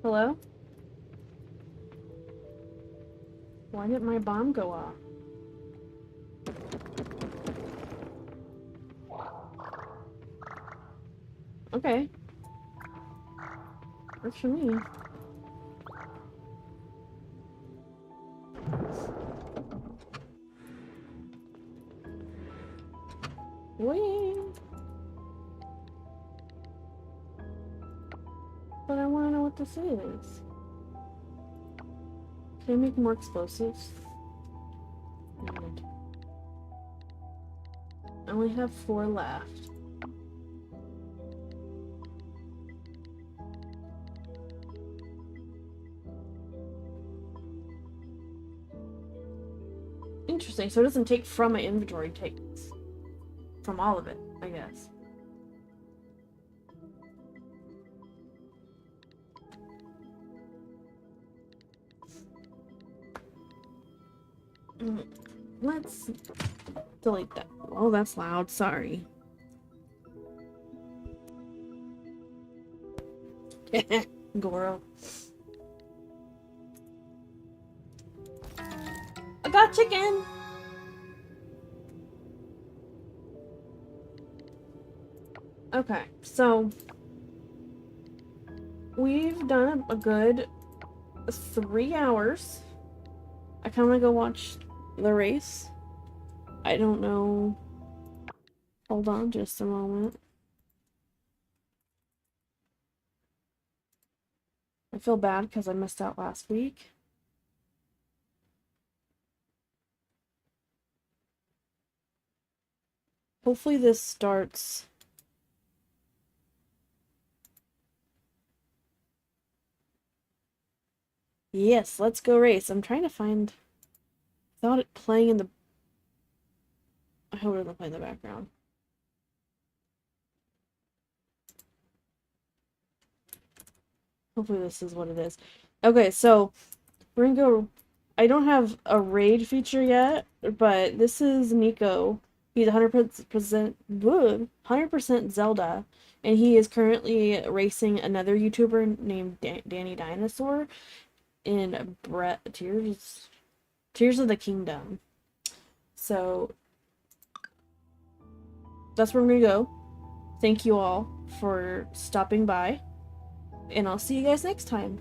Hello? Why didn't my bomb go off? Okay. Works for me. Whee! But I want to know what this is. Can I make more explosives? And I only have 4 left. Interesting, so it doesn't take from my inventory, it takes from all of it, I guess. Let's delete that. Oh, that's loud, sorry. Goro. I got chicken! Okay, so we've done a good 3 hours. I kind of want to go watch the race. I don't know. Hold on just a moment. I feel bad because I missed out last week. Hopefully this starts. Yes, let's go race. I'm trying to find without it playing in the. I hope it doesn't play in the background. Hopefully this is what it is. Okay, so we're gonna go. I don't have a raid feature yet, but this is Nico. He's 100% Zelda, and he is currently racing another YouTuber named Danny Dinosaur in Tears of the Kingdom. So that's where I'm gonna go. Thank you all for stopping by, and I'll see you guys next time.